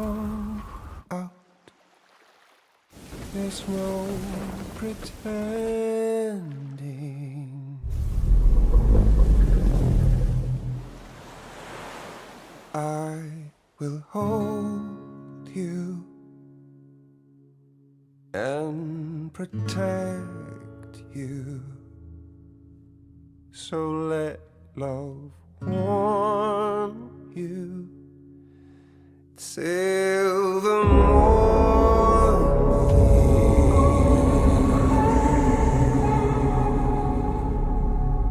love out. There's no pretending. I will hold you and protect you. So let love warm you till the morning.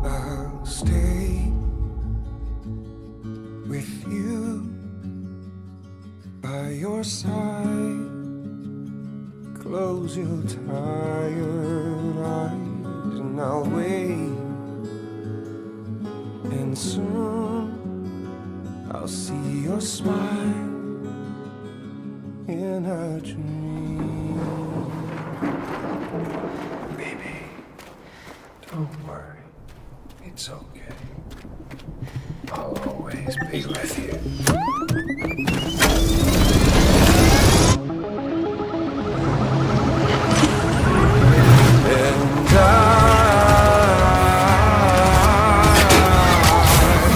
I'll stay with you by your side. Close your tired eyes and I'll wait. And soon I'll see your smile in a dream. Baby, don't worry, it's okay. I'll always be with you. And I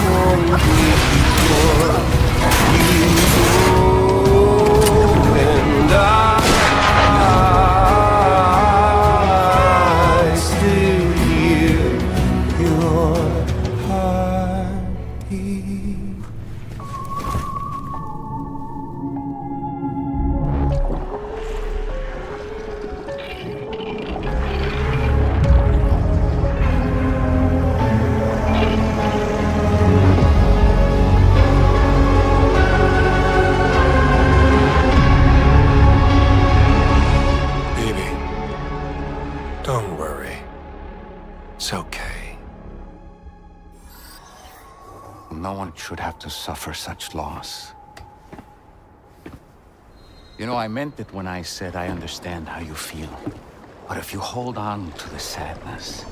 won't be before you go. And I still hear your heartbeat. Baby, don't worry. It's okay. No one should have to suffer such loss. You know, I meant it when I said I understand how you feel. But if you hold on to the sadness,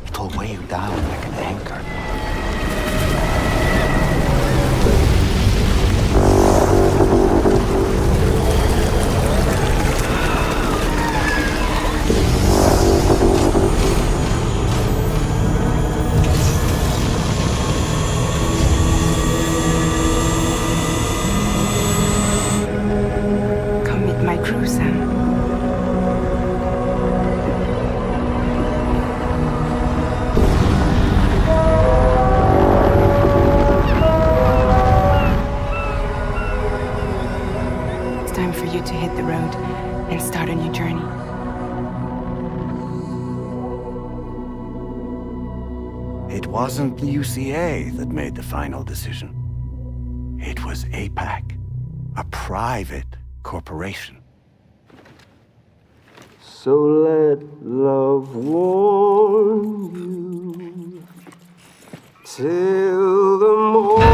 it'll weigh you down like an anchor. Come meet my crew, Sam. It's time for you to hit the road and start a new journey. It wasn't the UCA that made the final decision. It was APAC, a private corporation. So let love warm you till the morning.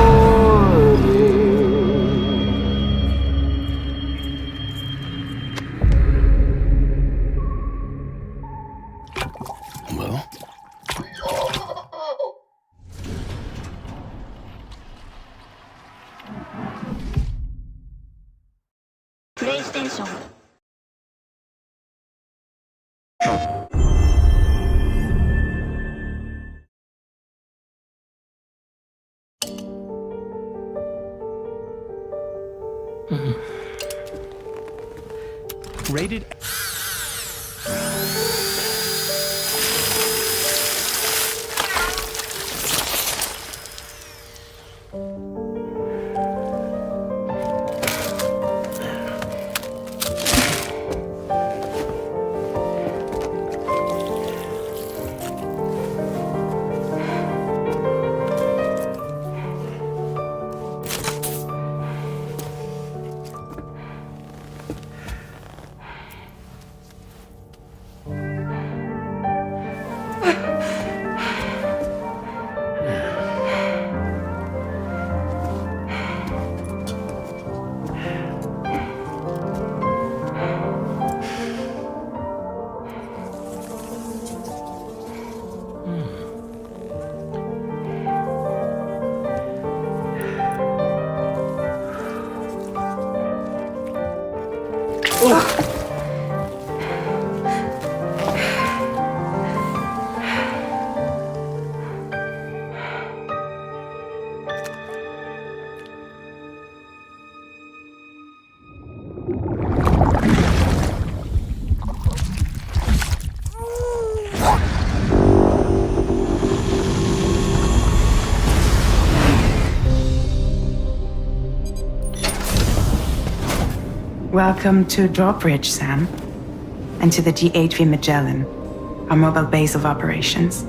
Well? PlayStation. Rated. Welcome to Drawbridge, Sam. And to the DHV Magellan, our mobile base of operations.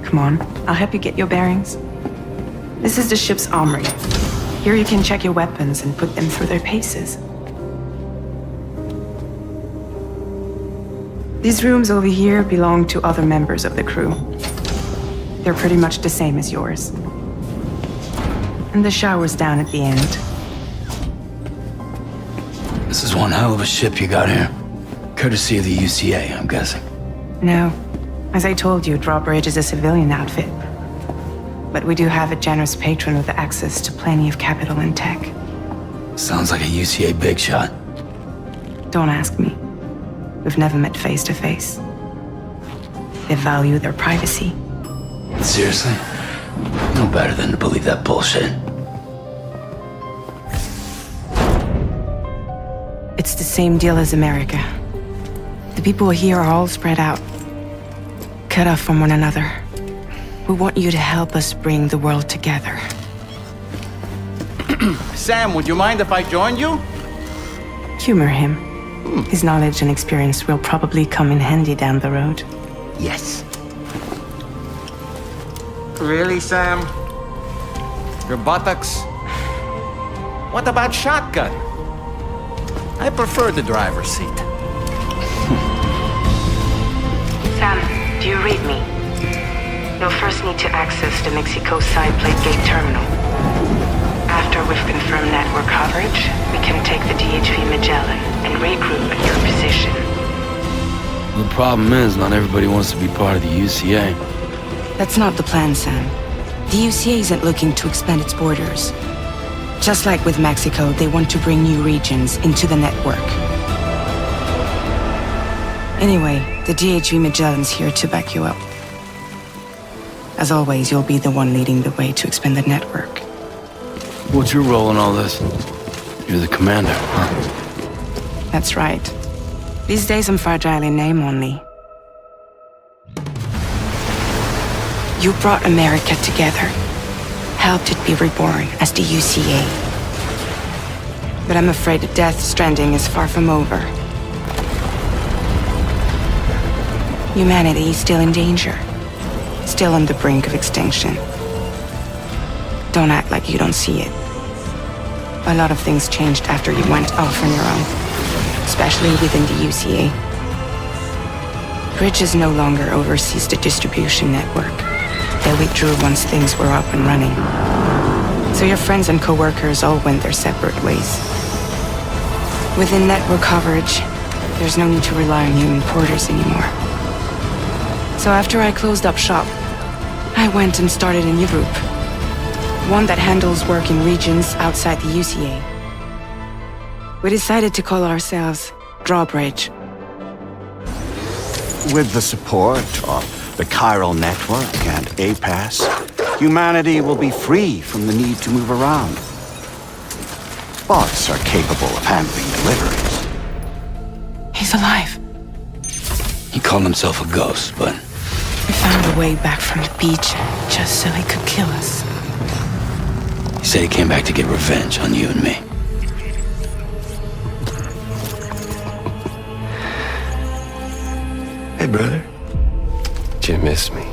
Come on, I'll help you get your bearings. This is the ship's armory. Here you can check your weapons and put them through their paces. These rooms over here belong to other members of the crew. They're pretty much the same as yours. And the shower's down at the end. This is one hell of a ship you got here. Courtesy of the UCA, I'm guessing. No. As I told you, Drawbridge is a civilian outfit. But we do have a generous patron with access to plenty of capital and tech. Sounds like a UCA big shot. Don't ask me. We've never met face to face. They value their privacy. Seriously? No better than to believe that bullshit. It's the same deal as America. The people here are all spread out, cut off from one another. We want you to help us bring the world together. Sam, would you mind if I joined you? Humor him. His knowledge and experience will probably come in handy down the road. Yes. Really, Sam? Your buttocks? What about shotgun? I prefer the driver's seat. Sam, do you read me? You'll first need to access the Mexico side plate gate terminal. After we've confirmed network coverage, we can take the DHV Magellan and regroup at your position. The problem is, not everybody wants to be part of the UCA. That's not the plan, Sam. The UCA isn't looking to expand its borders. Just like with Mexico, they want to bring new regions into the network. Anyway, the DHV Magellan's here to back you up. As always, you'll be the one leading the way to expand the network. What's your role in all this? You're the commander, huh? That's right. These days I'm fragile in name only. You brought America together. Helped it be reborn as the UCA. But I'm afraid Death Stranding is far from over. Humanity is still in danger. Still on the brink of extinction. Don't act like you don't see it. A lot of things changed after you went off on your own. Especially within the UCA. Bridges no longer oversees the distribution network. They withdrew once things were up and running. So your friends and co-workers all went their separate ways. Within network coverage, there's no need to rely on human porters anymore. So after I closed up shop, I went and started a new group. One that handles work in regions outside the UCA. We decided to call ourselves Drawbridge. With the support of the chiral network and APAS, humanity will be free from the need to move around. Bots are capable of handling deliveries. He's alive. He called himself a ghost, but We found a way back from the beach just so he could kill us. he said he came back to get revenge on you and me. Hey, brother. Did you miss me?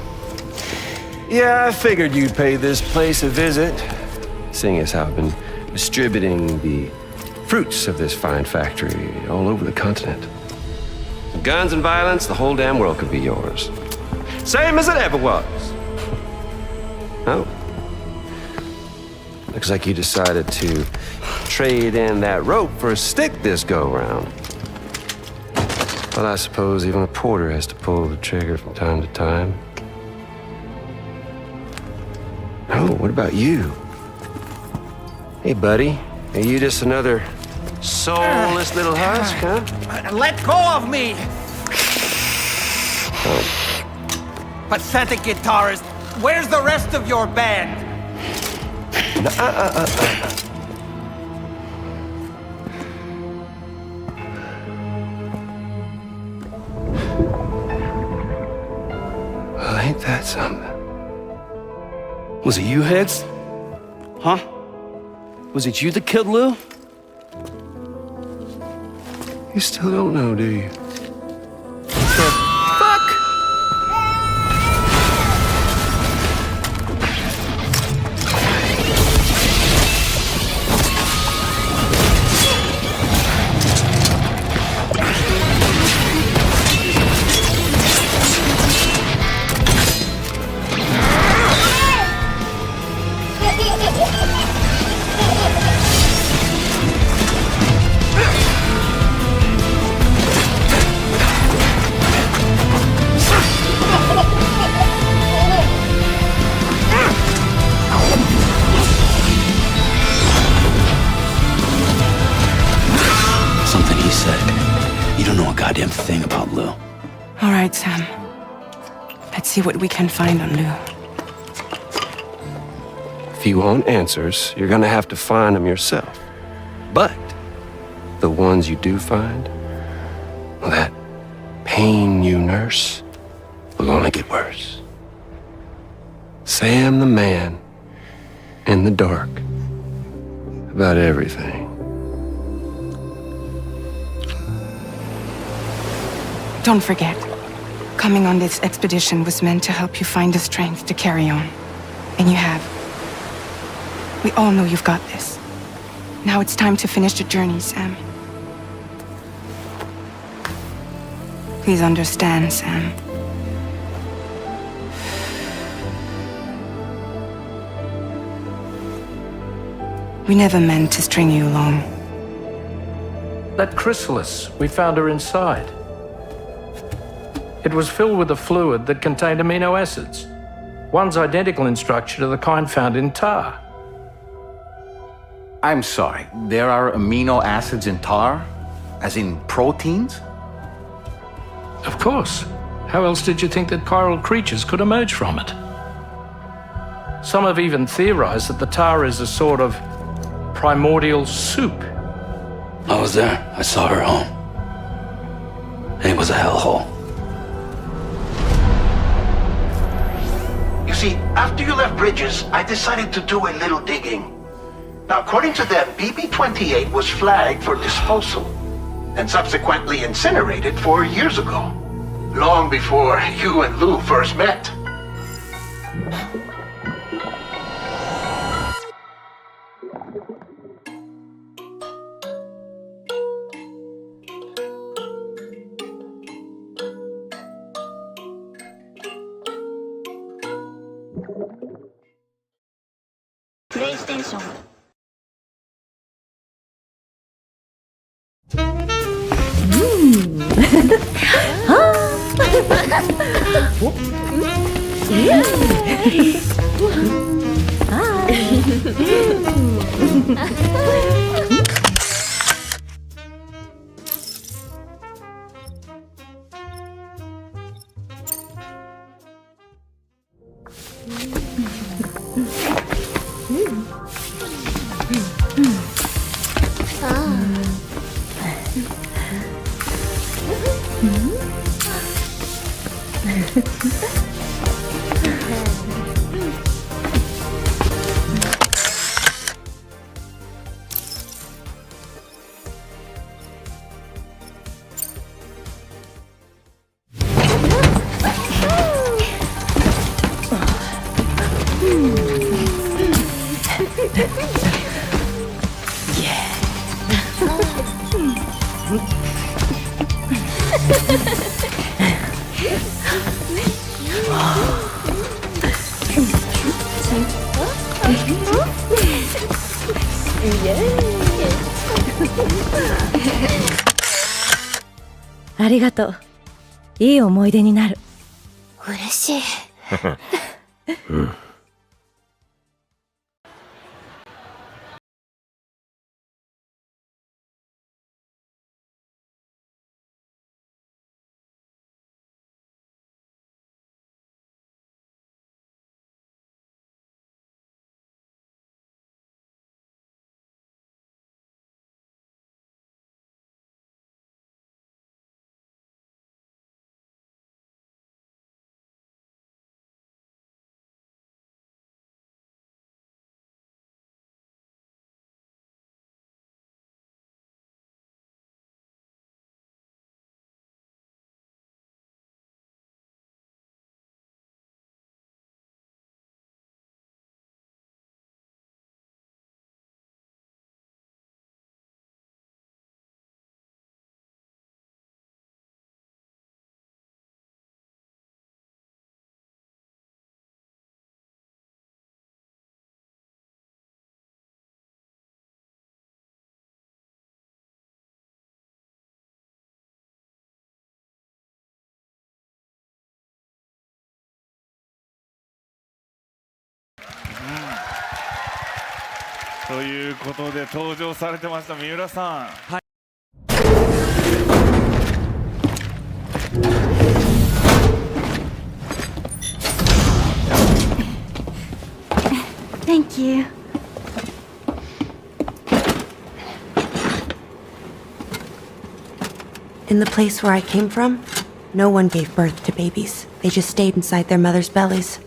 Yeah, I figured you'd pay this place a visit, seeing as how I've been distributing the fruits of this fine factory all over the continent. Guns and violence, the whole damn world could be yours. Same as it ever was. Oh. Looks like you decided to trade in that rope for a stick this go-round. Well, I suppose even a porter has to pull the trigger from time to time. Oh, what about you? Hey, buddy. Are you just another Soulless little husk, huh? Let go of me! Pathetic guitarist, where's the rest of your band? Well, ain't that something? Was it you, Heads? Huh? Was it you that killed Lou? You still don't know, do you? Something he said. You don't know a goddamn thing about Lou. All right, Sam. Let's see what we can find on Lou. If you want answers, you're gonna have to find them yourself. But the ones you do find, well, that pain you nurse will only get worse. Sam the man in the dark about everything. Don't forget, coming on this expedition was meant to help you find the strength to carry on. And you have. We all know you've got this. Now it's time to finish the journey, Sam. Please understand, Sam. We never meant to string you along. That chrysalis, we found her inside. It was filled with a fluid that contained amino acids. One's identical in structure to the kind found in tar. I'm sorry, there are amino acids in tar? As in proteins? Of course. How else did you think that chiral creatures could emerge from it? Some have even theorized that the tar is a sort of primordial soup. I was there. I saw her home. And it was a hellhole. You see, after you left Bridges, I decided to do a little digging. Now, according to them, BB-28 was flagged for disposal and subsequently incinerated 4 years ago, long before you and Lou first met. PlayStationありがとう。いい思い出になる。嬉しい。ということで登場されてました三浦さん。はい。Thank you. In the place where I came from, no one gave birth to babies. They just stayed inside their mother's bellies.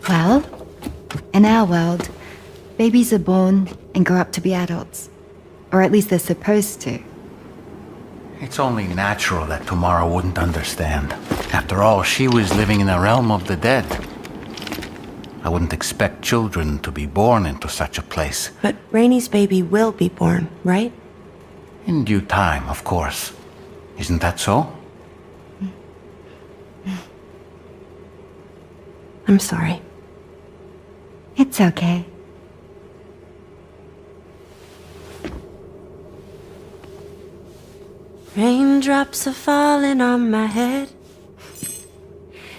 Well, in our world, babies are born and grow up to be adults. Or at least they're supposed to. It's only natural that Tamara wouldn't understand. After all, she was living in the realm of the dead. I wouldn't expect children to be born into such a place. But Rainy's baby will be born, right? In due time, of course. Isn't that so? I'm sorry. It's okay. Raindrops are falling on my head.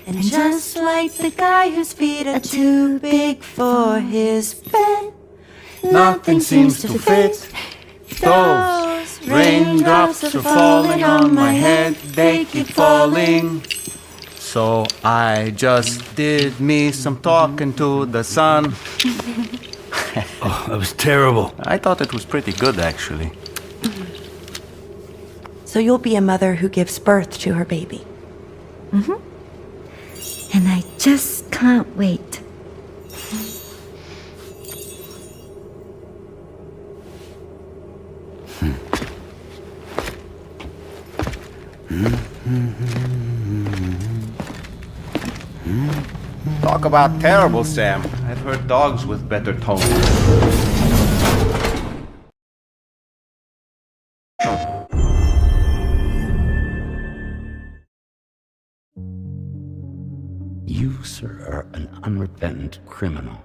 And just like the guy whose feet are too big for his bed, Nothing seems to fit. Those raindrops are falling on my head, they keep falling. So I just did me some talking to the sun. Oh, that was terrible. I thought it was pretty good, actually. So you'll be a mother who gives birth to her baby. Mm-hmm. And I just can't wait. Talk about terrible, Sam. I've heard dogs with better tone. You, sir, are an unrepentant criminal,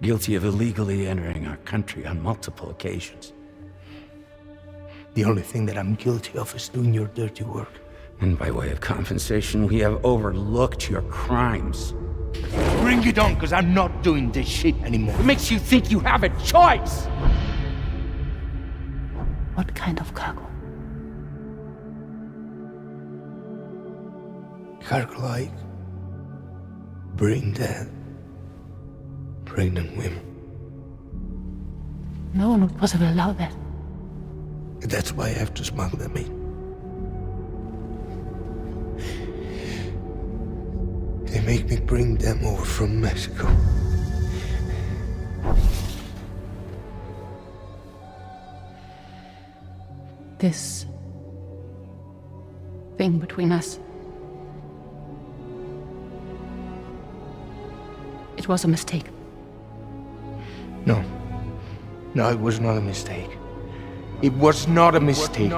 guilty of illegally entering our country on multiple occasions. The only thing that I'm guilty of is doing your dirty work. And by way of compensation, we have overlooked your crimes. Bring it on, because I'm not doing this shit anymore. What makes you think you have a choice? What kind of cargo? Cargo like brain dead, pregnant women. No one would possibly allow that. That's why I have to smuggle them in. They make me bring them over from Mexico. This thing between us. It was a mistake. No. No, it was not a mistake. It was not a mistake.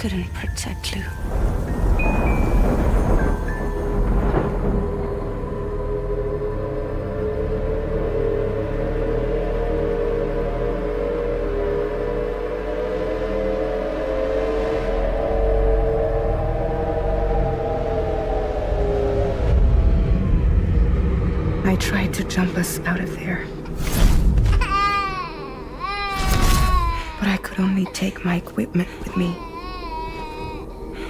couldn't protect Lou. I tried to jump us out of there. But I could only take my equipment with me.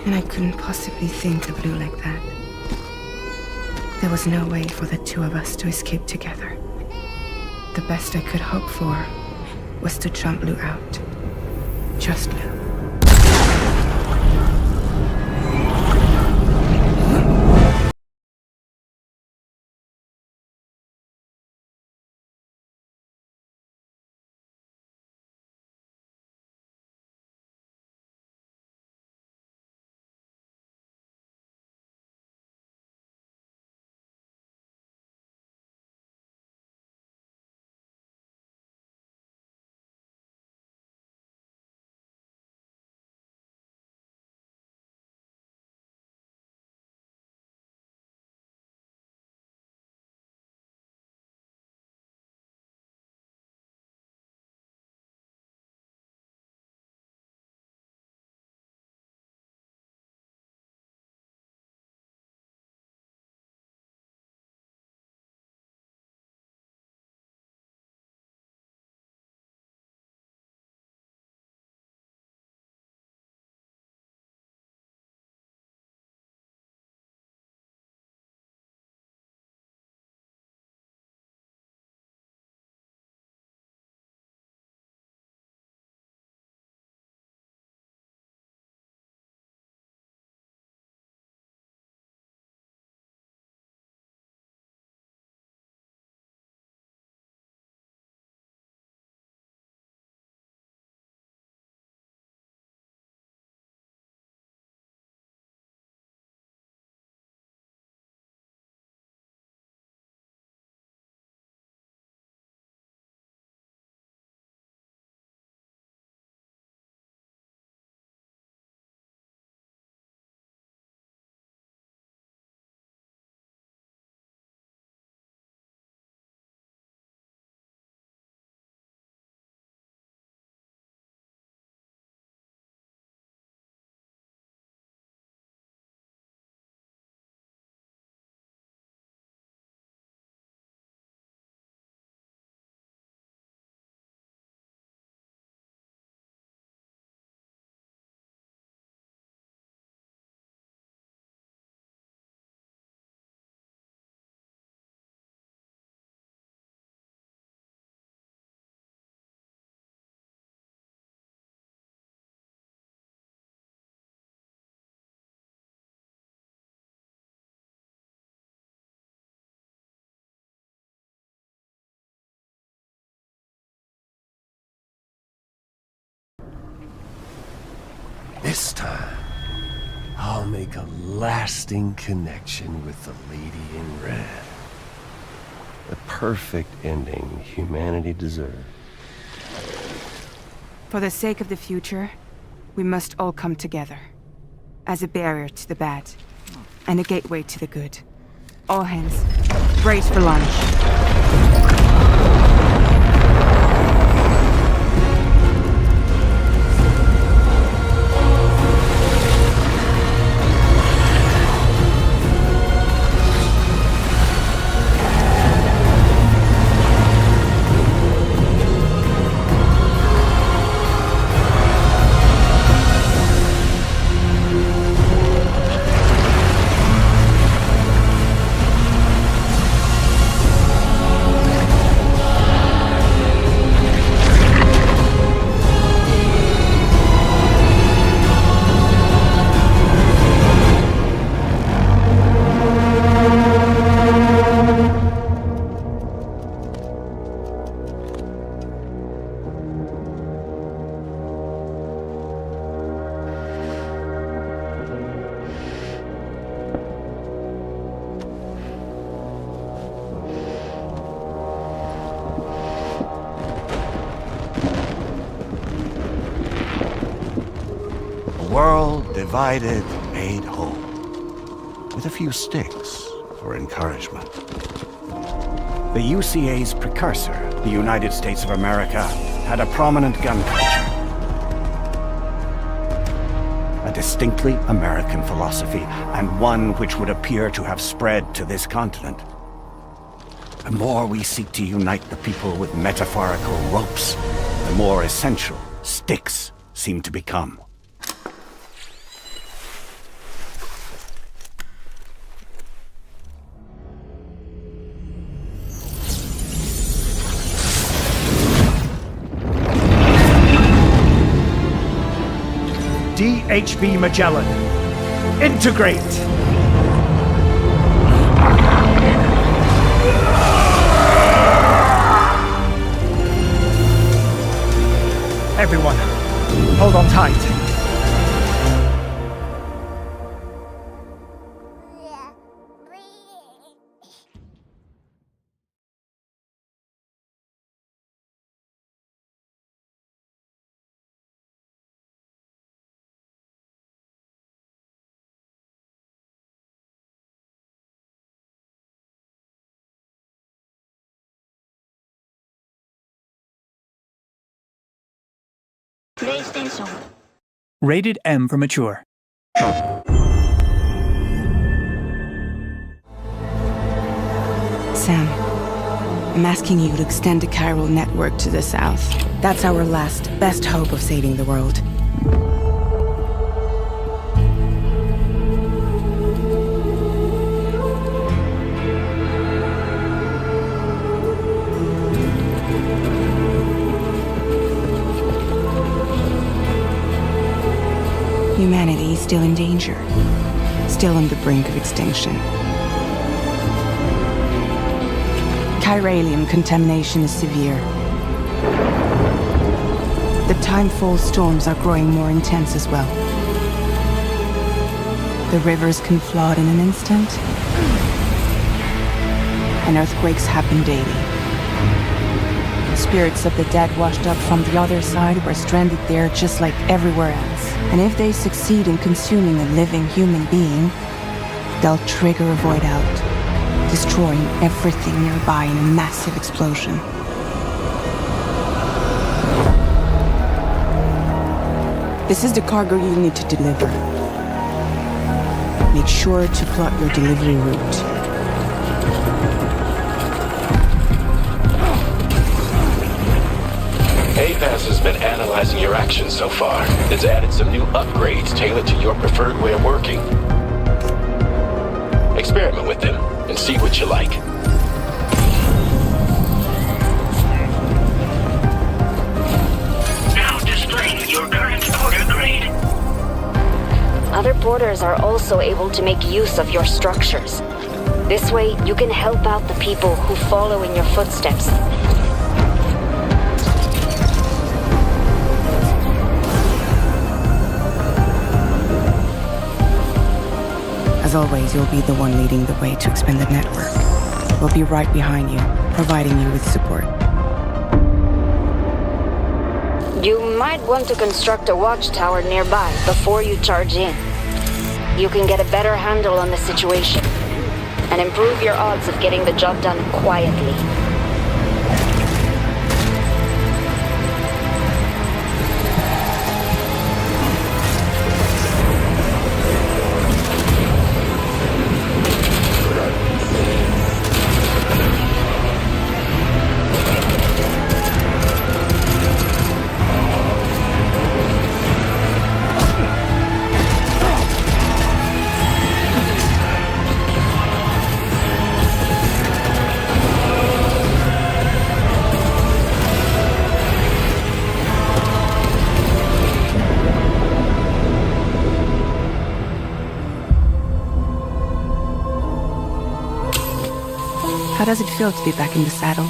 And I couldn't possibly think of Lou like that. There was no way for the two of us to escape together. The best I could hope for was to jump Lou out. Just Lou. This time, I'll make a lasting connection with the lady in red. The perfect ending humanity deserves. For the sake of the future, we must all come together. As a barrier to the bad, and a gateway to the good. All hands, brace for launch. world divided made whole, with a few sticks for encouragement. The UCA's precursor, the United States of America, had a prominent gun culture. A distinctly American philosophy, and one which would appear to have spread to this continent. The more we seek to unite the people with metaphorical ropes, the more essential sticks seem to become. DHB Magellan. Integrate! Everyone, hold on tight. PlayStation. Rated M for mature. Sam, I'm asking you to extend the chiral network to the south. That's our last, best hope of saving the world. Humanity is still in danger, still on the brink of extinction. Chiralium contamination is severe. The timefall storms are growing more intense as well. The rivers can flood in an instant, and earthquakes happen daily. Spirits of the dead washed up from the other side were stranded there just like everywhere else. And if they succeed in consuming a living human being, they'll trigger a void out, destroying everything nearby in a massive explosion. This is the cargo you need to deliver. Make sure to plot your delivery route. APAS has been analyzing your actions so far. It's added some new upgrades tailored to your preferred way of working. Experiment with them and see what you like. Now displaying your current porter grade. Other porters are also able to make use of your structures. This way, you can help out the people who follow in your footsteps. As always, you'll be the one leading the way to expand the network. We'll be right behind you, providing you with support. You might want to construct a watchtower nearby before you charge in. You can get a better handle on the situation and improve your odds of getting the job done quietly. How does it feel to be back in the saddle?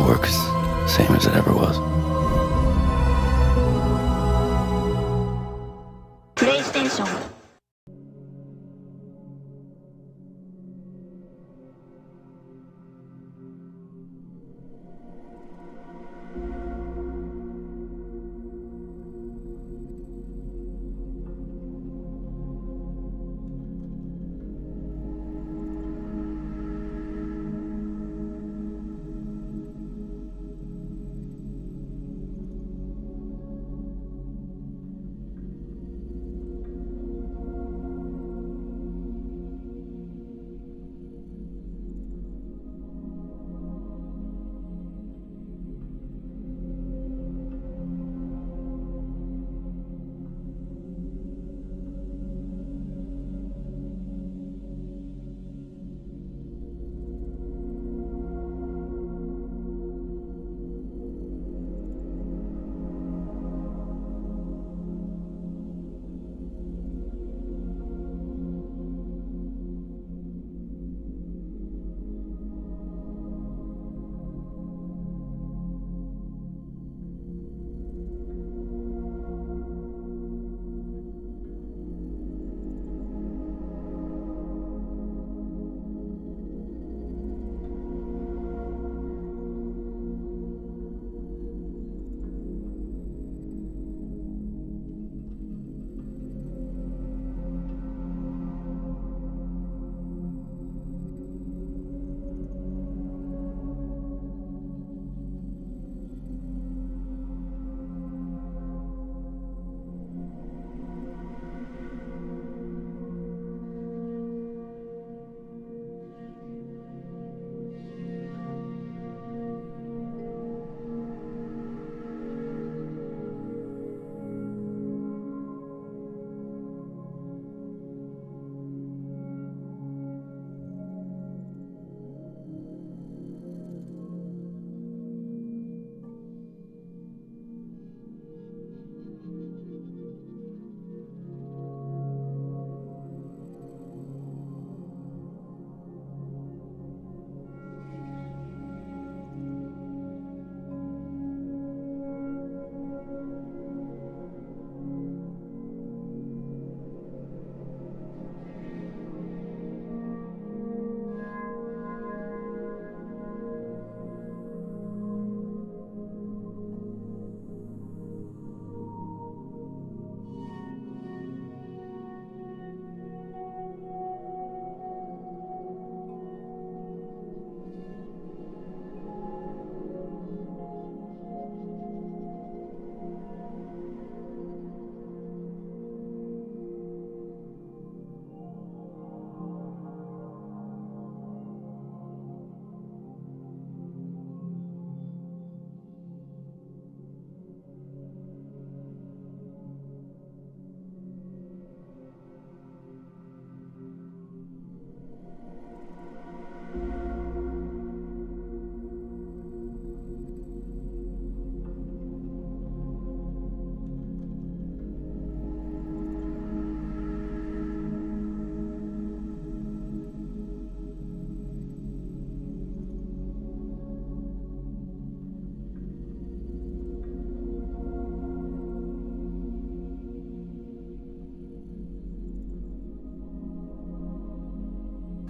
Works same as it ever was. PlayStation.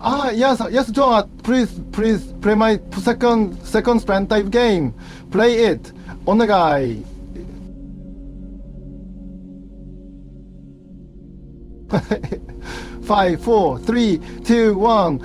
Yes, John. Please play my second Stranding game. Play it. Onegai. 5, 4, 3, 2, 1.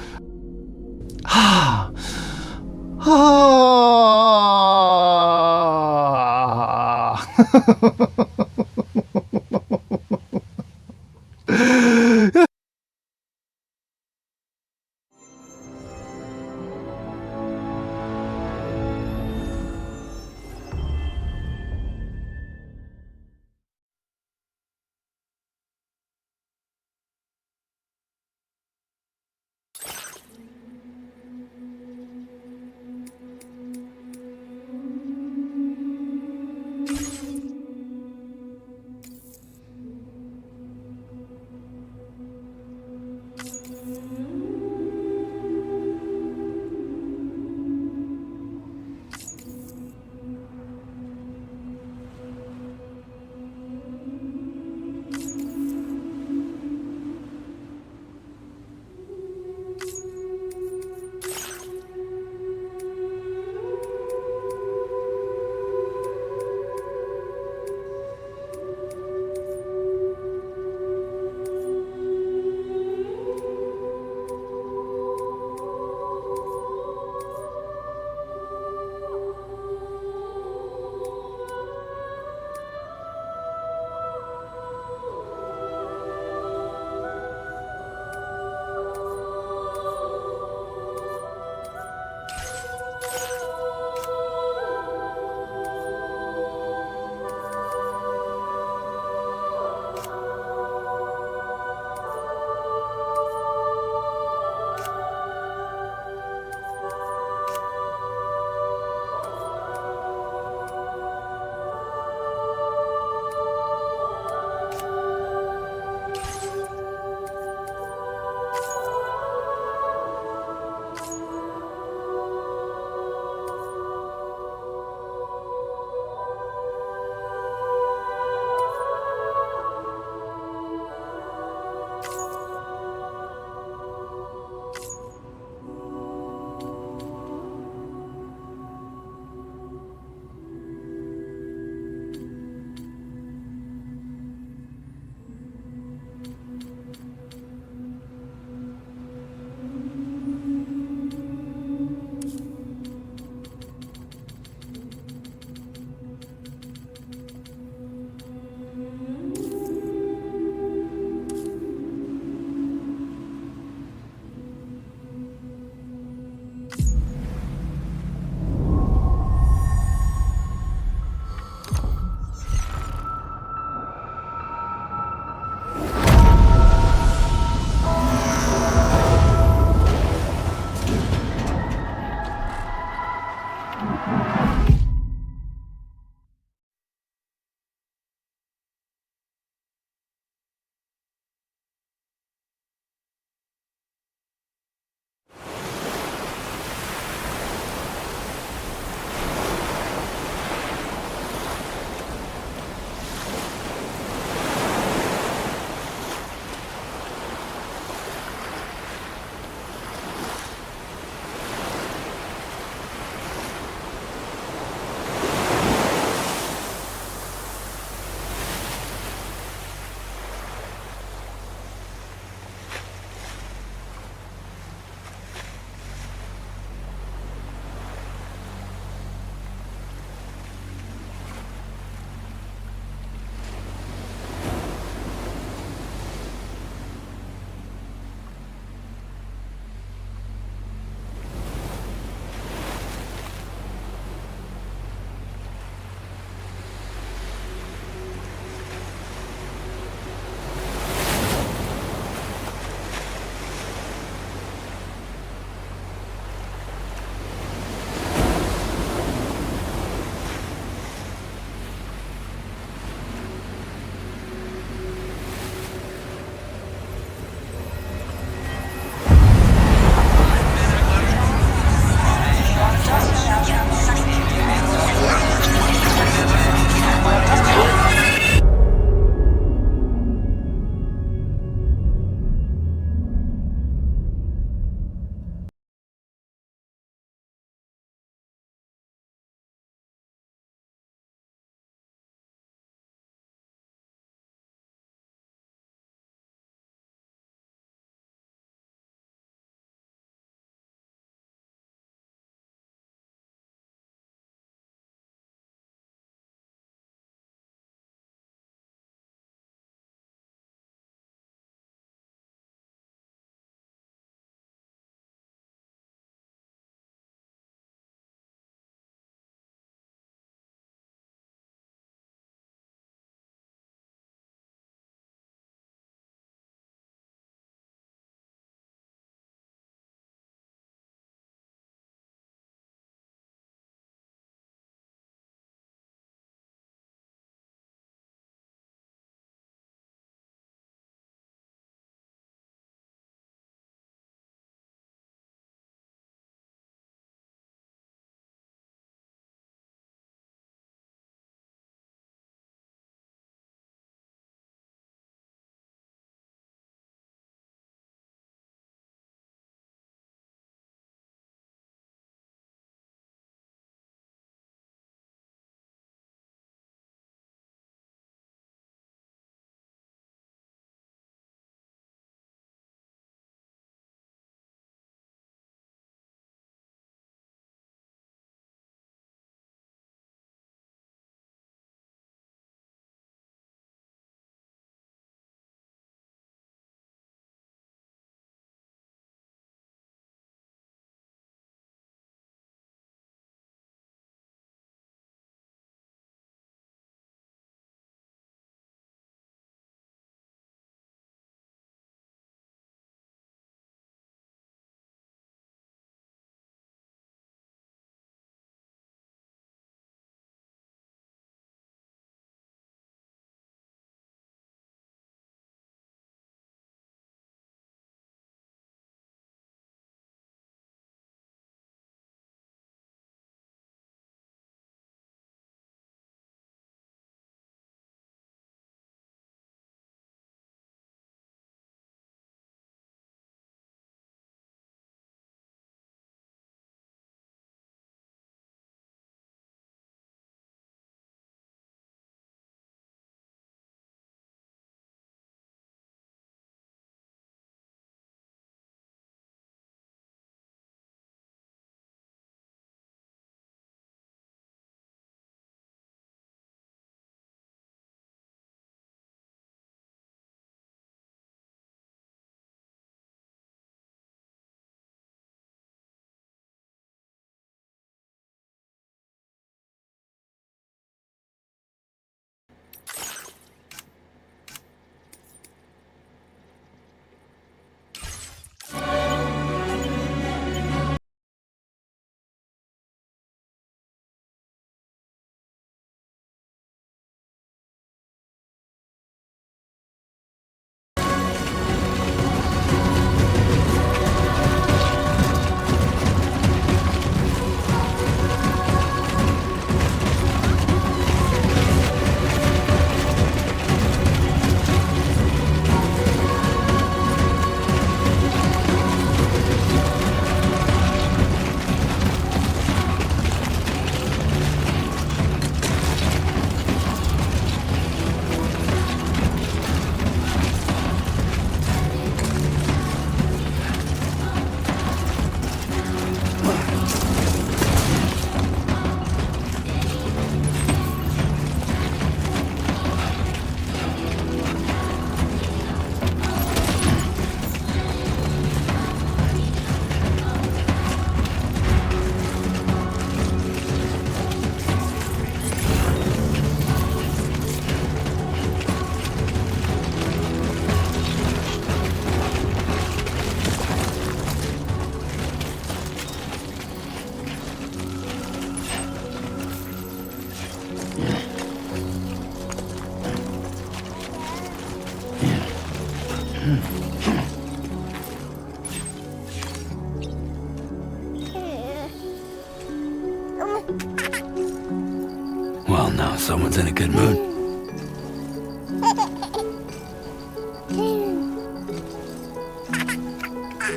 Well, now someone's in a good mood.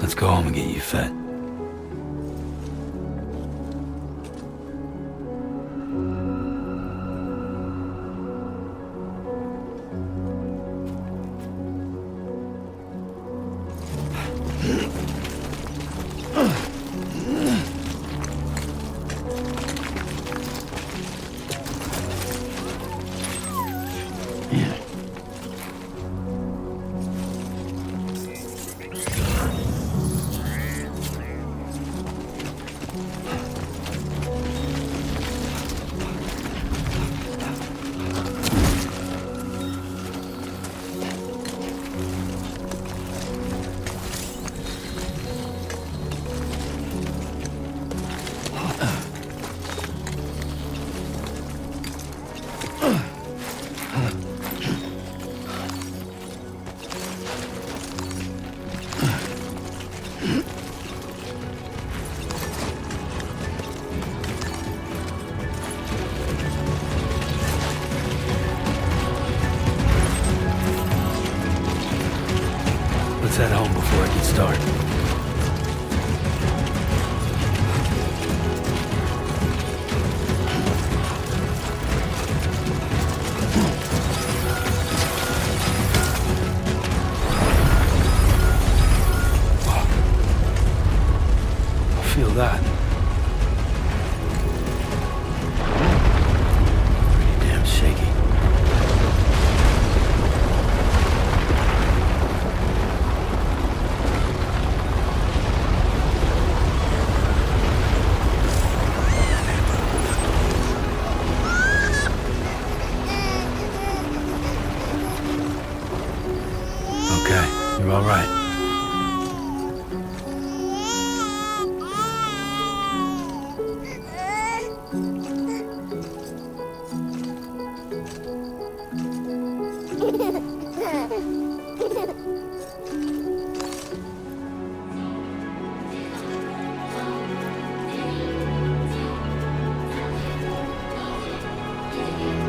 Let's go home and get you fed. Let's head home before it gets dark. Feel that? Pretty damn shaky. Okay, you're all right.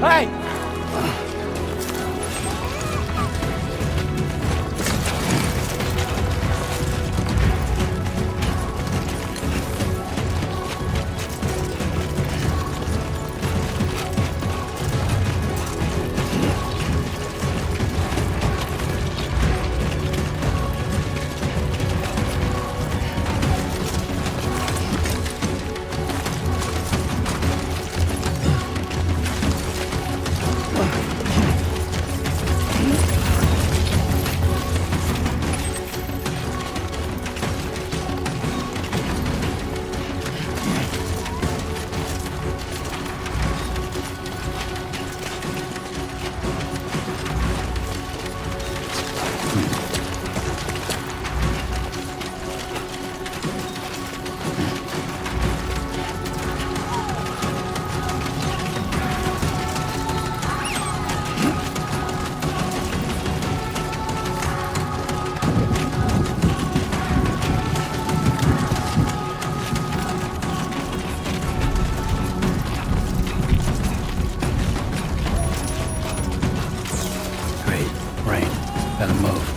Hey! Better move.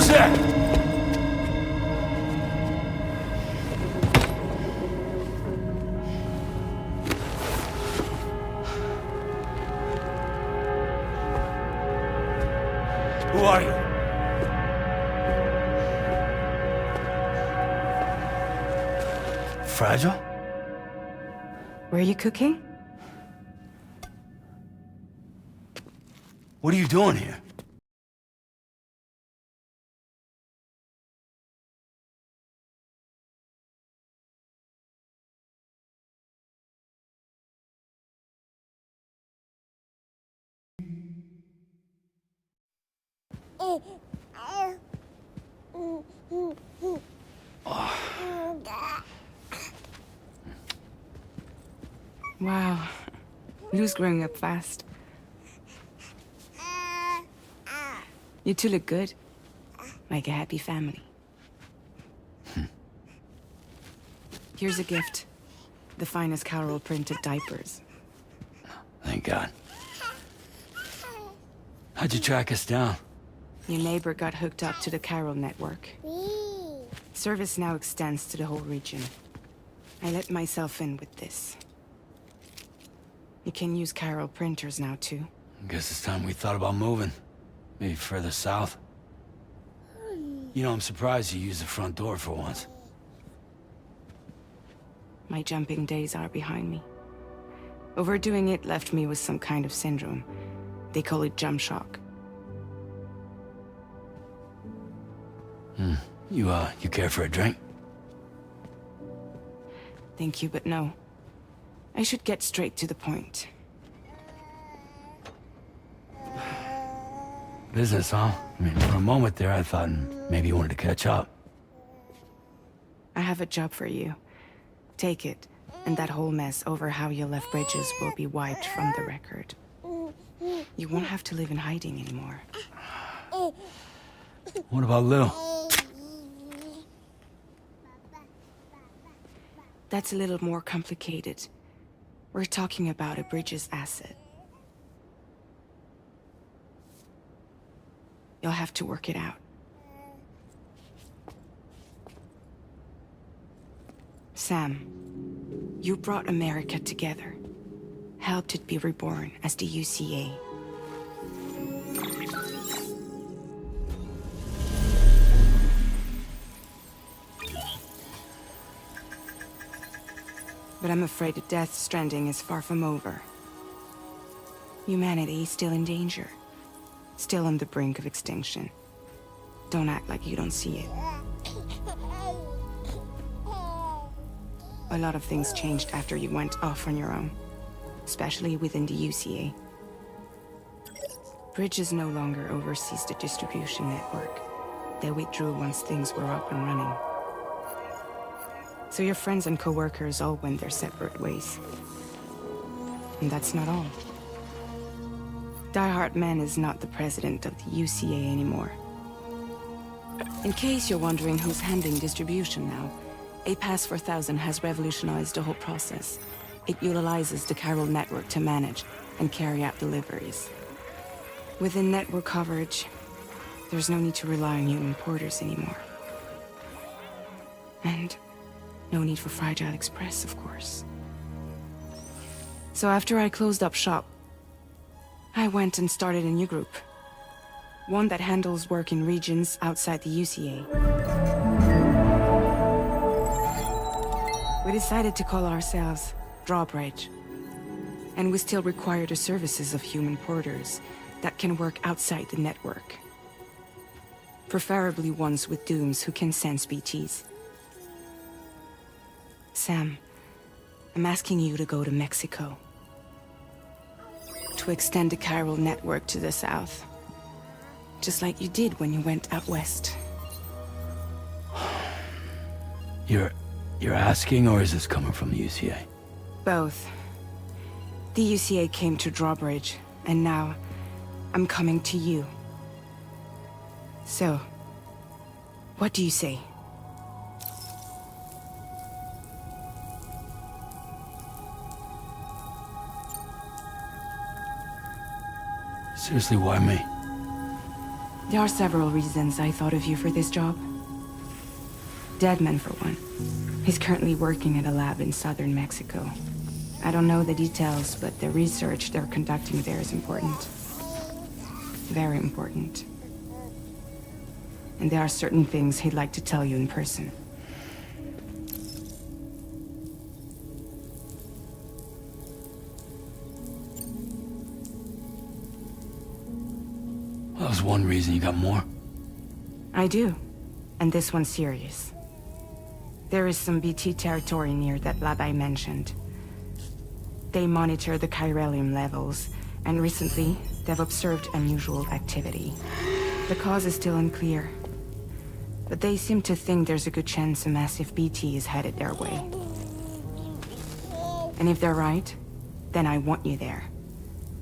sec! Who are you? Fragile? Were you cooking? What are you doing here? Wow. Lou's growing up fast. You two look good. Like a happy family. Here's a gift. The finest Carol printed diapers. Thank God. How'd you track us down? Your neighbor got hooked up to the Carol network. Service now extends to the whole region. I let myself in with this. You can use Carol printers now, too. Guess it's time we thought about moving. Maybe further south. You know, I'm surprised you used the front door for once. My jumping days are behind me. Overdoing it left me with some kind of syndrome. They call it jump shock. You care for a drink? Thank you, but no. I should get straight to the point. Business, huh? I mean, for a moment there, I thought maybe you wanted to catch up. I have a job for you. Take it, and that whole mess over how you left Bridges will be wiped from the record. You won't have to live in hiding anymore. What about Lou? That's a little more complicated. We're talking about a Bridges asset. You'll have to work it out. Sam, you brought America together. Helped it be reborn as the UCA. But I'm afraid the Death Stranding is far from over. Humanity is still in danger. Still on the brink of extinction. Don't act like you don't see it. A lot of things changed after you went off on your own. Especially within the UCA. Bridges no longer oversees the distribution network. They withdrew once things were up and running. So your friends and co-workers all went their separate ways. And that's not all. Die Hard Man is not the president of the UCA anymore. In case you're wondering who's handling distribution now, A Pass 4000 has revolutionized the whole process. It utilizes the Carol network to manage and carry out deliveries. Within network coverage, there's no need to rely on human porters anymore. And no need for Fragile Express, of course. So after I closed up shop, I went and started a new group. One that handles work in regions outside the UCA. We decided to call ourselves Drawbridge. And we still require the services of human porters that can work outside the network. Preferably ones with dooms who can sense BTs. Sam, I'm asking you to go to Mexico. To extend the Carol network to the south. Just like you did when you went out west. You're asking, or is this coming from the UCA? Both. The UCA came to Drawbridge, and now I'm coming to you. So, what do you say? Seriously, why me? There are several reasons I thought of you for this job. Deadman, for one. He's currently working at a lab in southern Mexico. I don't know the details, but the research they're conducting there is important. Very important. And there are certain things he'd like to tell you in person. That was one reason. You got more? I do. And this one's serious. There is some BT territory near that lab I mentioned. They monitor the chiralium levels, and recently, they've observed unusual activity. The cause is still unclear, but they seem to think there's a good chance a massive BT is headed their way. And if they're right, then I want you there,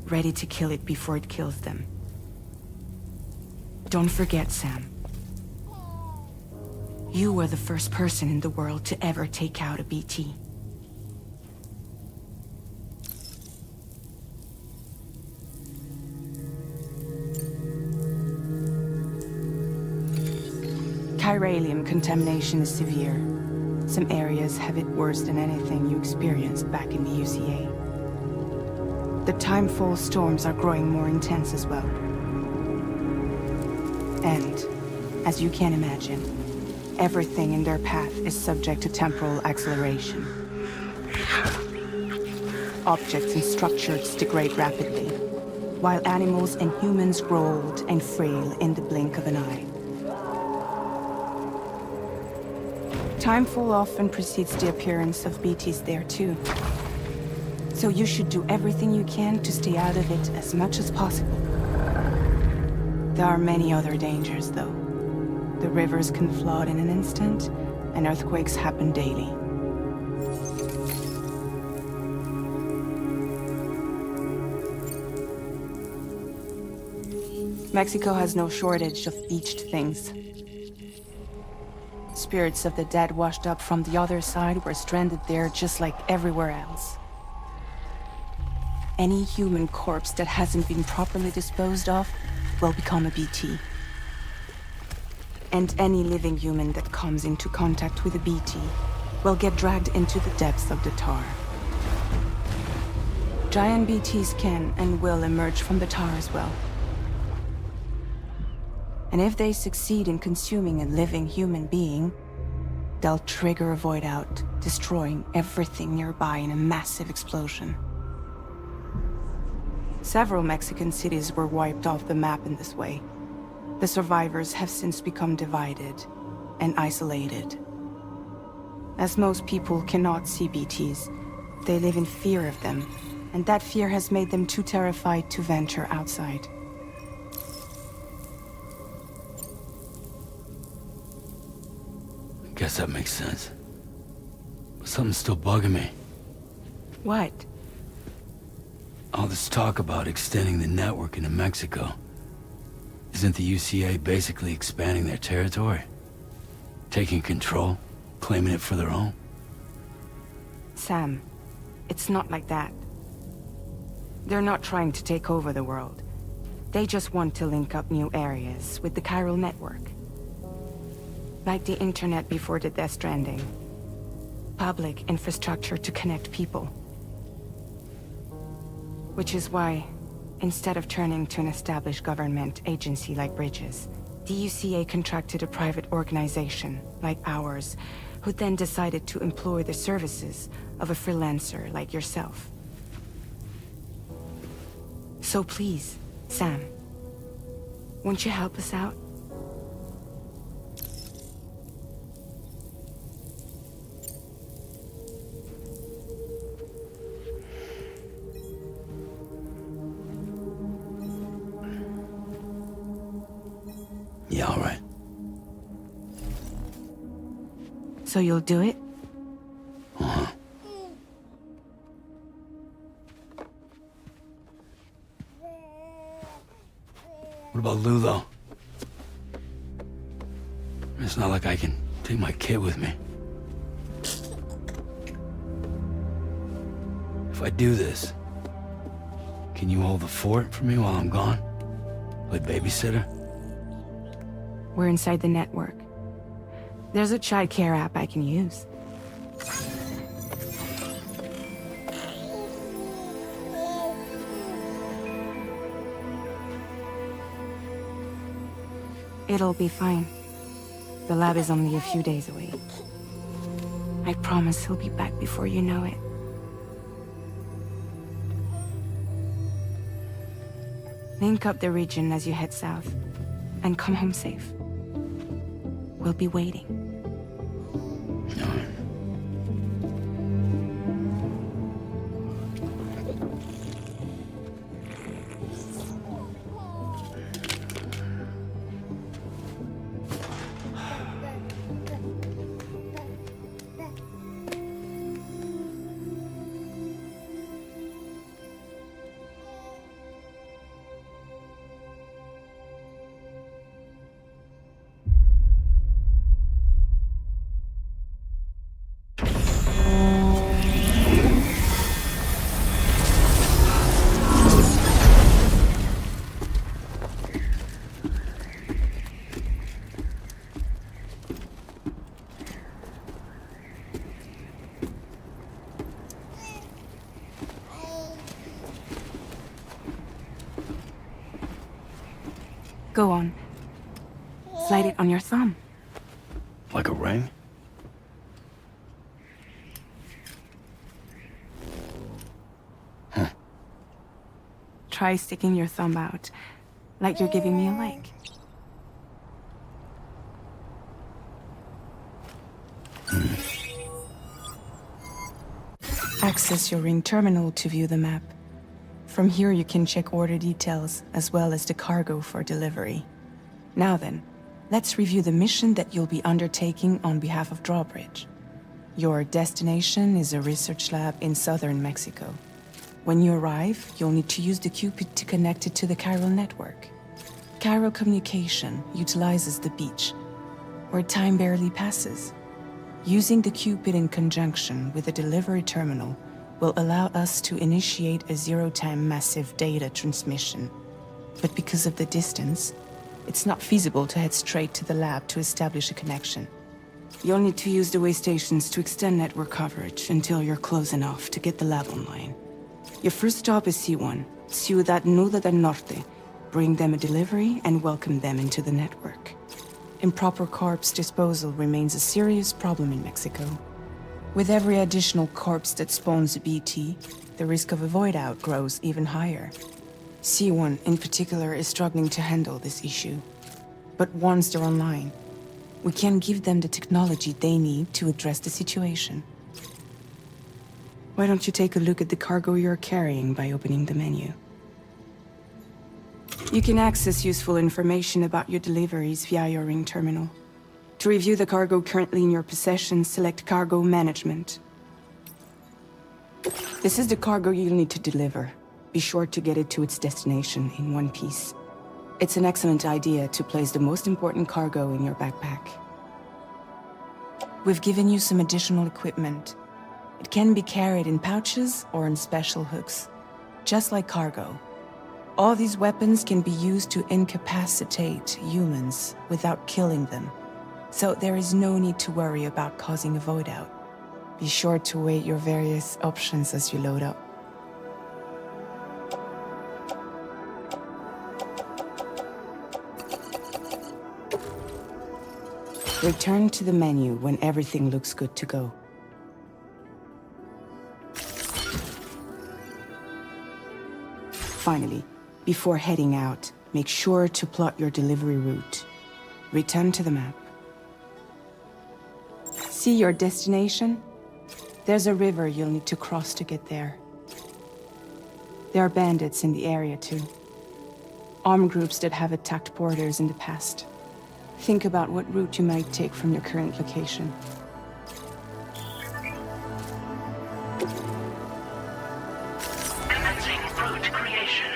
ready to kill it before it kills them. Don't forget, Sam. You were the first person in the world to ever take out a BT. Chiralium contamination is severe. Some areas have it worse than anything you experienced back in the UCA. The timefall storms are growing more intense as well. And, as you can imagine, everything in their path is subject to temporal acceleration. Objects and structures degrade rapidly, while animals and humans grow old and frail in the blink of an eye. Timefall often precedes the appearance of BTs there too. So you should do everything you can to stay out of it as much as possible. There are many other dangers, though. The rivers can flood in an instant, and earthquakes happen daily. Mexico has no shortage of beached things. Spirits of the dead washed up from the other side were stranded there just like everywhere else. Any human corpse that hasn't been properly disposed of will become a BT. And any living human that comes into contact with a BT will get dragged into the depths of the tar. Giant BTs can and will emerge from the tar as well. And if they succeed in consuming a living human being, they'll trigger a void out, destroying everything nearby in a massive explosion. Several Mexican cities were wiped off the map in this way. The survivors have since become divided and isolated. As most people cannot see BTs, they live in fear of them, and that fear has made them too terrified to venture outside. Guess that makes sense. But something's still bugging me. What? All this talk about extending the network into Mexico. Isn't the UCA basically expanding their territory? Taking control? Claiming it for their own? Sam, it's not like that. They're not trying to take over the world. They just want to link up new areas with the chiral network. Like the internet before the Death Stranding. Public infrastructure to connect people. Which is why, instead of turning to an established government agency like Bridges, the UCA contracted a private organization, like ours, who then decided to employ the services of a freelancer like yourself. So please, Sam, won't you help us out? Yeah, all right. So you'll do it? Uh-huh. What about Lou, though? It's not like I can take my kid with me. If I do this, can you hold the fort for me while I'm gone? Play babysitter? We're inside the network. There's a child care app I can use. It'll be fine. The lab is only a few days away. I promise he'll be back before you know it. Link up the region as you head south, and come home safe. We'll be waiting. Go on. Slide it on your thumb. Like a ring? Try sticking your thumb out, like you're giving me a like. Access your ring terminal to view the map. From here you can check order details, as well as the cargo for delivery. Now then, let's review the mission that you'll be undertaking on behalf of Drawbridge. Your destination is a research lab in southern Mexico. When you arrive, you'll need to use the Cupid to connect it to the chiral network. Chiral communication utilizes the beach, where time barely passes. Using the Cupid in conjunction with a delivery terminal will allow us to initiate a zero-time massive data transmission. But because of the distance, it's not feasible to head straight to the lab to establish a connection. You'll need to use the way stations to extend network coverage until you're close enough to get the lab online. Your first stop is C1, Ciudad Nuda del Norte. Bring them a delivery and welcome them into the network. Improper corpse disposal remains a serious problem in Mexico. With every additional corpse that spawns a BT, the risk of a void out grows even higher. C1 in particular is struggling to handle this issue. But once they're online, we can give them the technology they need to address the situation. Why don't you take a look at the cargo you're carrying by opening the menu? You can access useful information about your deliveries via your ring terminal. To review the cargo currently in your possession, select Cargo Management. This is the cargo you'll need to deliver. Be sure to get it to its destination in one piece. It's an excellent idea to place the most important cargo in your backpack. We've given you some additional equipment. It can be carried in pouches or in special hooks, just like cargo. All these weapons can be used to incapacitate humans without killing them. So there is no need to worry about causing a void out. Be sure to weigh your various options as you load up. Return to the menu when everything looks good to go. Finally, before heading out, make sure to plot your delivery route. Return to the map. See your destination? There's a river you'll need to cross to get there. There are bandits in the area too. Armed groups that have attacked borders in the past. Think about what route you might take from your current location. Commencing route creation.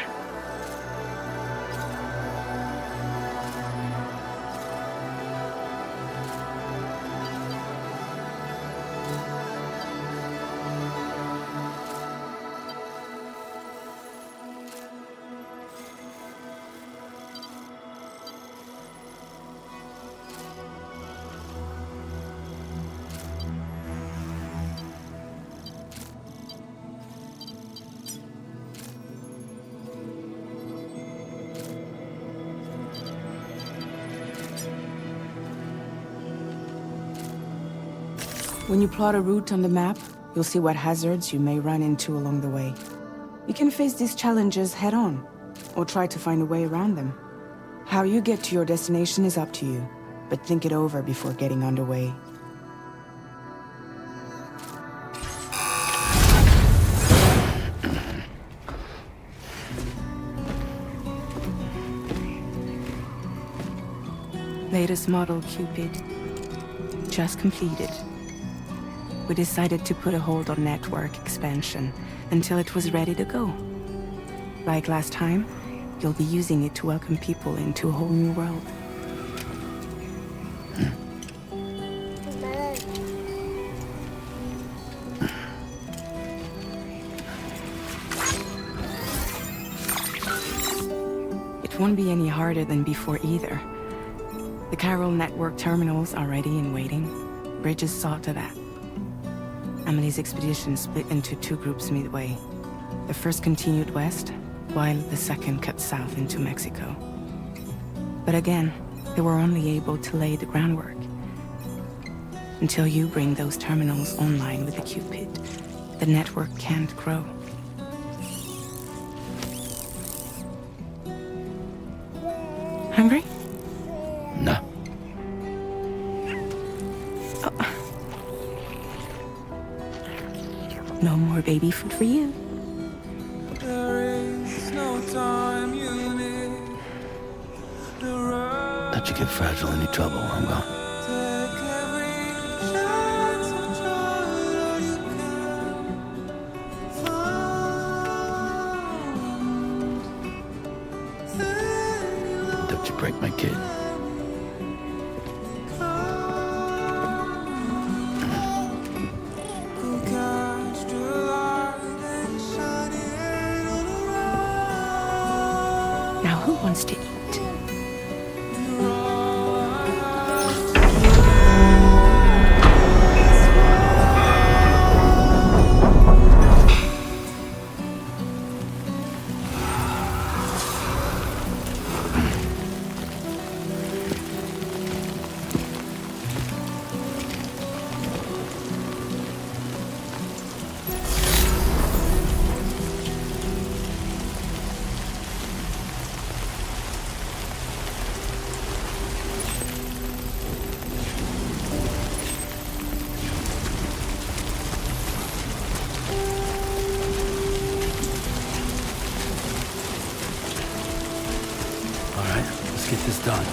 When you plot a route on the map, you'll see what hazards you may run into along the way. You can face these challenges head-on, or try to find a way around them. How you get to your destination is up to you, but think it over before getting underway. Latest model Cupid. Just completed. We decided to put a hold on network expansion until it was ready to go. Like last time, you'll be using it to welcome people into a whole new world. It won't be any harder than before either. The Chiral network terminals are ready and waiting. Bridges saw to that. Emily's expedition split into two groups midway. The first continued west, while the second cut south into Mexico. But again, they were only able to lay the groundwork. Until you bring those terminals online with the Cupid, the network can't grow. Hungry? No. No more baby food for you. Let you get fragile any trouble, I'm gone. Don't you break my kid. Now who wants to eat? Get this done.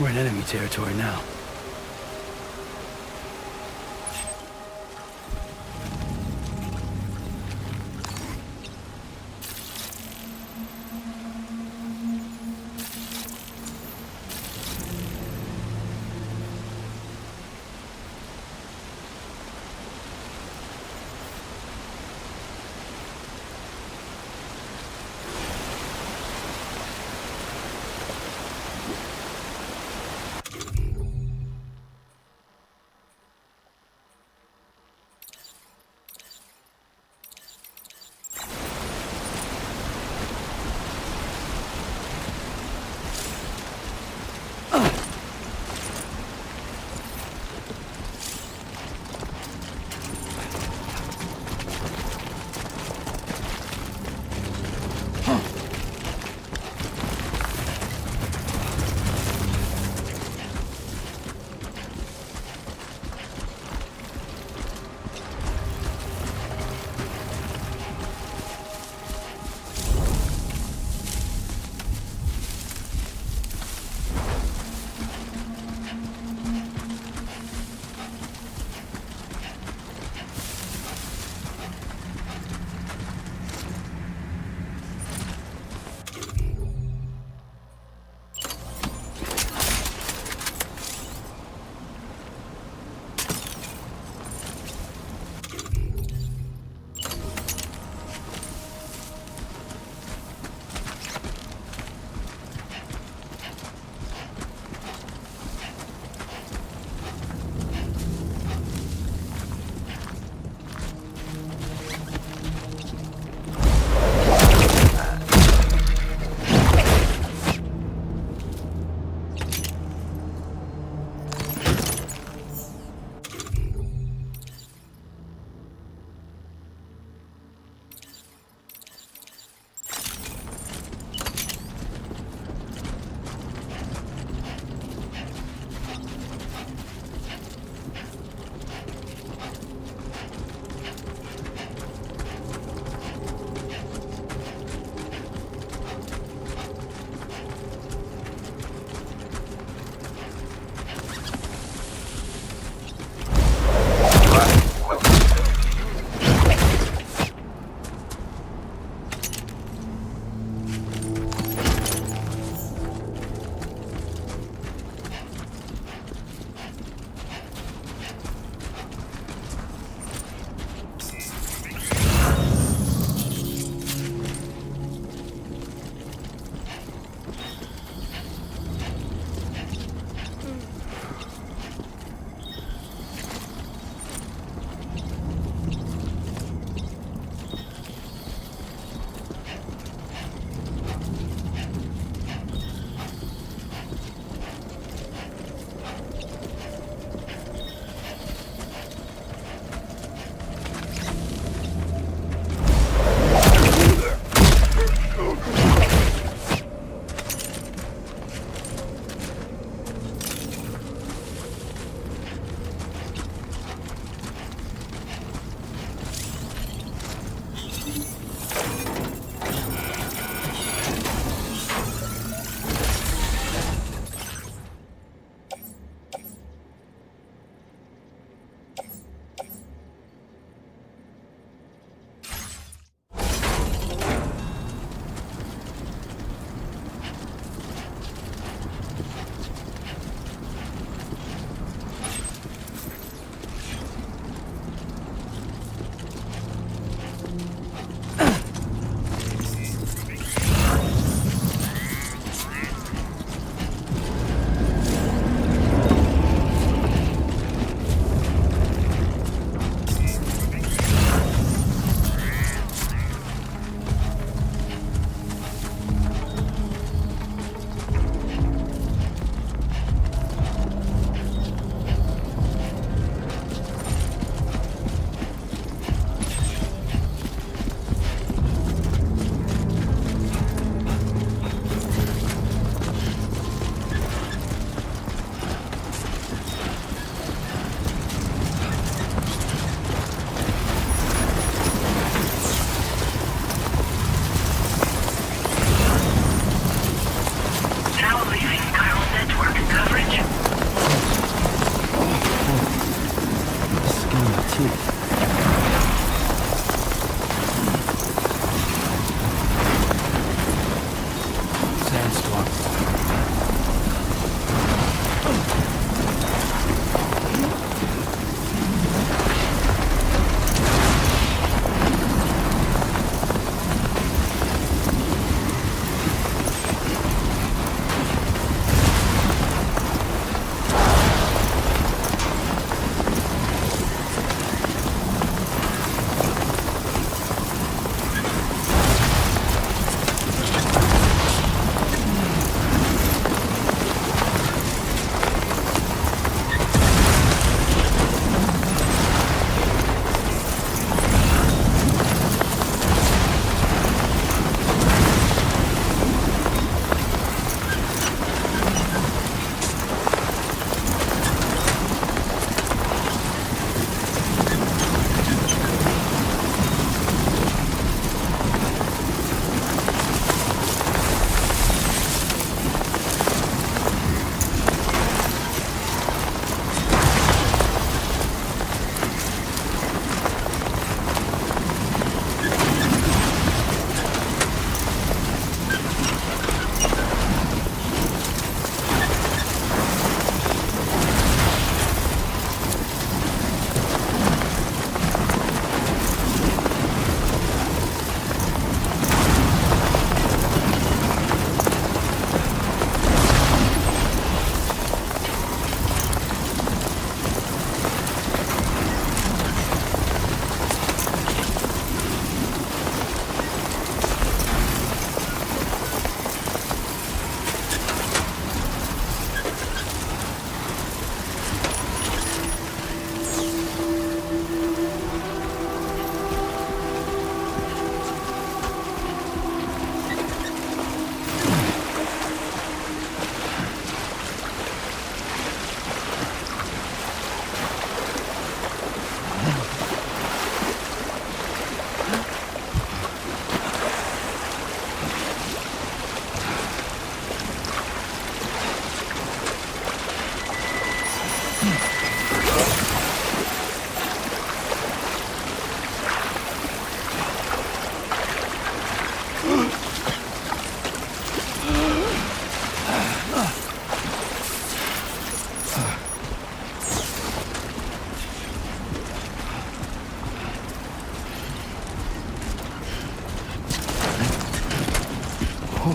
We're in enemy territory now. Oh.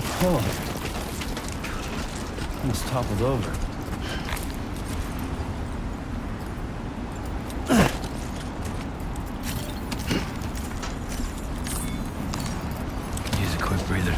Almost toppled over. Could use a quick breather.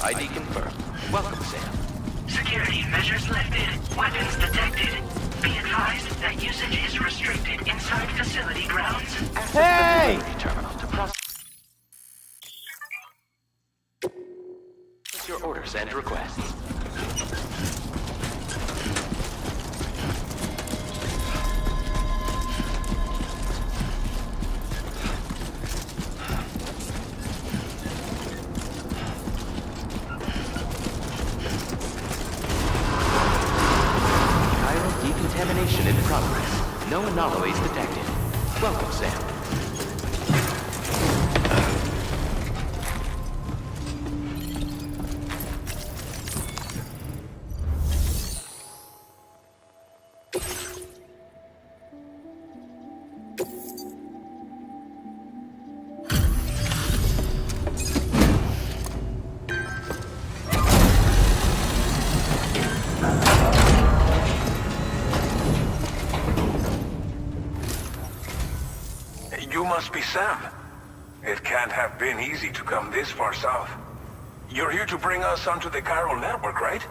ID confirmed. Welcome, Sam. Security measures lifted. Weapons detected. Be advised that usage is restricted inside facility grounds. Hey! Terminal to process your orders and requests. Decontamination in progress. No anomalies detected. Welcome, Sam. You must be Sam. It can't have been easy to come this far south. You're here to bring us onto the chiral network, right?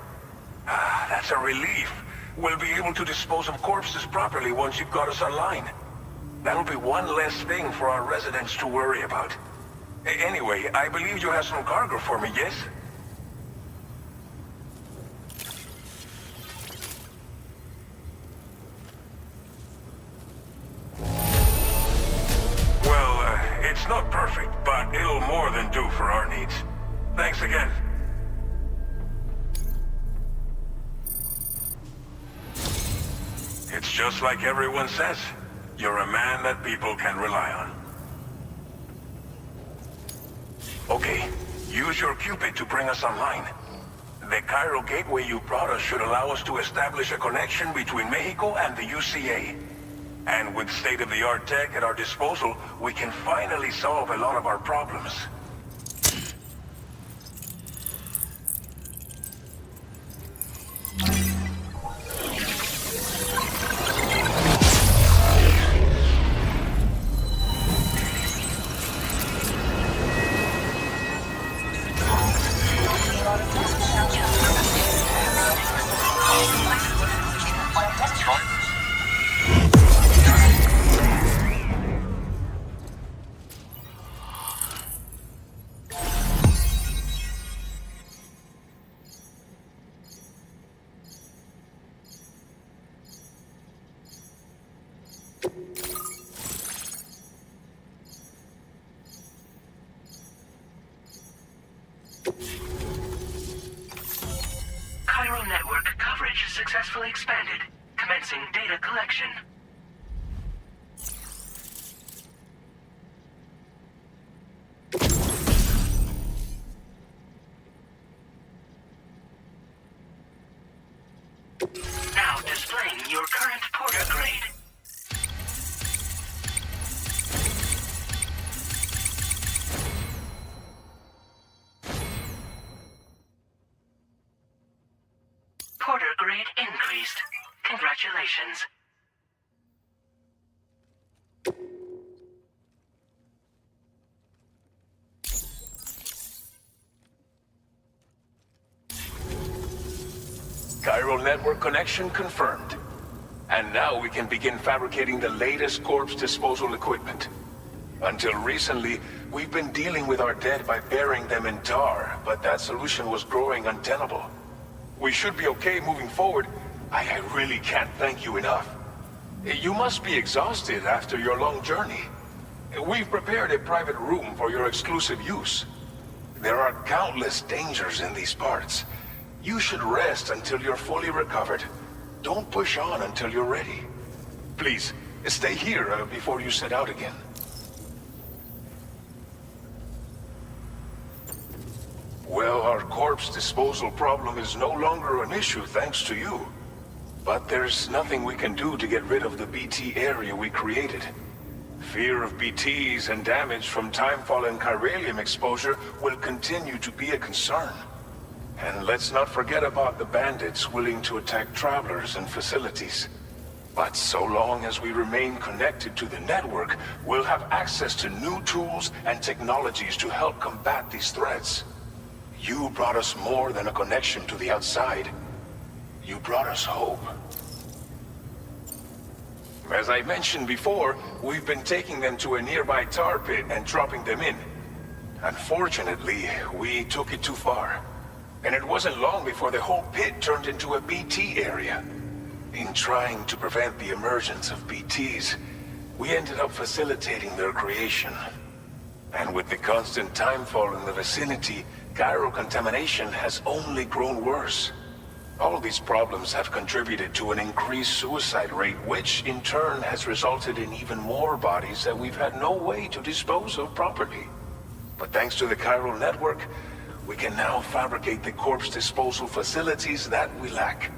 Ah, that's a relief. We'll be able to dispose of corpses properly once you've got us online. That'll be one less thing for our residents to worry about. Anyway, I believe you have some cargo for me, yes? It's not perfect, but it'll more than do for our needs. Thanks again. It's just like everyone says. You're a man that people can rely on. Okay, use your Cupid to bring us online. The chiral gateway you brought us should allow us to establish a connection between Mexico and the UCA. And with state-of-the-art tech at our disposal, we can finally solve a lot of our problems. Chiral network coverage successfully expanded. Commencing data collection. Now displaying your current Porter grade. Porter grade increased. Congratulations. Chiral network connection confirmed. And now we can begin fabricating the latest corpse disposal equipment. Until recently, we've been dealing with our dead by burying them in tar, but that solution was growing untenable. We should be okay moving forward. I really can't thank you enough. You must be exhausted after your long journey. We've prepared a private room for your exclusive use. There are countless dangers in these parts. You should rest until you're fully recovered. Don't push on until you're ready. Please, stay here before you set out again. Well, our corpse disposal problem is no longer an issue thanks to you. But there's nothing we can do to get rid of the BT area we created. Fear of BTs and damage from timefall and chiralium exposure will continue to be a concern. And let's not forget about the bandits willing to attack travelers and facilities. But so long as we remain connected to the network, we'll have access to new tools and technologies to help combat these threats. You brought us more than a connection to the outside. You brought us hope. As I mentioned before, we've been taking them to a nearby tar pit and dropping them in. Unfortunately, we took it too far. And it wasn't long before the whole pit turned into a BT area. In trying to prevent the emergence of BTs, we ended up facilitating their creation. And with the constant timefall in the vicinity, chiral contamination has only grown worse. All these problems have contributed to an increased suicide rate, which in turn has resulted in even more bodies that we've had no way to dispose of properly. But thanks to the chiral network, we can now fabricate the corpse disposal facilities that we lack.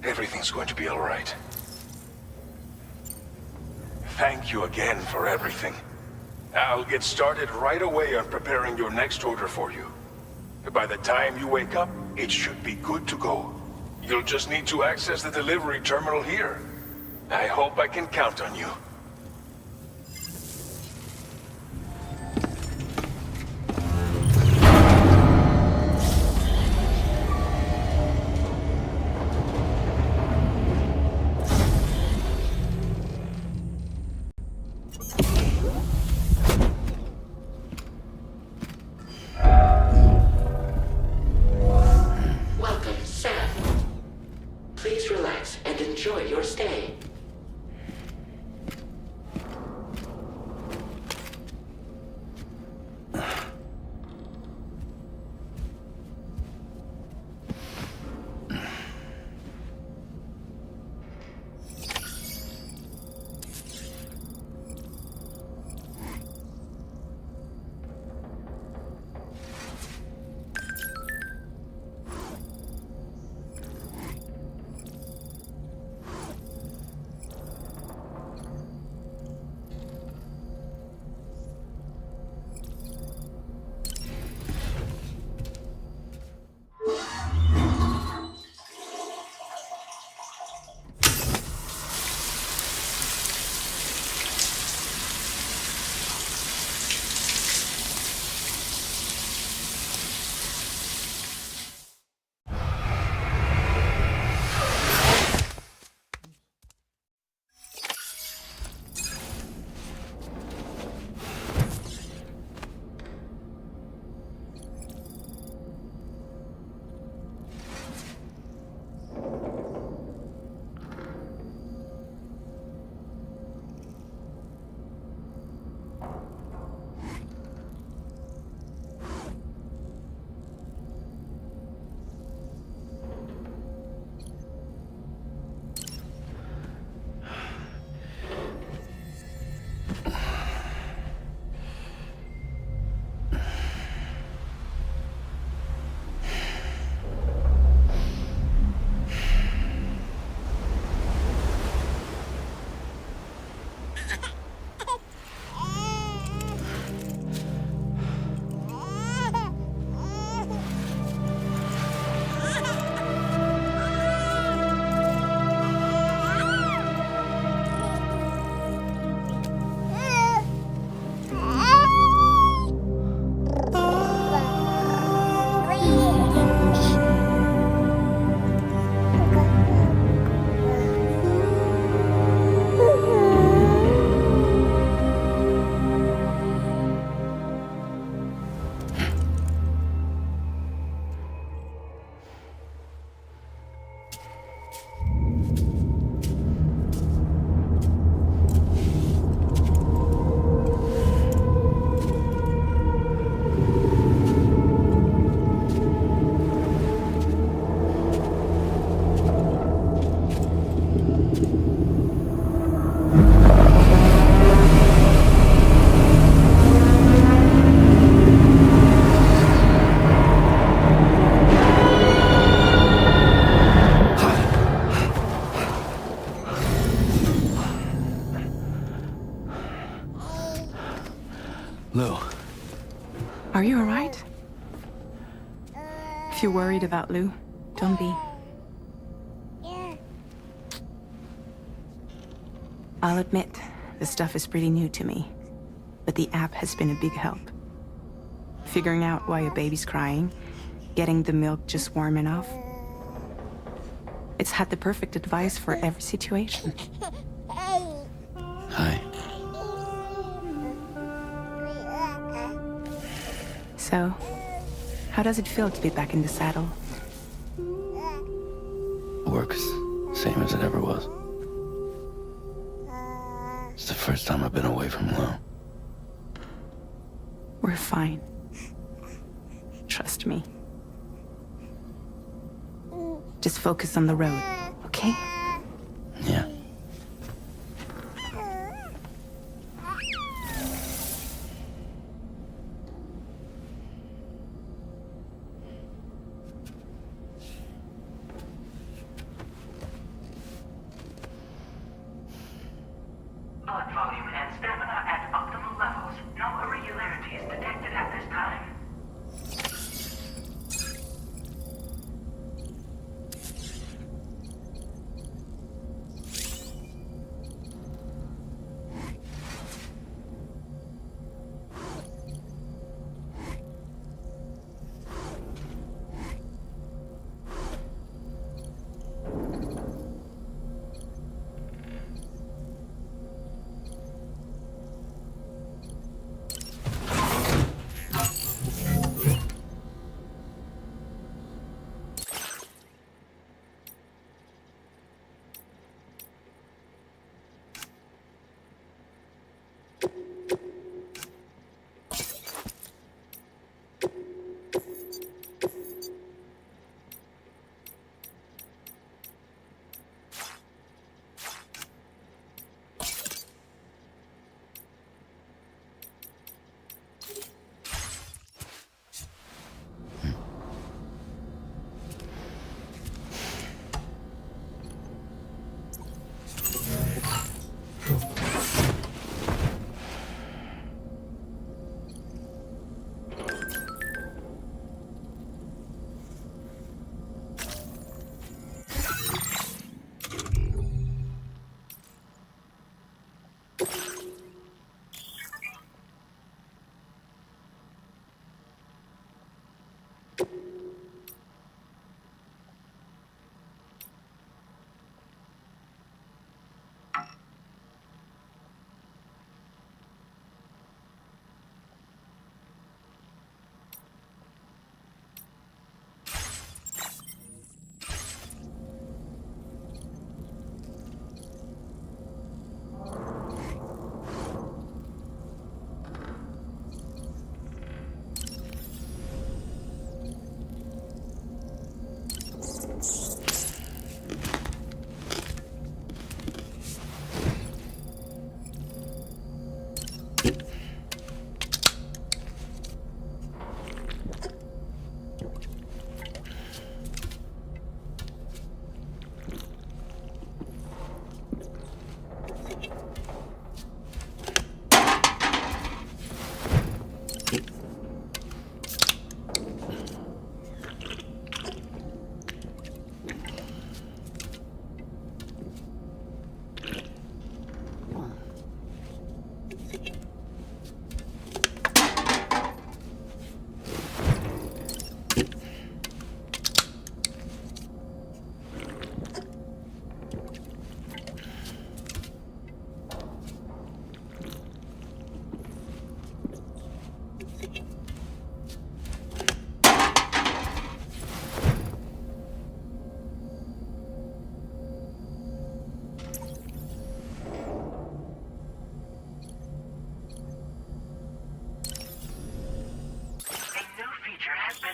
Everything's going to be all right. Thank you again for everything. I'll get started right away on preparing your next order for you. By the time you wake up, it should be good to go. You'll just need to access the delivery terminal here. I hope I can count on you. worried about Lou. Don't be. I'll admit, the stuff is pretty new to me, but the app has been a big help. Figuring out why a baby's crying, getting the milk just warm enough. It's had the perfect advice for every situation. Hi. So, how does it feel to be back in the saddle? Works same as it ever was. It's the first time I've been away from Lou. We're fine. Trust me. Just focus on the road, okay? Yeah. Blood volume and stamina at optimal levels. No irregularities detected at this time.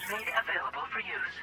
Made available for use.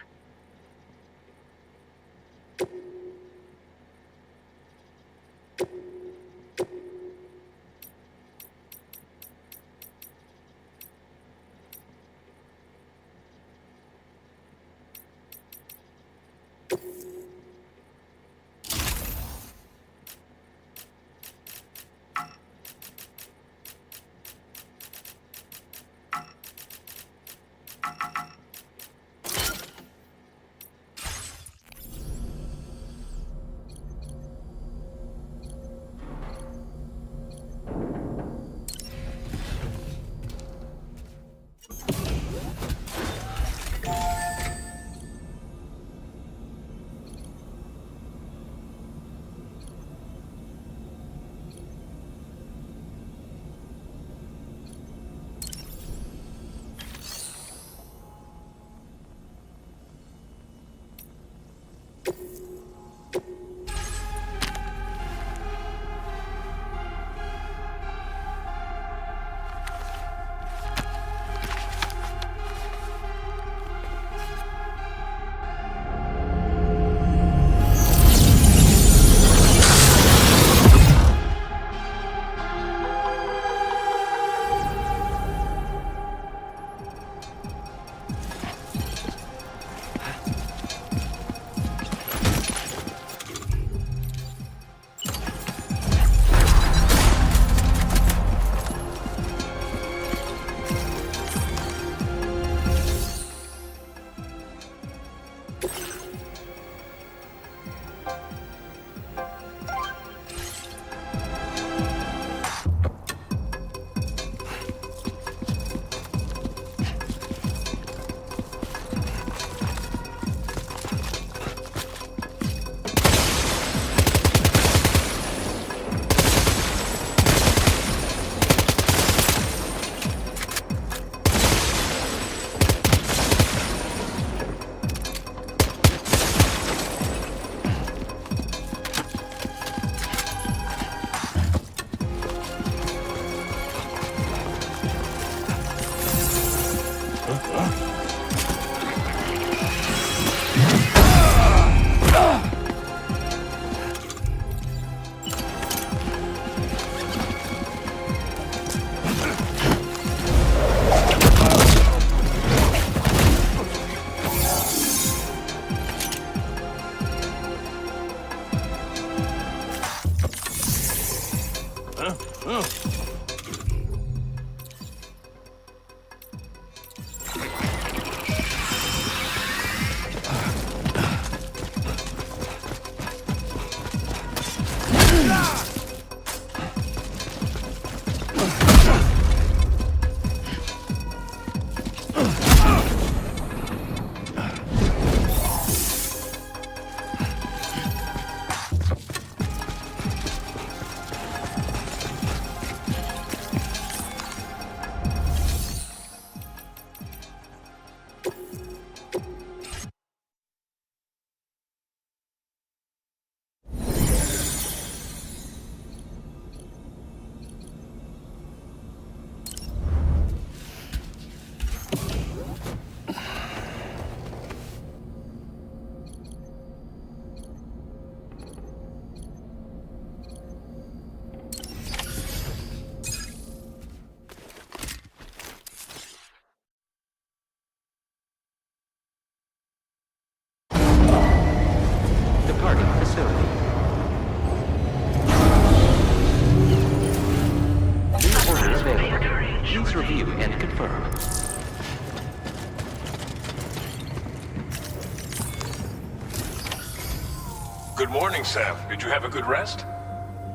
Good morning, Sam. Did you have a good rest?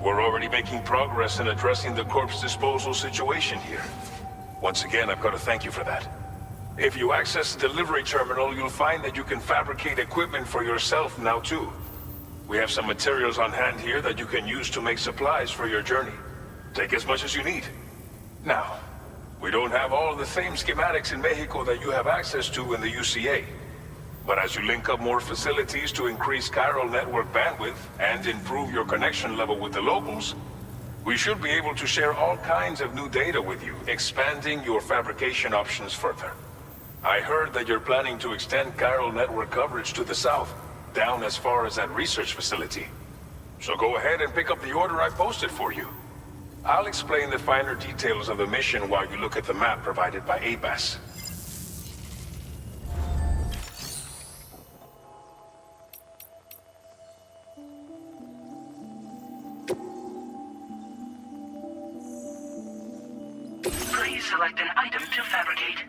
We're already making progress in addressing the corpse disposal situation here. Once again, I've got to thank you for that. If you access the delivery terminal, you'll find that you can fabricate equipment for yourself now too. We have some materials on hand here that you can use to make supplies for your journey. Take as much as you need. Now, we don't have all the same schematics in Mexico that you have access to in the UCA. But as you link up more facilities to increase chiral network bandwidth and improve your connection level with the locals, we should be able to share all kinds of new data with you, expanding your fabrication options further. I heard that you're planning to extend chiral network coverage to the south, down as far as that research facility. So go ahead and pick up the order I posted for you. I'll explain the finer details of the mission while you look at the map provided by ABAS. Please select an item to fabricate.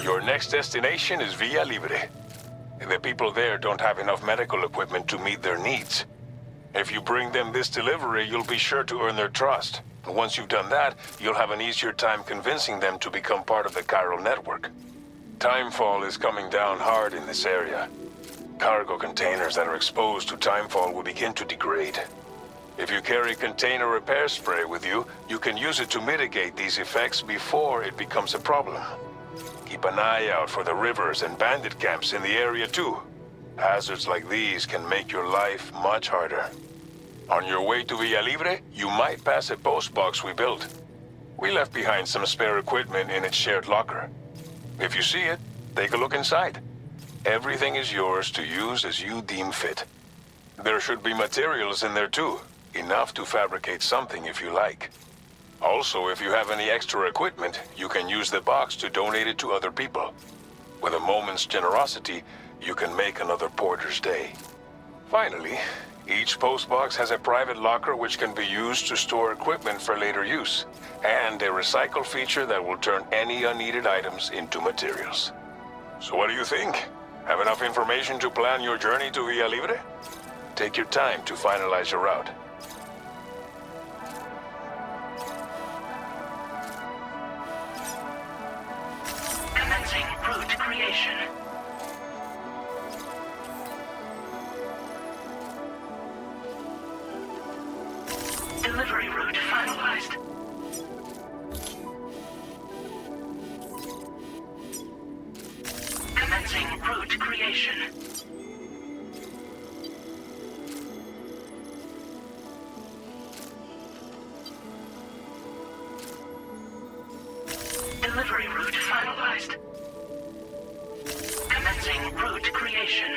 Your next destination is Villa Libre. The people there don't have enough medical equipment to meet their needs. If you bring them this delivery, you'll be sure to earn their trust. And once you've done that, you'll have an easier time convincing them to become part of the chiral network. Timefall is coming down hard in this area. Cargo containers that are exposed to timefall will begin to degrade. If you carry container repair spray with you, you can use it to mitigate these effects before it becomes a problem. Keep an eye out for the rivers and bandit camps in the area too. Hazards like these can make your life much harder. On your way to Villa Libre, you might pass a post box we built. We left behind some spare equipment in its shared locker. If you see it, take a look inside. Everything is yours to use as you deem fit. There should be materials in there too, enough to fabricate something if you like. Also, if you have any extra equipment, you can use the box to donate it to other people. With a moment's generosity, you can make another porter's day. Finally, each postbox has a private locker which can be used to store equipment for later use, and a recycle feature that will turn any unneeded items into materials. So what do you think? Have enough information to plan your journey to Villa Libre? Take your time to finalize your route. Commencing route creation. Delivery route finalized. Commencing route creation. Delivery route finalized. Commencing route creation.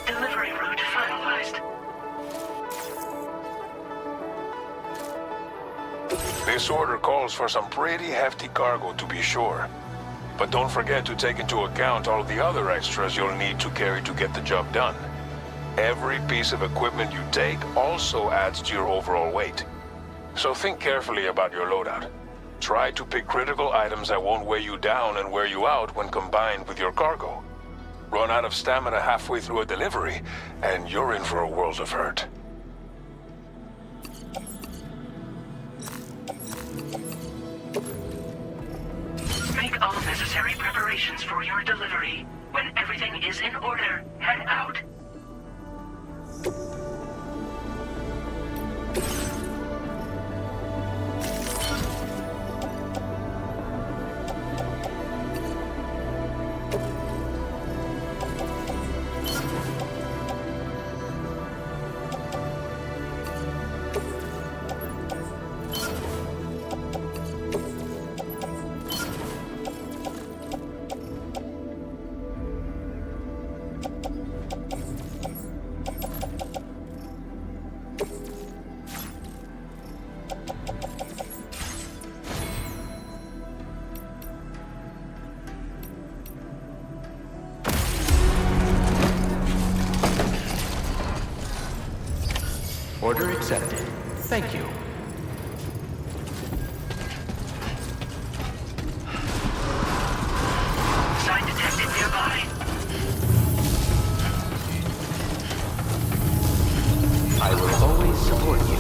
Delivery route finalized. This order calls for some pretty hefty cargo to be sure. But don't forget to take into account all the other extras you'll need to carry to get the job done. Every piece of equipment you take also adds to your overall weight. So think carefully about your loadout. Try to pick critical items that won't weigh you down and wear you out when combined with your cargo. Run out of stamina halfway through a delivery, and you're in for a world of hurt. Make all necessary preparations for your delivery. When everything is in order, head out. Order accepted. Thank you. Sign detected nearby. I will always support you.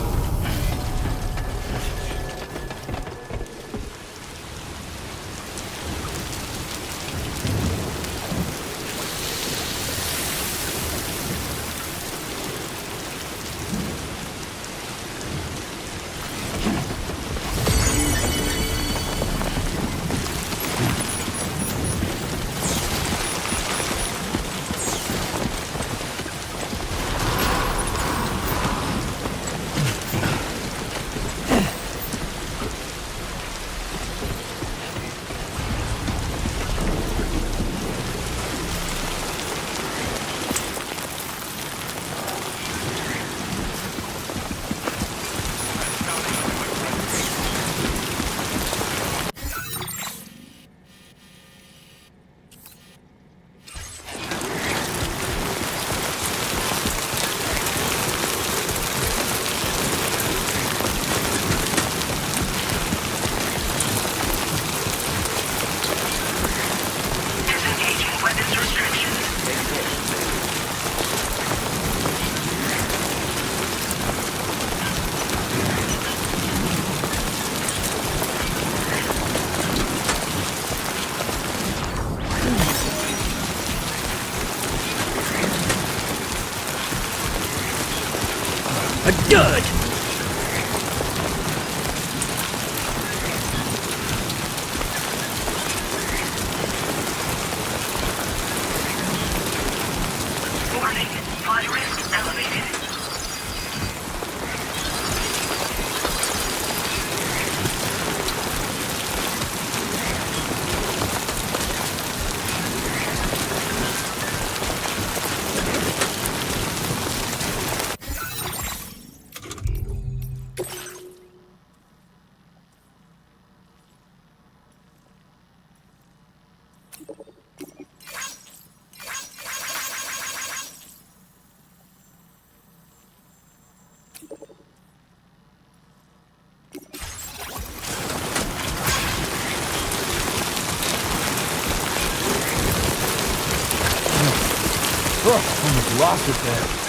Oh, almost lost it there.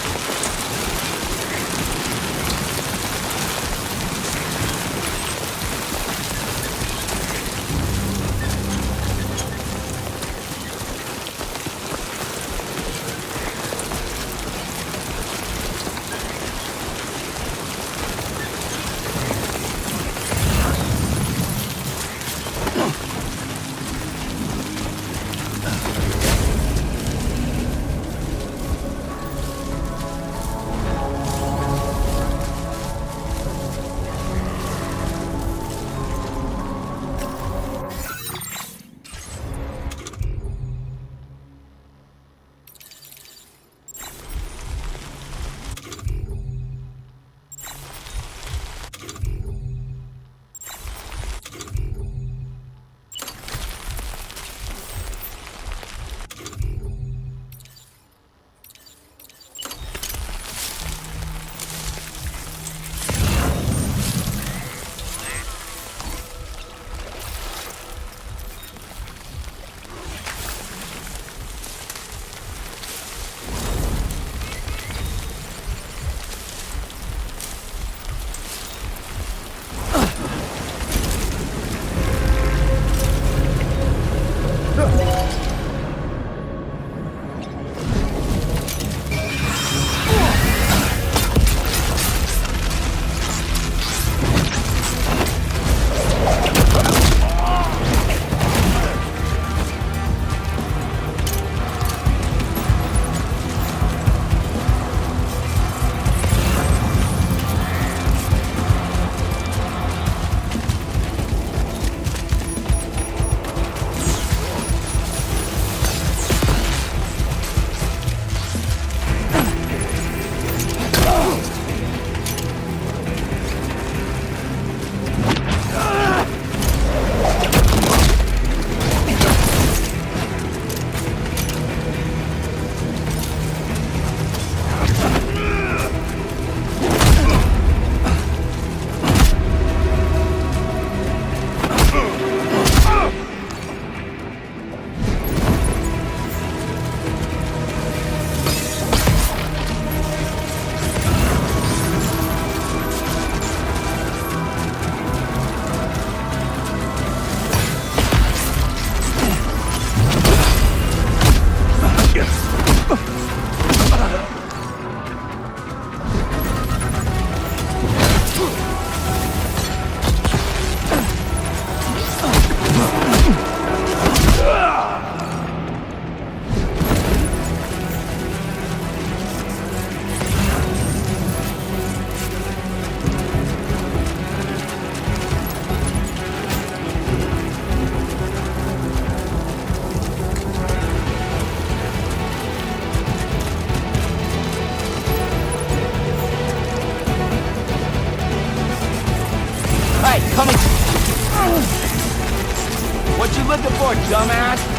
What you looking for, dumbass?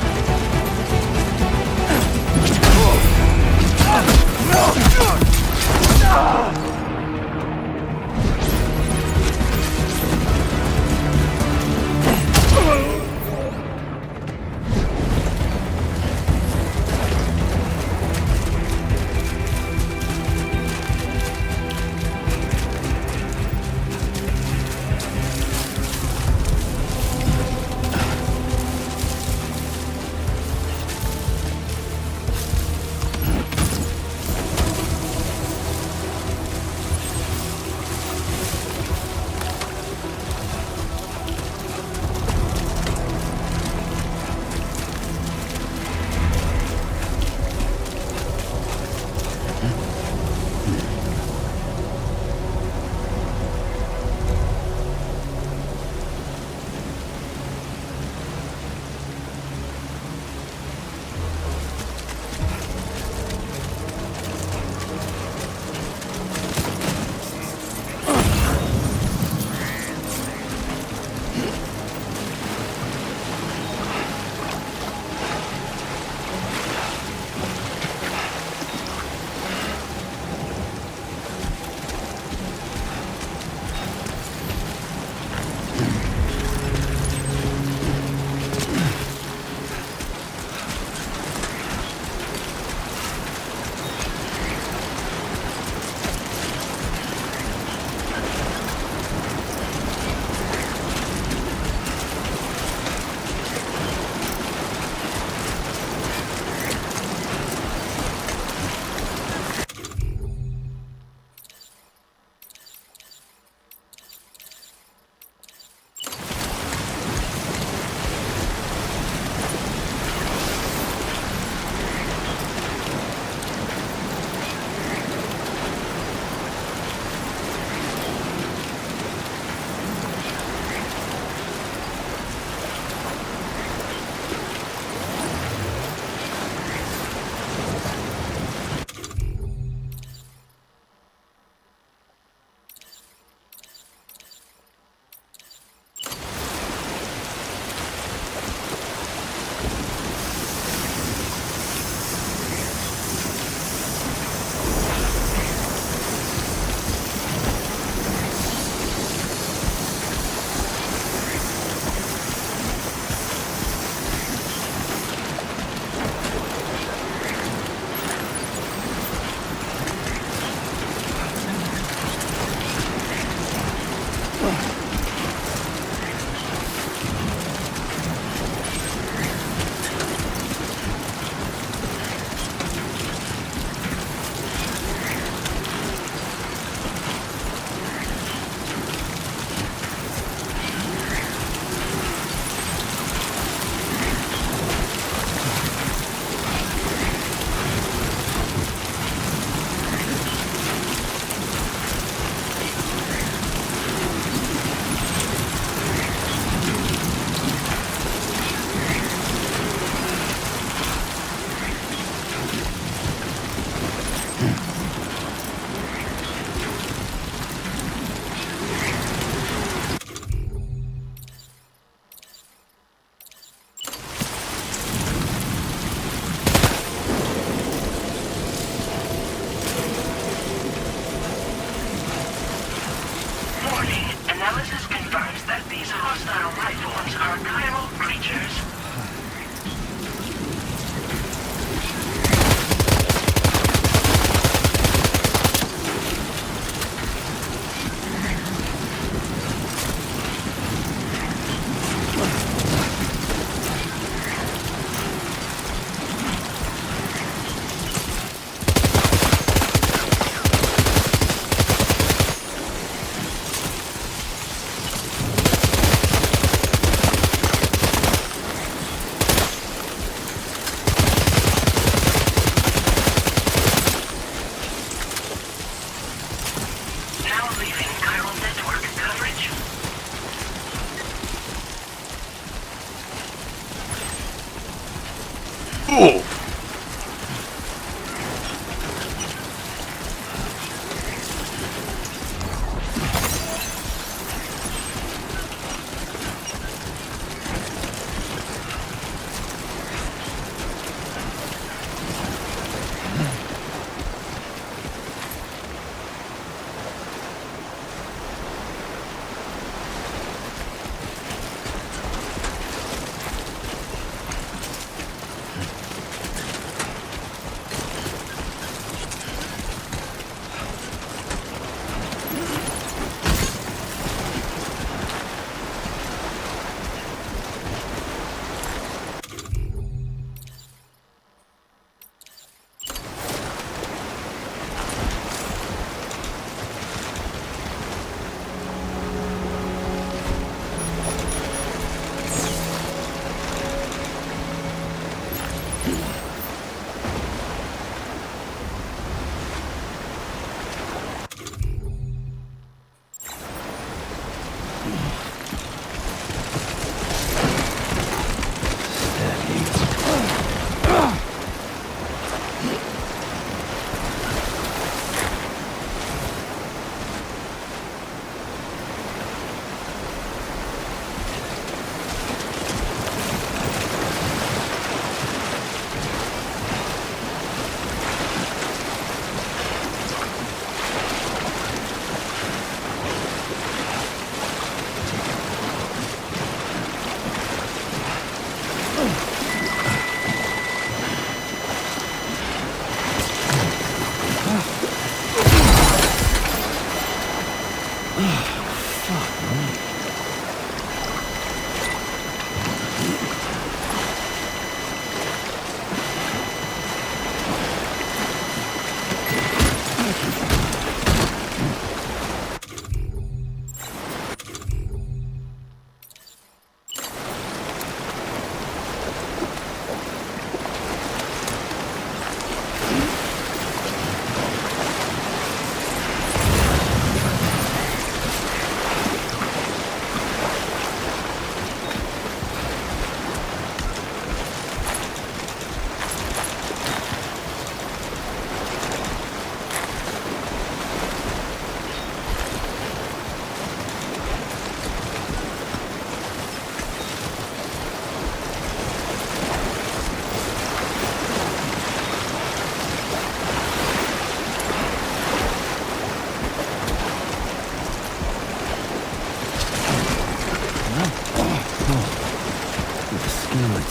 Analysis confirms that these hostile life forms are chiral creatures.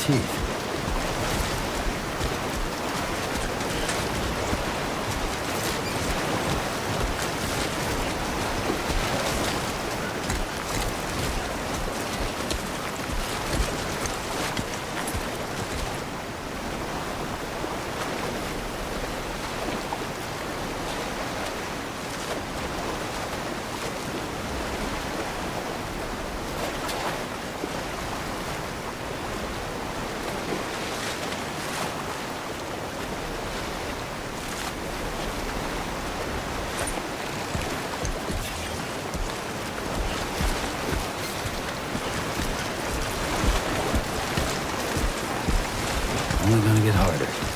teeth. Only gonna get harder.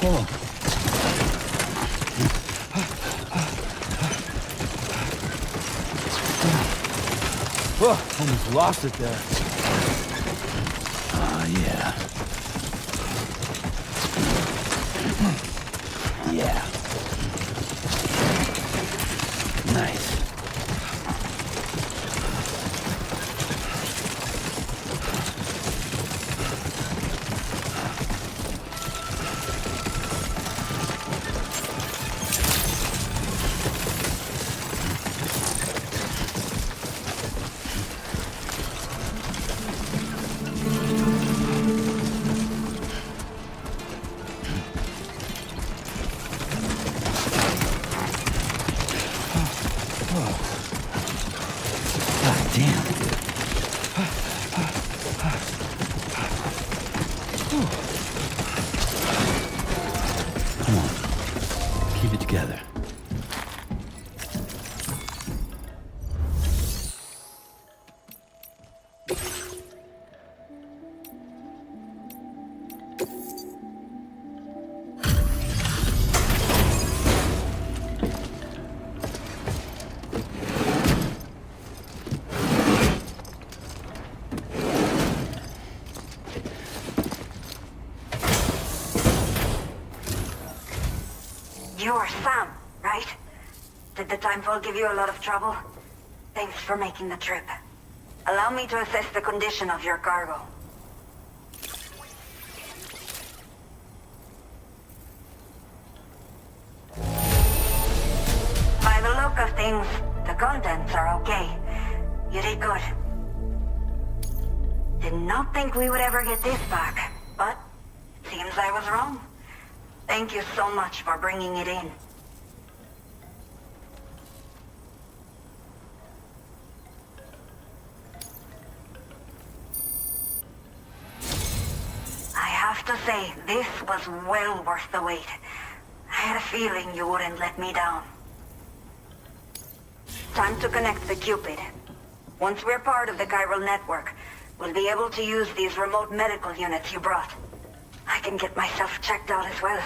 Oh, almost lost it there. Yeah. Yeah. Nice. You're Sam, right? Did the timefall give you a lot of trouble? Thanks for making the trip. Allow me to assess the condition of your cargo. By the look of things, the contents are okay. You did good. Did not think we would ever get this back, but seems I was wrong. Thank you so much for bringing it in. I have to say, this was well worth the wait. I had a feeling you wouldn't let me down. Time to connect the Cupid. Once we're part of the chiral network, we'll be able to use these remote medical units you brought. I can get myself checked out as well.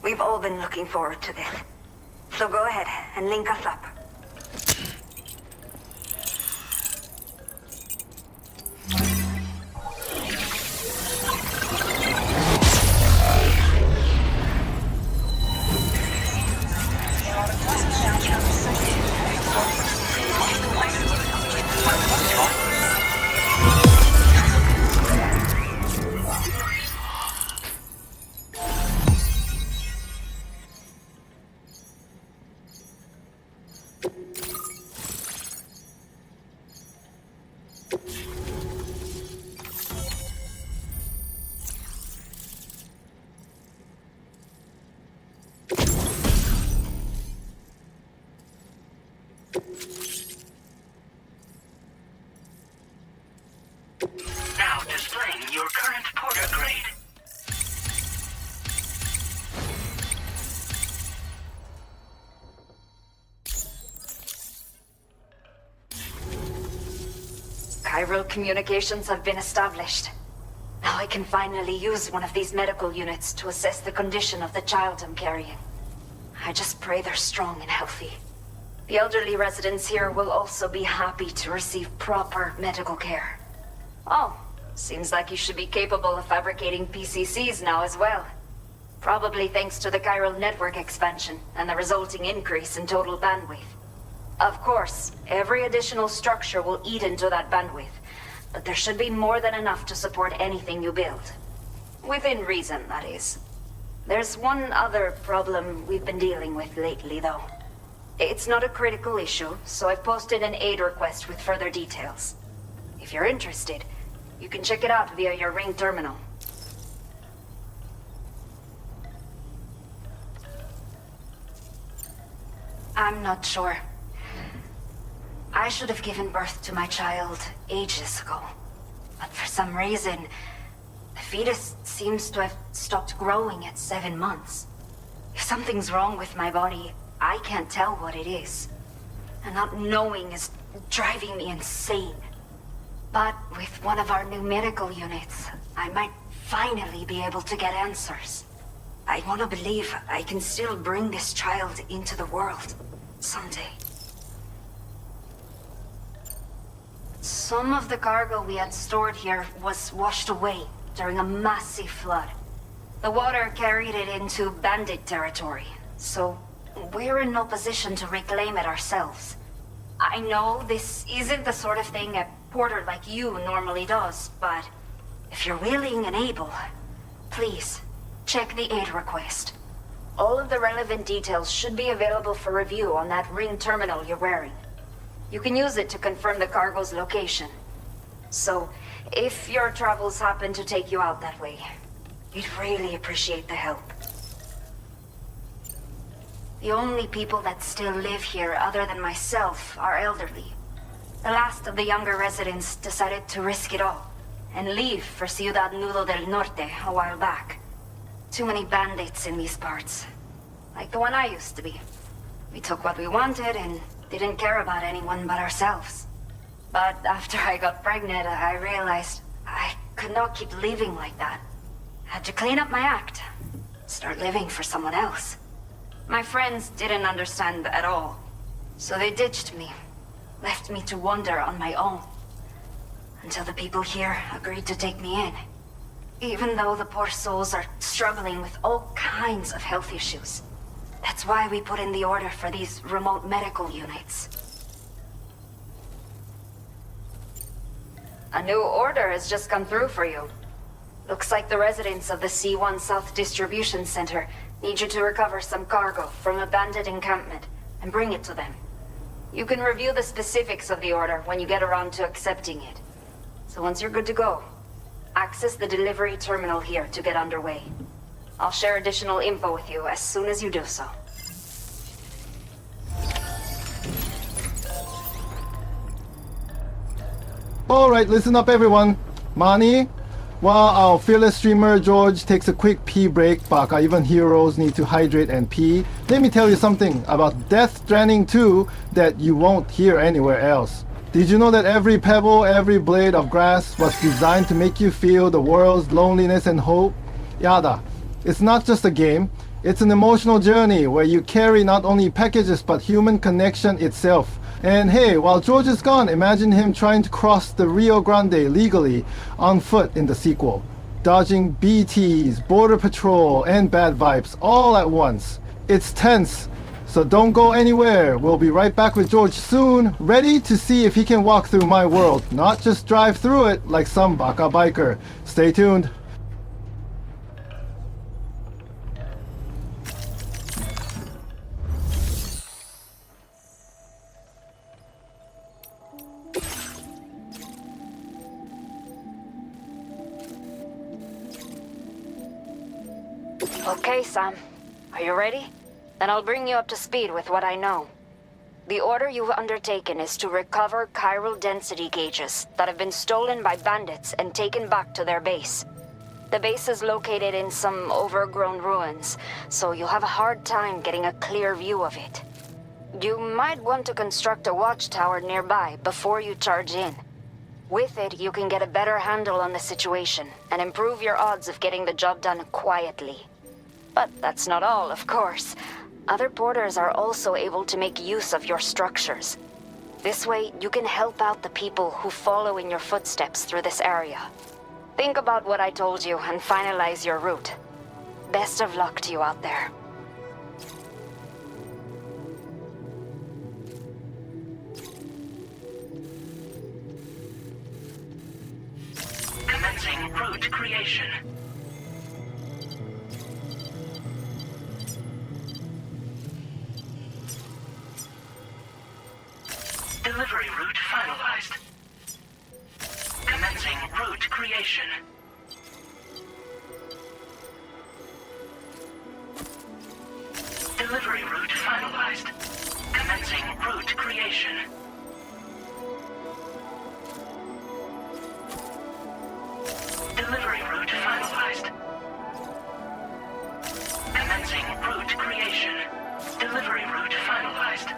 We've all been looking forward to this. So go ahead and link us up. Now displaying your current porter grade. Chiral communications have been established. Now I can finally use one of these medical units to assess the condition of the child I'm carrying. I just pray they're strong and healthy. The elderly residents here will also be happy to receive proper medical care. Oh, seems like you should be capable of fabricating PCCs now as well. Probably thanks to the chiral network expansion and the resulting increase in total bandwidth. Of course, every additional structure will eat into that bandwidth, but there should be more than enough to support anything you build. Within reason, that is. There's one other problem we've been dealing with lately, though. It's not a critical issue, so I've posted an aid request with further details. If you're interested, you can check it out via your Ring terminal. I'm not sure. I should have given birth to my child ages ago. But for some reason, the fetus seems to have stopped growing at 7 months. If something's wrong with my body, I can't tell what it is. And not knowing is driving me insane. But with one of our new medical units, I might finally be able to get answers. I want to believe I can still bring this child into the world someday. Some of the cargo we had stored here was washed away during a massive flood. The water carried it into bandit territory, so we're in no position to reclaim it ourselves. I know this isn't the sort of thing a porter like you normally does, but if you're willing and able, please, check the aid request. All of the relevant details should be available for review on that ring terminal you're wearing. You can use it to confirm the cargo's location. So, if your travels happen to take you out that way, we'd really appreciate the help. The only people that still live here other than myself are elderly. The last of the younger residents decided to risk it all and leave for Ciudad Nudo del Norte a while back. Too many bandits in these parts. Like the one I used to be. We took what we wanted and didn't care about anyone but ourselves. But after I got pregnant, I realized I could not keep living like that. Had to clean up my act. Start living for someone else. My friends didn't understand at all. So they ditched me. Left me to wander on my own. Until the people here agreed to take me in. Even though the poor souls are struggling with all kinds of health issues. That's why we put in the order for these remote medical units. A new order has just come through for you. Looks like the residents of the C1 South Distribution Center need you to recover some cargo from a bandit encampment and bring it to them. You can review the specifics of the order when you get around to accepting it. So once you're good to go, access the delivery terminal here to get underway. I'll share additional info with you as soon as you do so. Alright, listen up everyone. Mani, while our fearless streamer George takes a quick pee break, Baka even heroes need to hydrate and pee, let me tell you something about Death Stranding 2 that you won't hear anywhere else. Did you know that every pebble, every blade of grass was designed to make you feel the world's loneliness and hope? Yada. It's not just a game, it's an emotional journey where you carry not only packages but human connection itself. And hey, while George is gone, imagine him trying to cross the Rio Grande legally on foot in the sequel. Dodging BTs, border patrol, and bad vibes all at once. It's tense, so don't go anywhere. We'll be right back with George soon, ready to see if he can walk through my world, not just drive through it like some Baka biker. Stay tuned. Okay, Sam. Are you ready? Then I'll bring you up to speed with what I know. The order you've undertaken is to recover chiral density gauges that have been stolen by bandits and taken back to their base. The base is located in some overgrown ruins, so you'll have a hard time getting a clear view of it. You might want to construct a watchtower nearby before you charge in. With it, you can get a better handle on the situation and improve your odds of getting the job done quietly. But that's not all, of course. Other porters are also able to make use of your structures. This way, you can help out the people who follow in your footsteps through this area. Think about what I told you and finalize your route. Best of luck to you out there. Commencing route creation. Delivery route finalized. Commencing route creation. Delivery route finalized. Commencing route creation. Delivery route finalized. Commencing route creation. Delivery route finalized.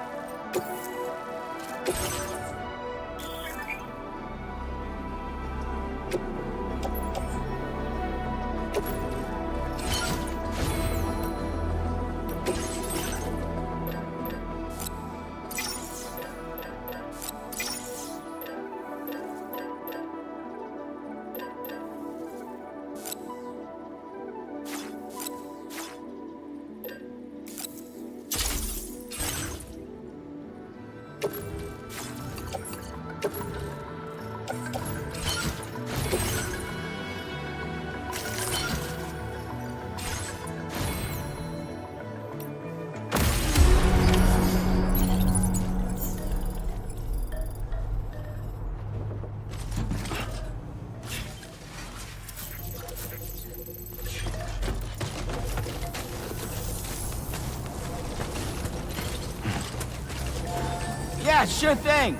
Yeah, sure thing.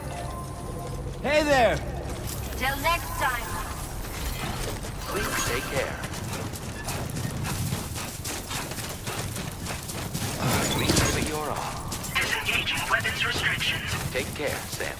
Hey there. Till next time. Please take care. Please give it your all. Disengaging weapons restrictions. Take care, Sam.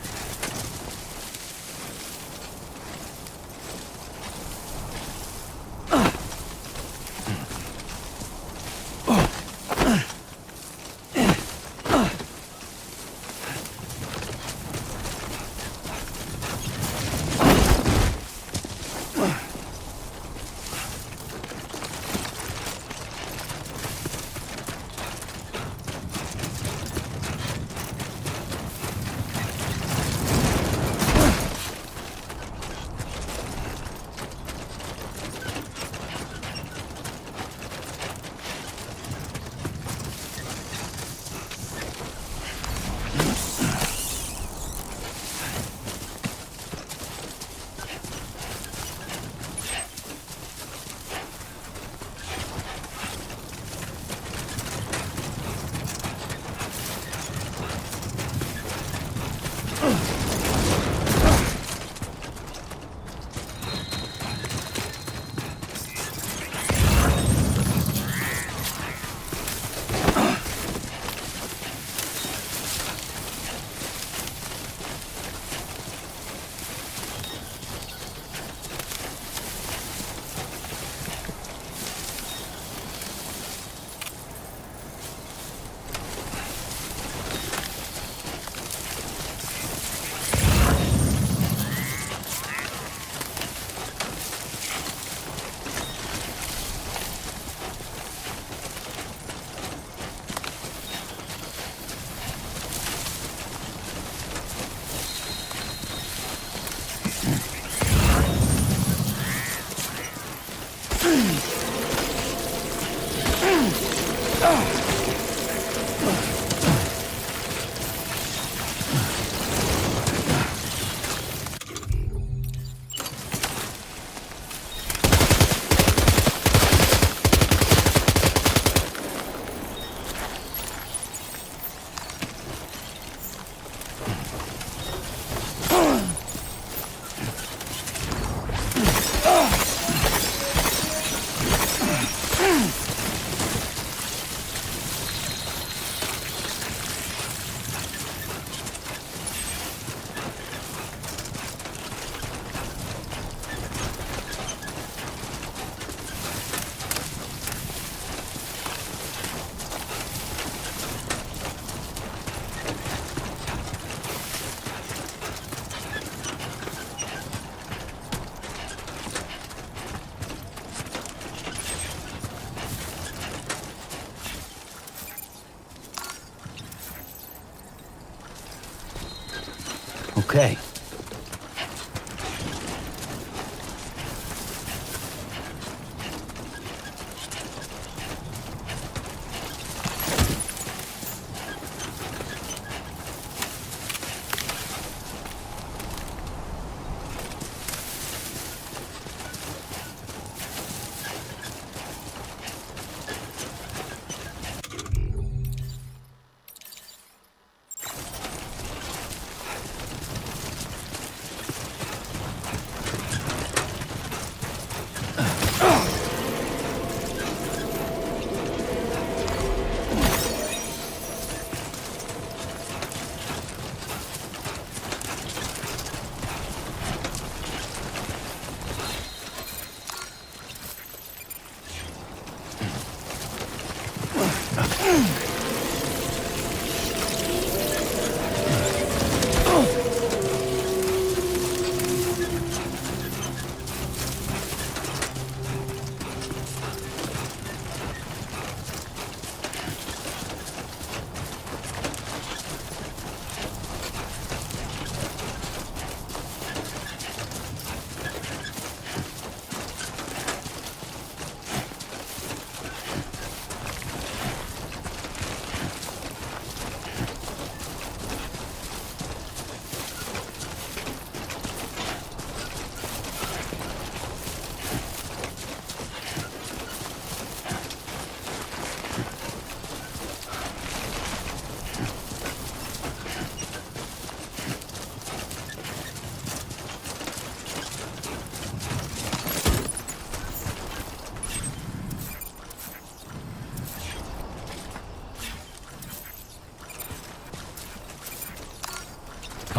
Okay.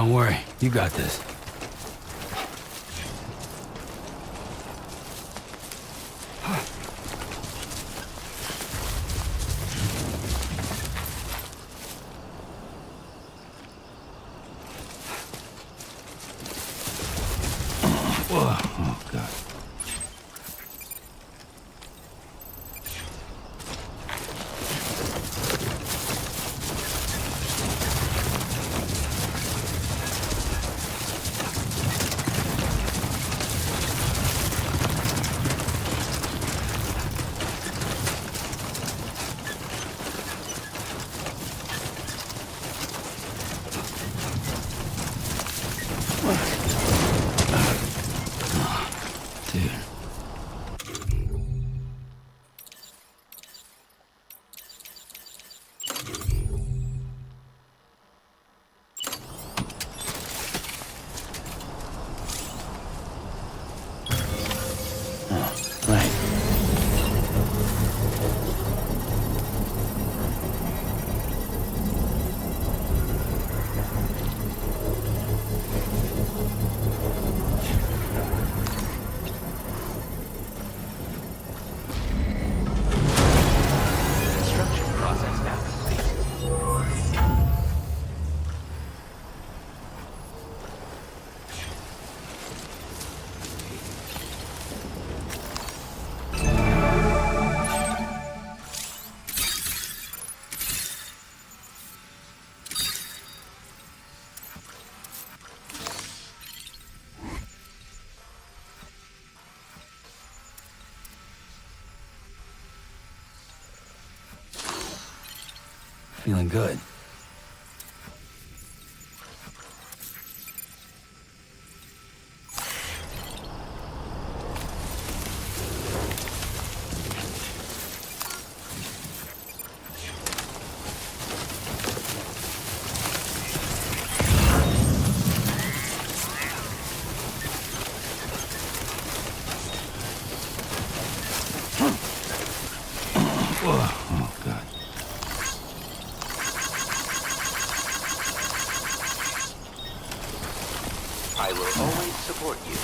Don't worry, you got this. Whoa, oh God. Feeling good. Oh, God. I will always support you.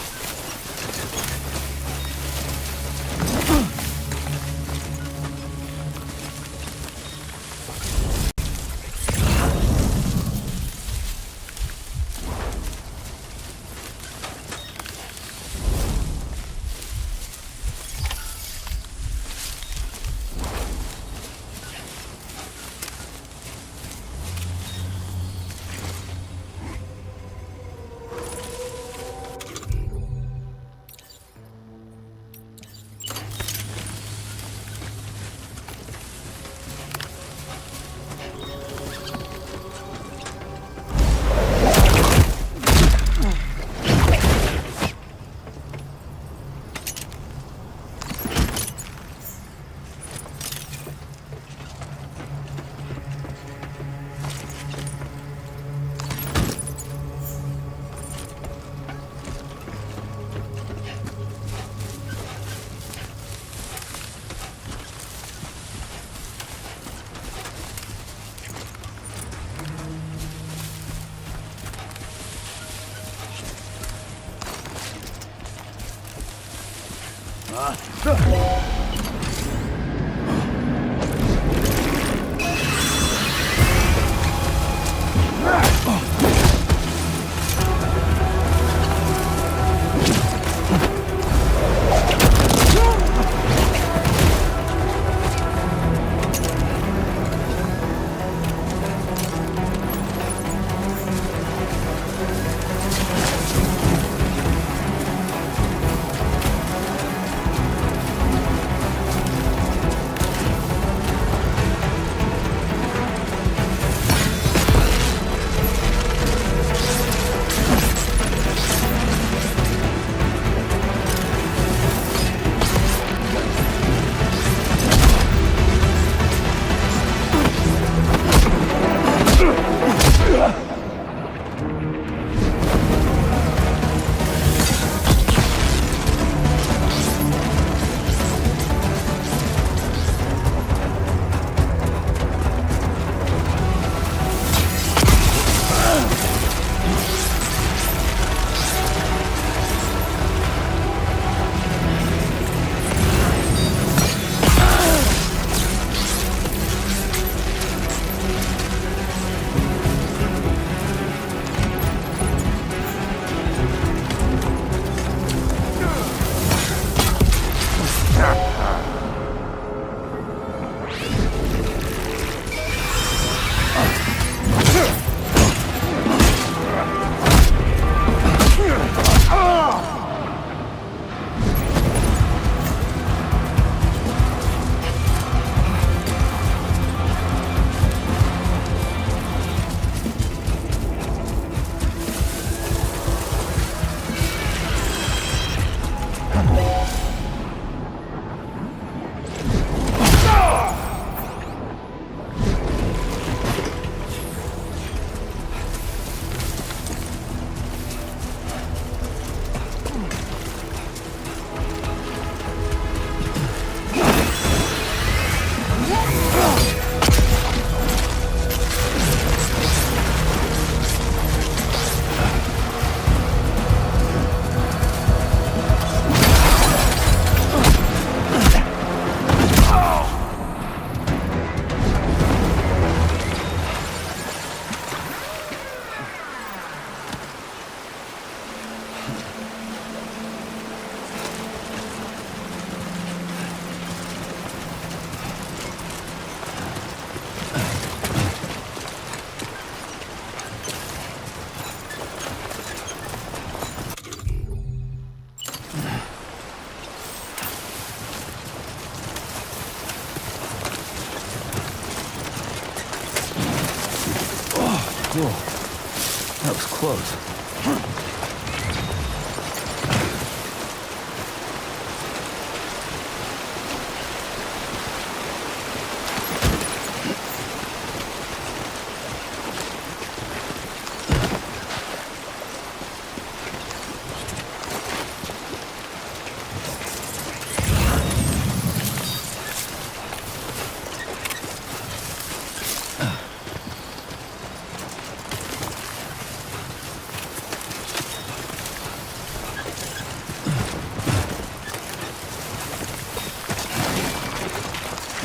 close.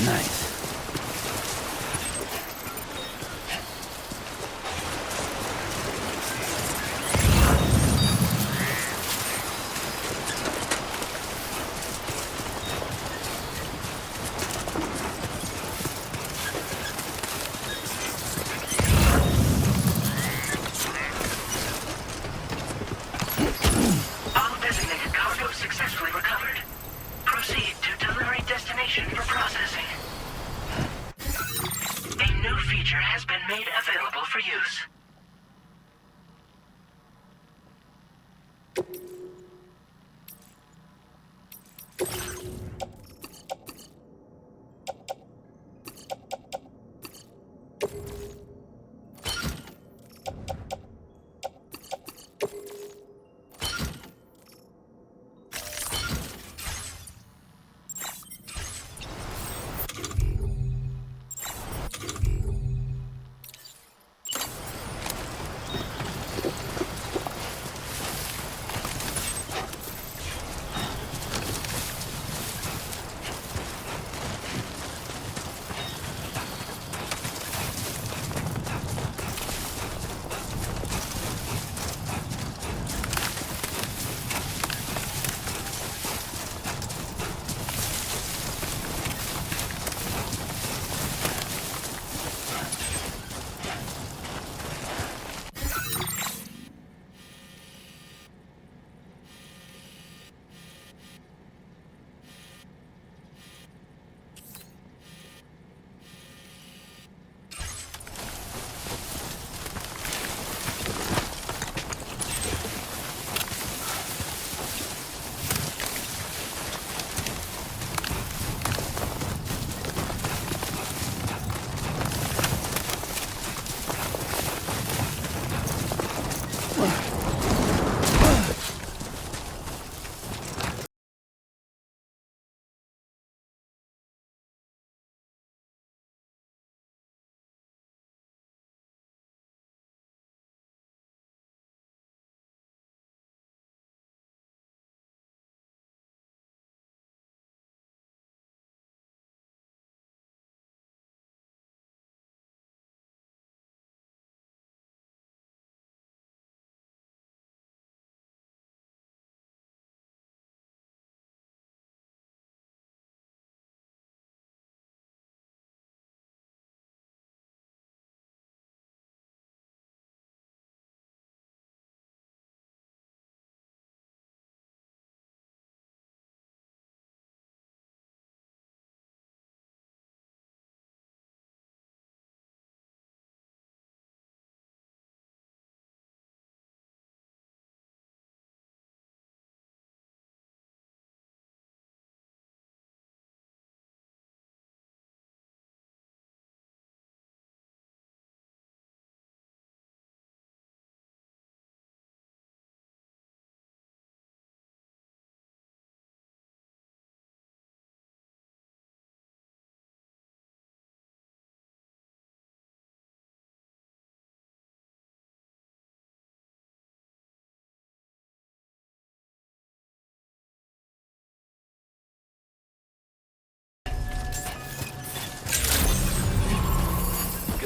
Nice. All designated cargo successfully recovered. Proceed to delivery destination for processing. A new feature has been made available for use.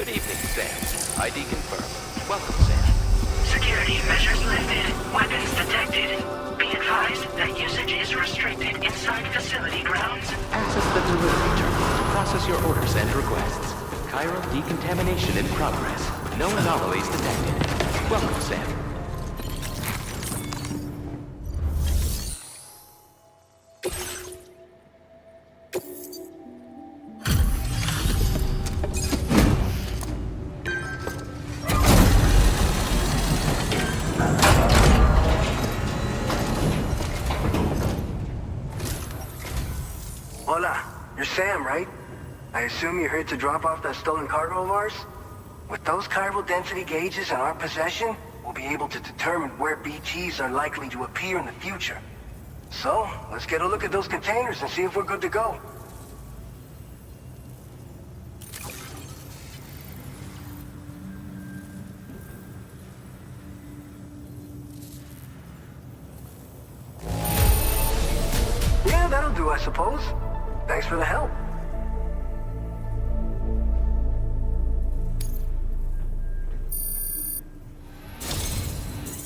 Good evening, Sam. ID confirmed. Welcome, Sam. Security measures lifted. Weapons detected. Be advised that usage is restricted inside facility grounds. Access the delivery terminal to process your orders and requests. Chiral decontamination in progress. No anomalies detected. Welcome, Sam. Hola, you're Sam, right? I assume you're here to drop off that stolen cargo of ours? With those chiral density gauges in our possession, we'll be able to determine where BTs are likely to appear in the future. So, let's get a look at those containers and see if we're good to go. Yeah, that'll do, I suppose. Thanks for the help.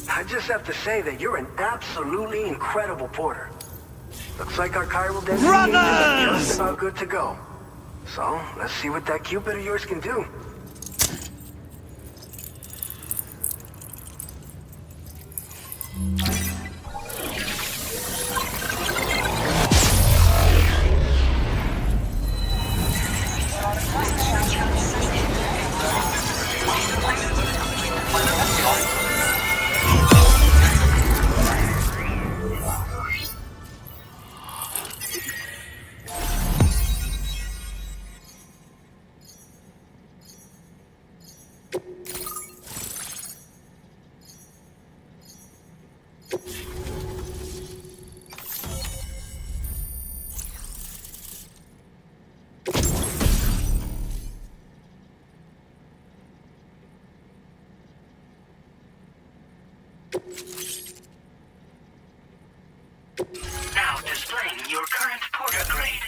I just have to say that you're an absolutely incredible porter. Looks like our chiral density is just about good to go. So, let's see what that Cupid of yours can do. Now displaying your current porter grade.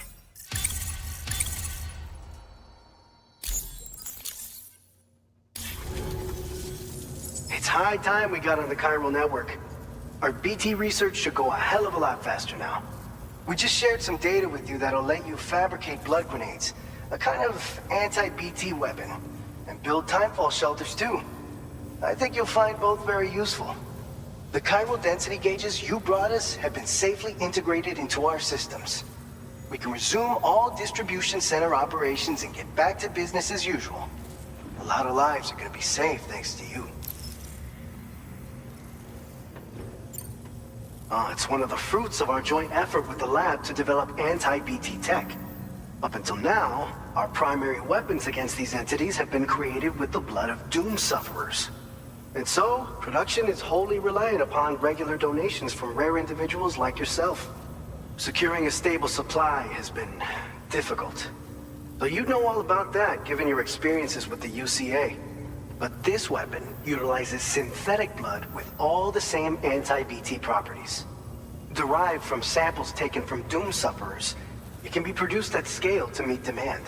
It's high time we got on the chiral network. Our BT research should go a hell of a lot faster now. We just shared some data with you that'll let you fabricate blood grenades, a kind of anti-BT weapon, and build timefall shelters too. I think you'll find both very useful. The chiral density gauges you brought us have been safely integrated into our systems. We can resume all distribution center operations and get back to business as usual. A lot of lives are gonna be saved thanks to you. It's one of the fruits of our joint effort with the lab to develop anti-BT tech. Up until now, our primary weapons against these entities have been created with the blood of doom sufferers. And so, production is wholly reliant upon regular donations from rare individuals like yourself. Securing a stable supply has been difficult. Though you'd know all about that, given your experiences with the UCA. But this weapon utilizes synthetic blood with all the same anti-BT properties. Derived from samples taken from doom sufferers, it can be produced at scale to meet demand.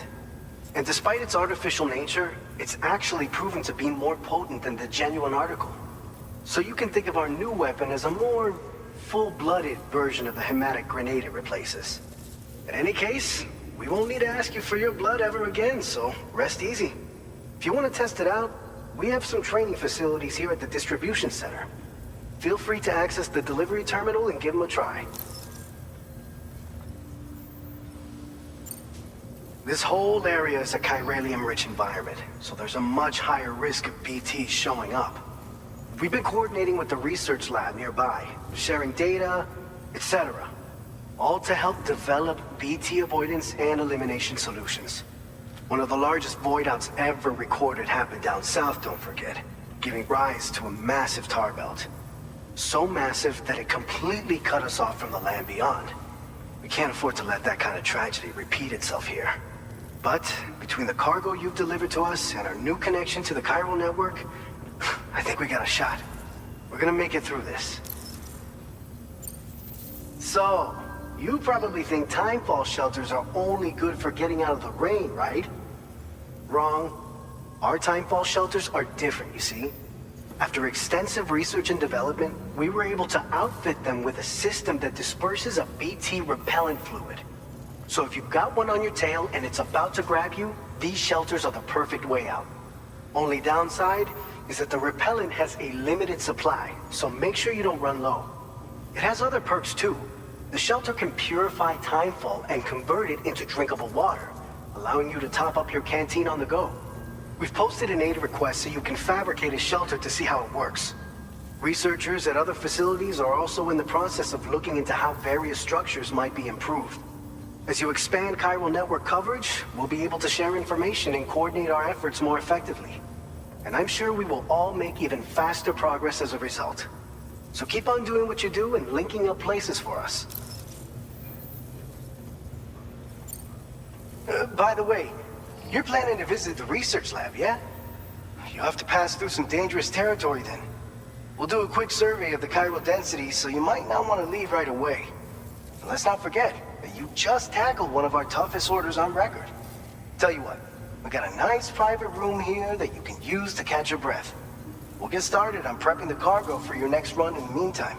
And despite its artificial nature, it's actually proven to be more potent than the genuine article. So you can think of our new weapon as a more full-blooded version of the hematic grenade it replaces. In any case, we won't need to ask you for your blood ever again, so rest easy. If you want to test it out, we have some training facilities here at the distribution center. Feel free to access the delivery terminal and give them a try. This whole area is a chiralium-rich environment, so there's a much higher risk of BTs showing up. We've been coordinating with the research lab nearby, sharing data, etc. All to help develop BT avoidance and elimination solutions. One of the largest void outs ever recorded happened down south, don't forget, giving rise to a massive tar belt. So massive that it completely cut us off from the land beyond. We can't afford to let that kind of tragedy repeat itself here. But between the cargo you've delivered to us and our new connection to the chiral network, I think we got a shot. We're gonna make it through this. So, you probably think timefall shelters are only good for getting out of the rain, right? Wrong. Our timefall shelters are different, you see. After extensive research and development, we were able to outfit them with a system that disperses a BT repellent fluid. So if you've got one on your tail and it's about to grab you, these shelters are the perfect way out. Only downside is that the repellent has a limited supply, so make sure you don't run low. It has other perks too. The shelter can purify timefall and convert it into drinkable water, allowing you to top up your canteen on the go. We've posted an aid request so you can fabricate a shelter to see how it works. Researchers at other facilities are also in the process of looking into how various structures might be improved. As you expand chiral network coverage, we'll be able to share information and coordinate our efforts more effectively. And I'm sure we will all make even faster progress as a result. So keep on doing what you do and linking up places for us. By the way, you're planning to visit the research lab, yeah? You'll have to pass through some dangerous territory then. We'll do a quick survey of the chiral density, so you might not want to leave right away. And let's not forget that you just tackled one of our toughest orders on record. Tell you what, we got a nice private room here that you can use to catch your breath. We'll get started on prepping the cargo for your next run in the meantime.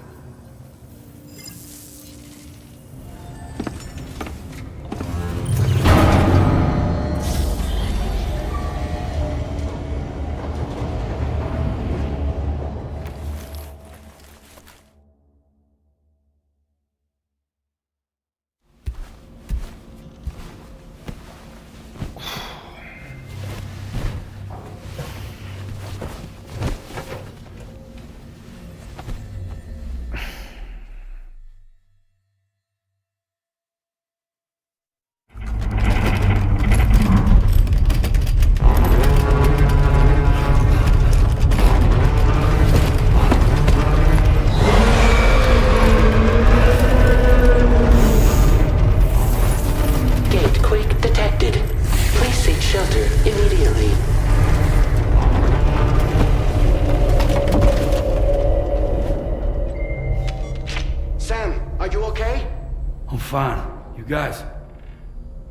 Fine. You guys?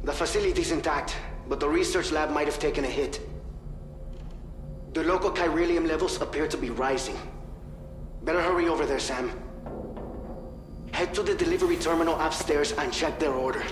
The facility's intact, but the research lab might have taken a hit. The local chiralium levels appear to be rising. Better hurry over there, Sam. Head to the delivery terminal upstairs and check their order.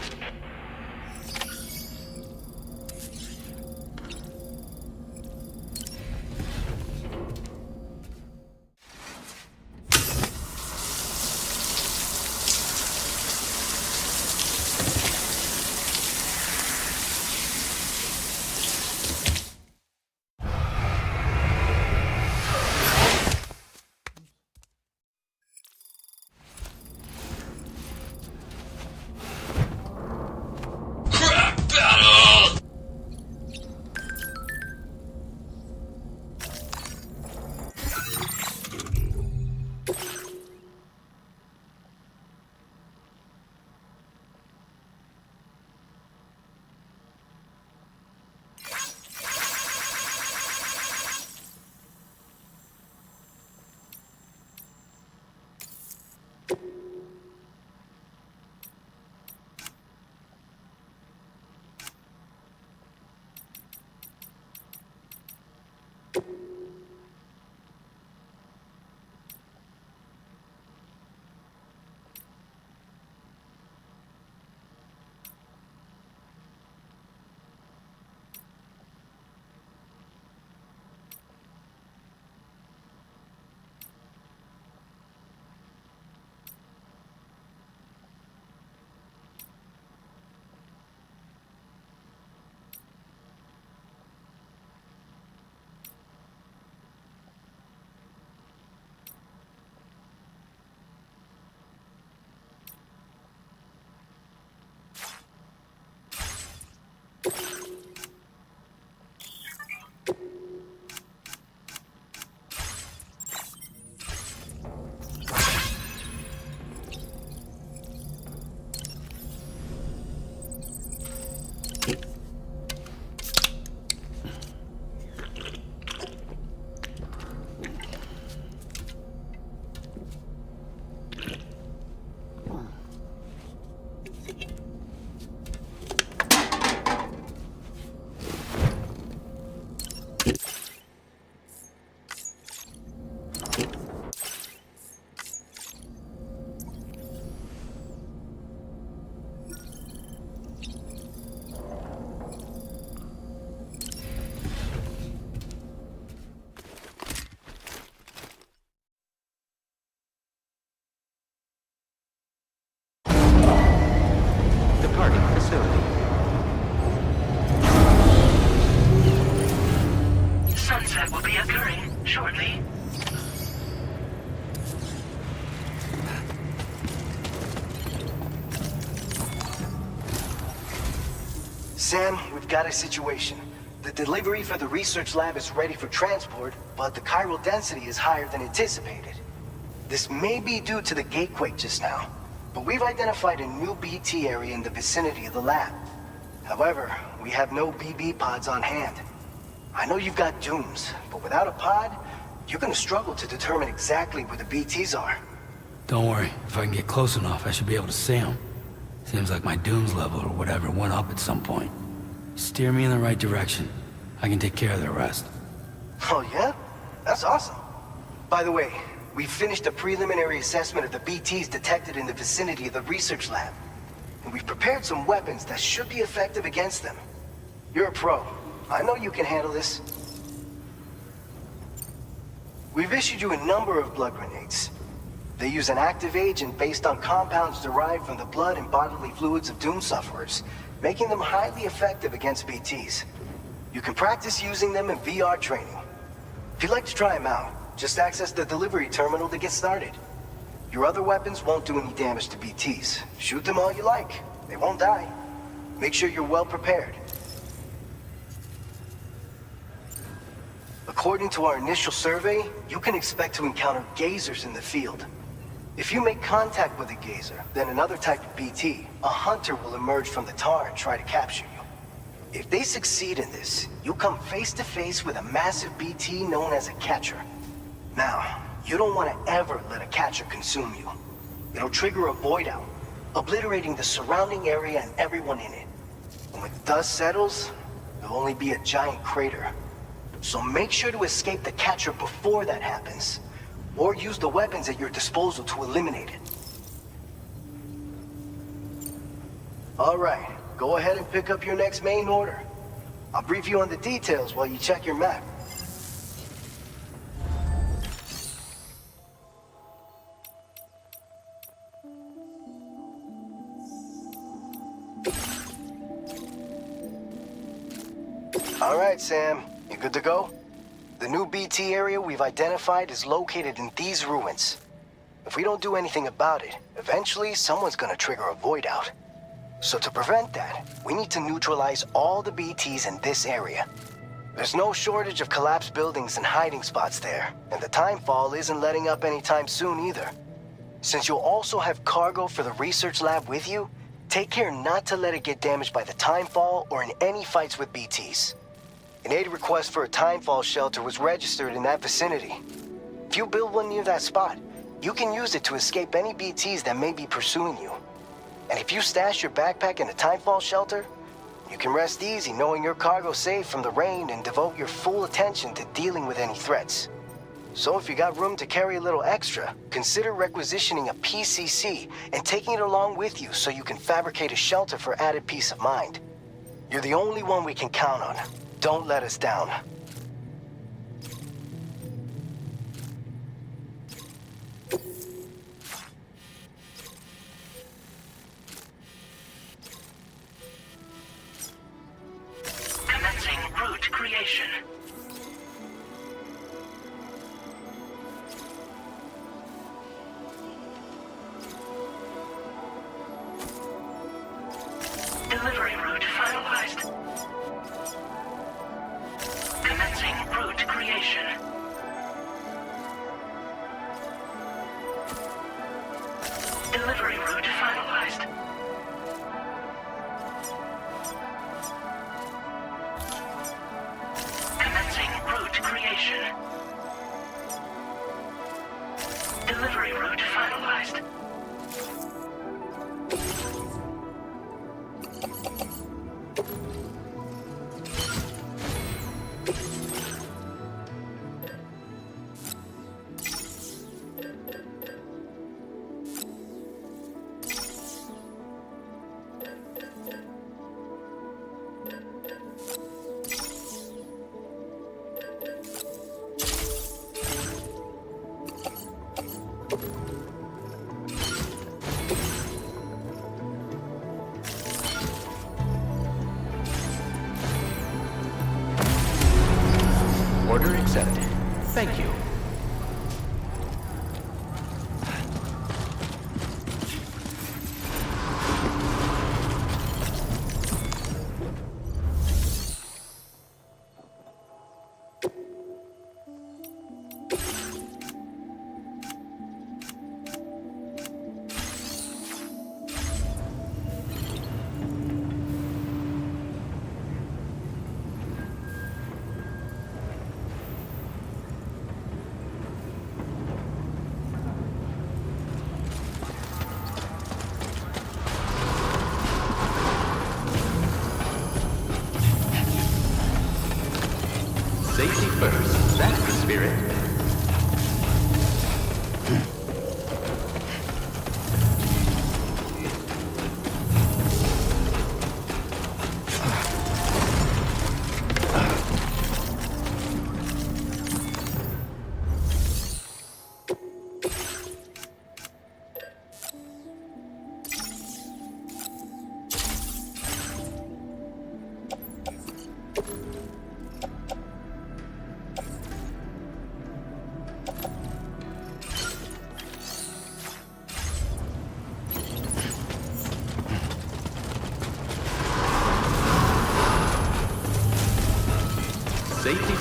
Sam, we've got a situation. The delivery for the research lab is ready for transport, but the chiral density is higher than anticipated. This may be due to the gatequake just now, but we've identified a new BT area in the vicinity of the lab. However, we have no BB pods on hand. I know you've got dooms, but without a pod, you're gonna struggle to determine exactly where the BTs are. Don't worry, if I can get close enough, I should be able to see them. Seems like my dooms level or whatever went up at some point. Steer me in the right direction. I can take care of the rest. Oh yeah? That's awesome. By the way, we finished a preliminary assessment of the BTs detected in the vicinity of the research lab. And we've prepared some weapons that should be effective against them. You're a pro. I know you can handle this. We've issued you a number of blood grenades. They use an active agent based on compounds derived from the blood and bodily fluids of Doom sufferers, making them highly effective against BTs. You can practice using them in VR training. If you'd like to try them out, just access the delivery terminal to get started. Your other weapons won't do any damage to BTs. Shoot them all you like. They won't die. Make sure you're well prepared. According to our initial survey, you can expect to encounter gazers in the field. If you make contact with a gazer, then another type of BT, a hunter will emerge from the tar and try to capture you. If they succeed in this, you'll come face to face with a massive BT known as a catcher. Now, you don't want to ever let a catcher consume you. It'll trigger a void out, obliterating the surrounding area and everyone in it. And when the dust settles, there'll only be a giant crater. So make sure to escape the catcher before that happens, or use the weapons at your disposal to eliminate it. All right, go ahead and pick up your next main order. I'll brief you on the details while you check your map. All right, Sam. You good to go? The new BT area we've identified is located in these ruins. If we don't do anything about it, eventually someone's gonna trigger a void out. So to prevent that, we need to neutralize all the BTs in this area. There's no shortage of collapsed buildings and hiding spots there, and the timefall isn't letting up anytime soon either. Since you'll also have cargo for the research lab with you, take care not to let it get damaged by the timefall or in any fights with BTs. An aid request for a timefall shelter was registered in that vicinity. If you build one near that spot, you can use it to escape any BTs that may be pursuing you. And if you stash your backpack in a timefall shelter, you can rest easy knowing your cargo's safe from the rain and devote your full attention to dealing with any threats. So if you got room to carry a little extra, consider requisitioning a PCC and taking it along with you so you can fabricate a shelter for added peace of mind. You're the only one we can count on. Don't let us down. Commencing route creation. Delivery route finalized. Commencing route creation. Delivery route finalized. Commencing route creation. Delivery route finalized. Order accepted. Thank you.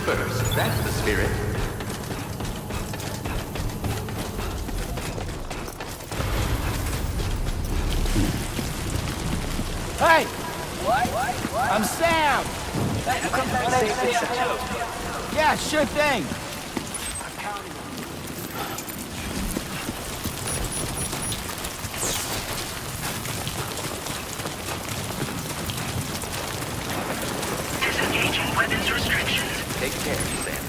first. That's the spirit. Hey! What? I'm Sam! Yeah, sure thing. Disengaging weapons restrictions. Take care, Sam.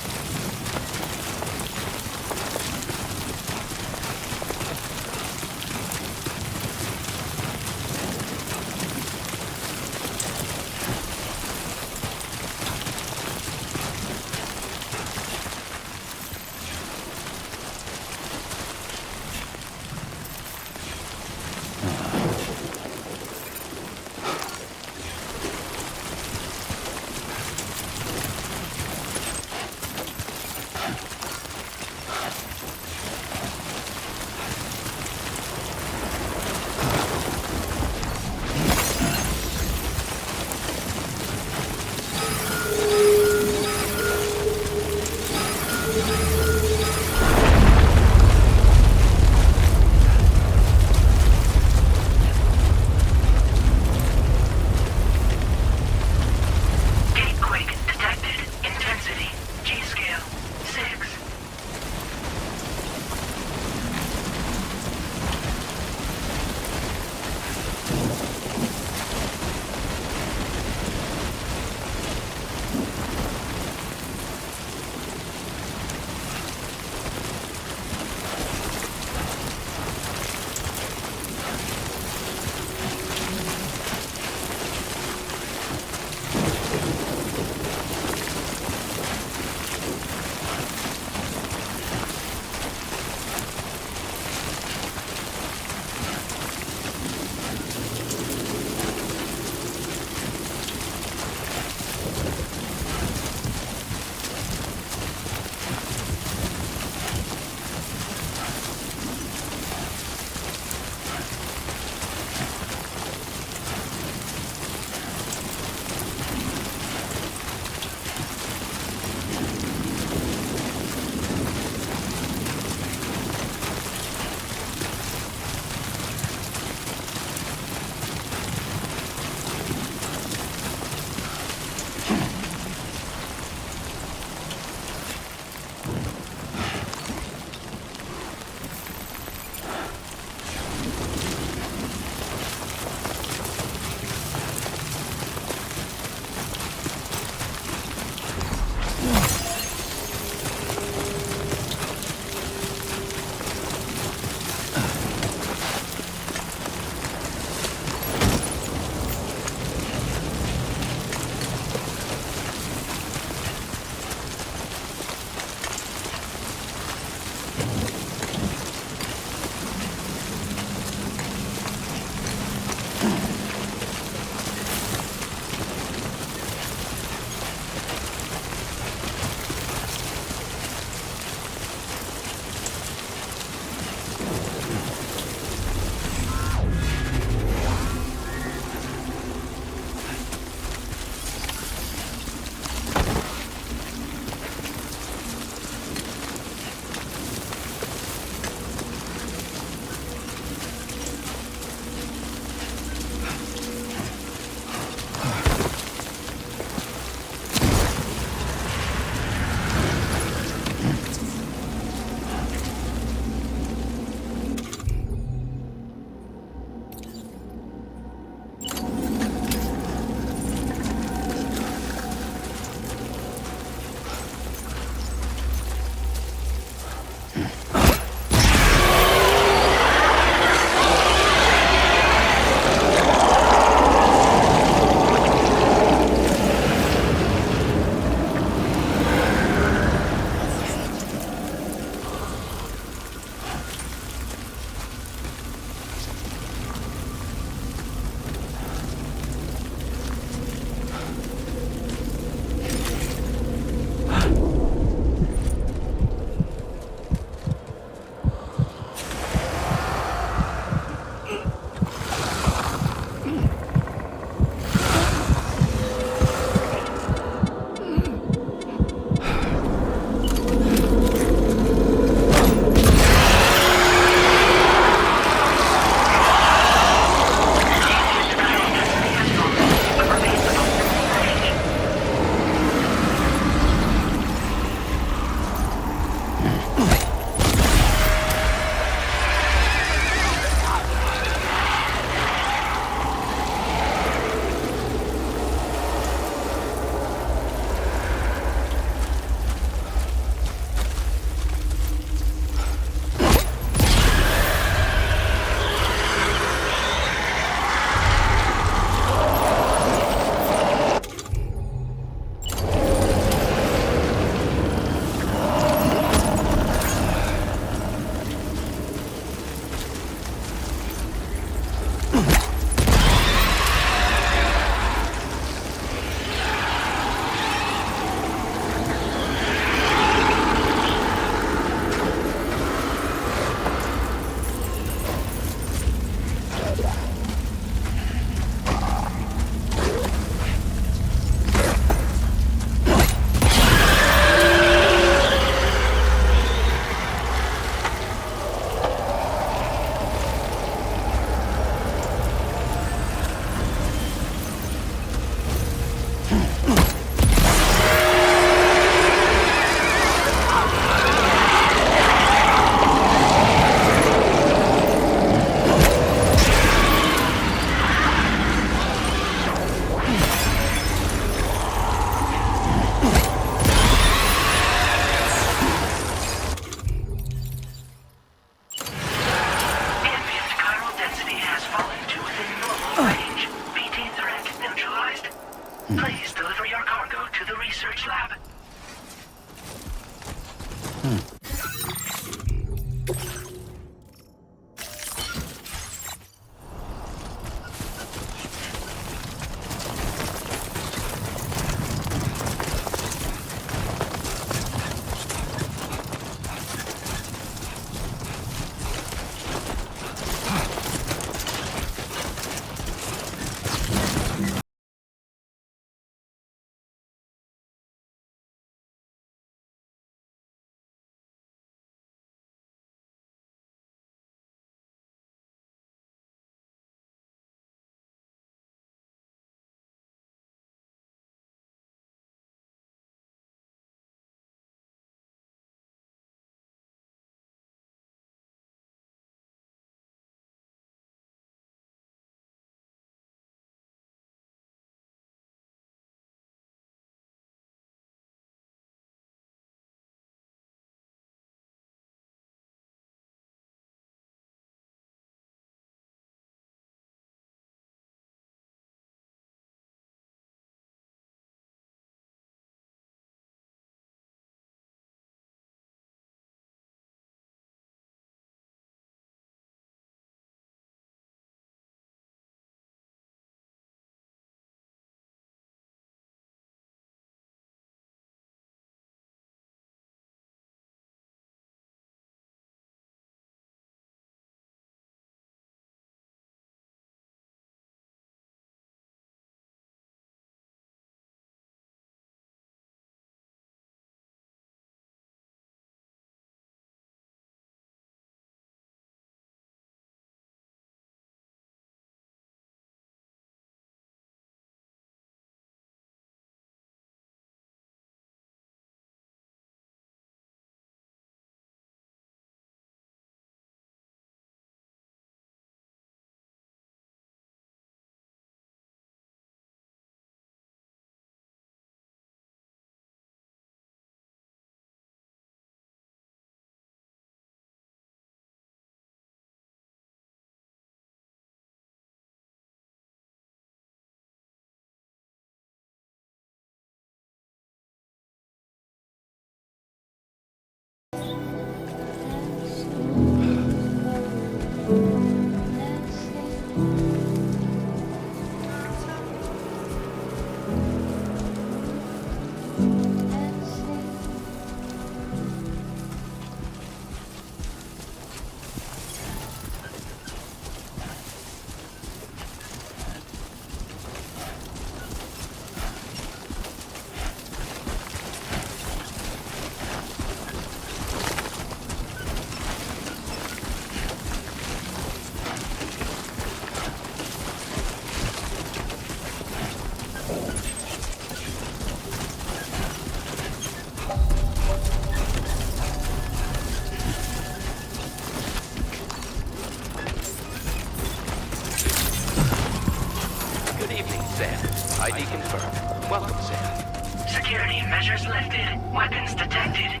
Sam. ID confirmed. Welcome, Sam. Security measures lifted. Weapons detected.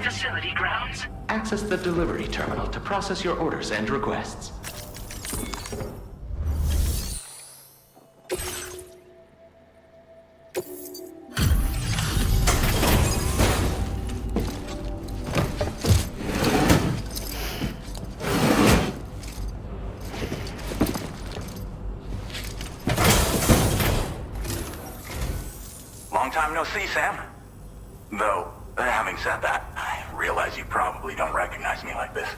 Facility grounds. Access the delivery terminal to process your orders and requests. Long time no see, Sam. Though, having said that, I realize you probably don't recognize me like this.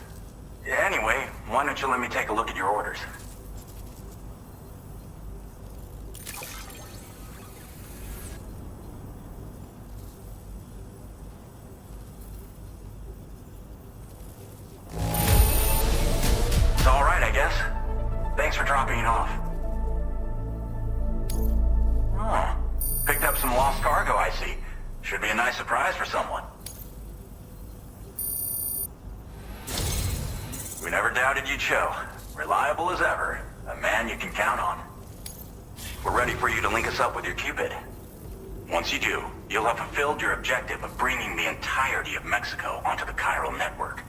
Anyway, why don't you let me take a look at your orders? It's all right, I guess. Thanks for dropping it off. Oh, picked up some lost cargo, I see. Should be a nice surprise for someone. We never doubted you'd show. Reliable as ever. A man you can count on. We're ready for you to link us up with your Cupid. Once you do, you'll have fulfilled your objective of bringing the entirety of Mexico onto the chiral network.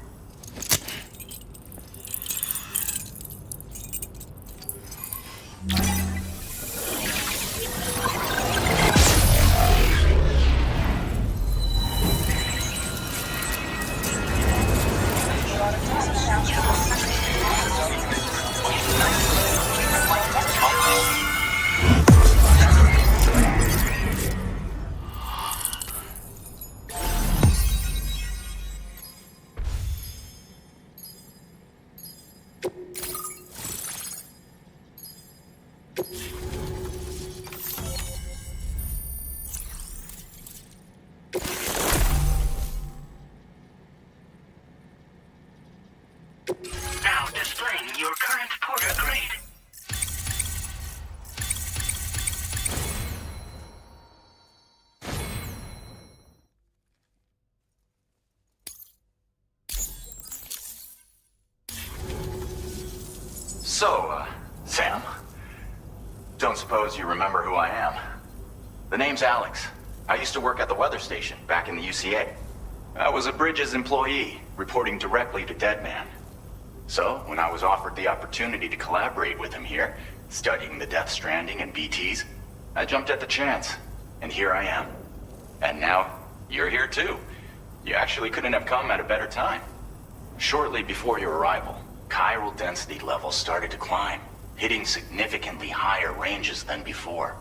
Now displaying your current porter grade. So, Sam, don't suppose you remember who I am? The name's Alex. I used to work at the weather station back in the UCA. I was a Bridges employee, reporting directly to Deadman. So, when I was offered the opportunity to collaborate with him here, studying the Death Stranding and BTs, I jumped at the chance, and here I am. And now, you're here too. You actually couldn't have come at a better time. Shortly before your arrival, chiral density levels started to climb, hitting significantly higher ranges than before.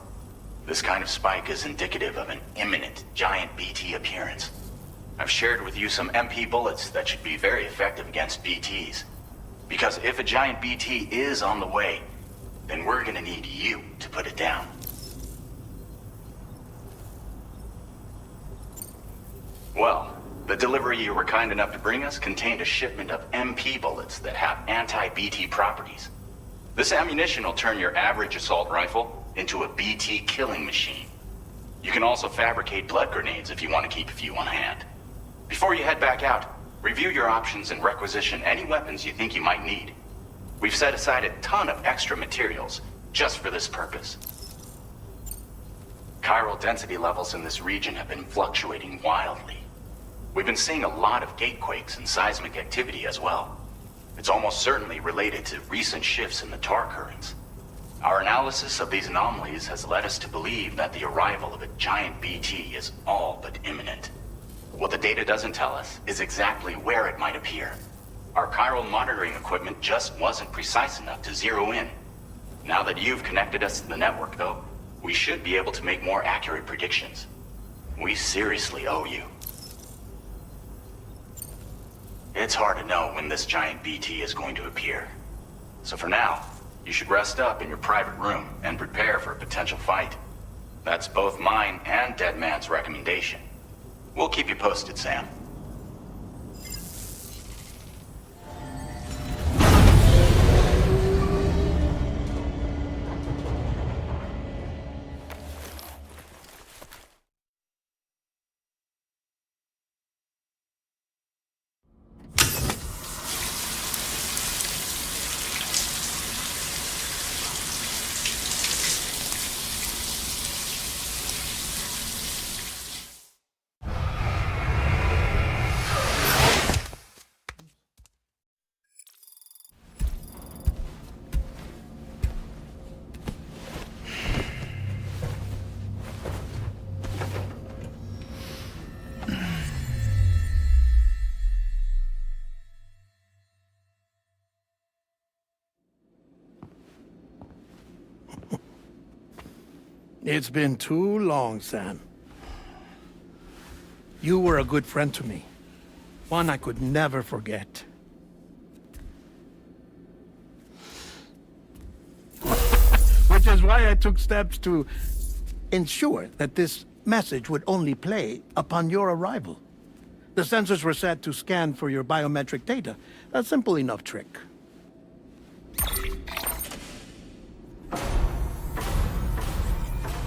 This kind of spike is indicative of an imminent giant BT appearance. I've shared with you some MP bullets that should be very effective against BTs. Because if a giant BT is on the way, then we're gonna need you to put it down. Well, the delivery you were kind enough to bring us contained a shipment of MP bullets that have anti-BT properties. This ammunition will turn your average assault rifle into a BT killing machine. You can also fabricate blood grenades if you want to keep a few on hand. Before you head back out, review your options and requisition any weapons you think you might need. We've set aside a ton of extra materials just for this purpose. Chiral density levels in this region have been fluctuating wildly. We've been seeing a lot of gatequakes and seismic activity as well. It's almost certainly related to recent shifts in the tar currents. Our analysis of these anomalies has led us to believe that the arrival of a giant BT is all but imminent. What the data doesn't tell us is exactly where it might appear. Our chiral monitoring equipment just wasn't precise enough to zero in. Now that you've connected us to the network, though, we should be able to make more accurate predictions. We seriously owe you. It's hard to know when this giant BT is going to appear. So for now, you should rest up in your private room and prepare for a potential fight. That's both mine and Deadman's recommendation. We'll keep you posted, Sam. It's been too long, Sam. You were a good friend to me. One I could never forget. Which is why I took steps to ensure that this message would only play upon your arrival. The sensors were set to scan for your biometric data. A simple enough trick.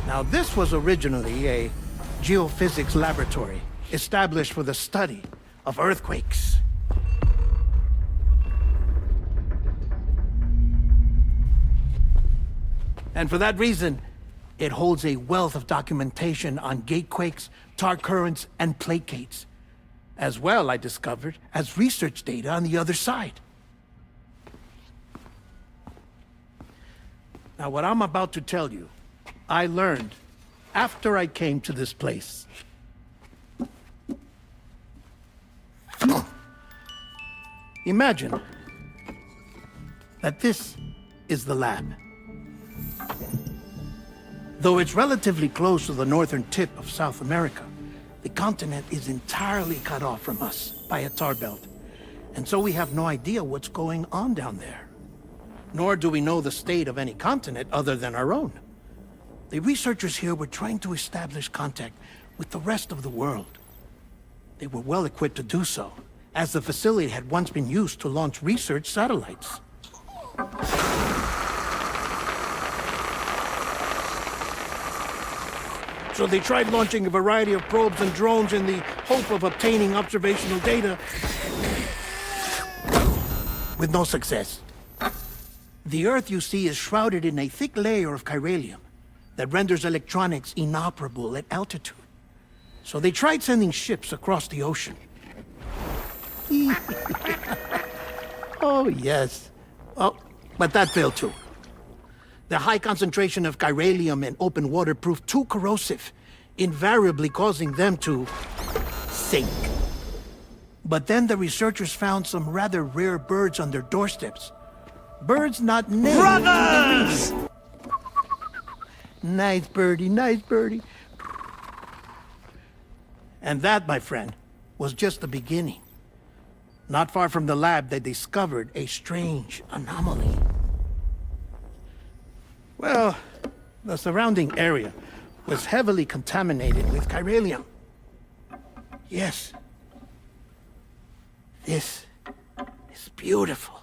Now, this was originally a geophysics laboratory established for the study of earthquakes. And for that reason, it holds a wealth of documentation on gatequakes, tar currents, and placates. As well, I discovered, as research data on the other side. Now, what I'm about to tell you, I learned after I came to this place. Imagine that this is the lab. Though it's relatively close to the northern tip of South America, the continent is entirely cut off from us by a tar belt. And so we have no idea what's going on down there. Nor do we know the state of any continent other than our own. The researchers here were trying to establish contact with the rest of the world. They were well equipped to do so, as the facility had once been used to launch research satellites. So they tried launching a variety of probes and drones in the hope of obtaining observational data, with no success. The Earth, you see, is shrouded in a thick layer of chiralium that renders electronics inoperable at altitude. So they tried sending ships across the ocean. Oh, yes. Oh, but that failed too. The high concentration of chiralium in open water proved too corrosive, invariably causing them to sink. But then the researchers found some rather rare birds on their doorsteps. Birds not named. Brothers! Nice birdie, nice birdie. And that, my friend, was just the beginning. Not far from the lab, they discovered a strange anomaly. Well, the surrounding area was heavily contaminated with chiralium. Yes. This is beautiful.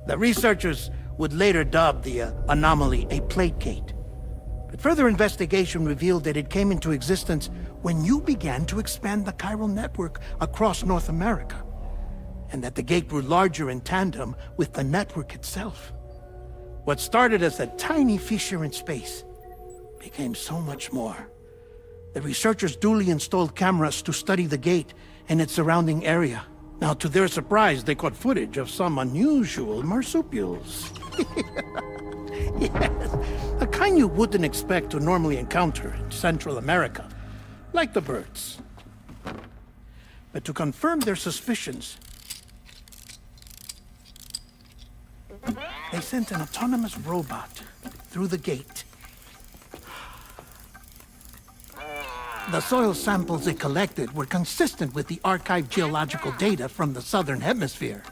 The researchers would later dub the anomaly a plate gate. But further investigation revealed that it came into existence when you began to expand the chiral network across North America, and that the gate grew larger in tandem with the network itself. What started as a tiny fissure in space became so much more. The researchers duly installed cameras to study the gate and its surrounding area. Now, to their surprise, they caught footage of some unusual marsupials. Yes, a kind you wouldn't expect to normally encounter in Central America, like the birds. But to confirm their suspicions, they sent an autonomous robot through the gate. The soil samples it collected were consistent with the archived geological data from the southern hemisphere.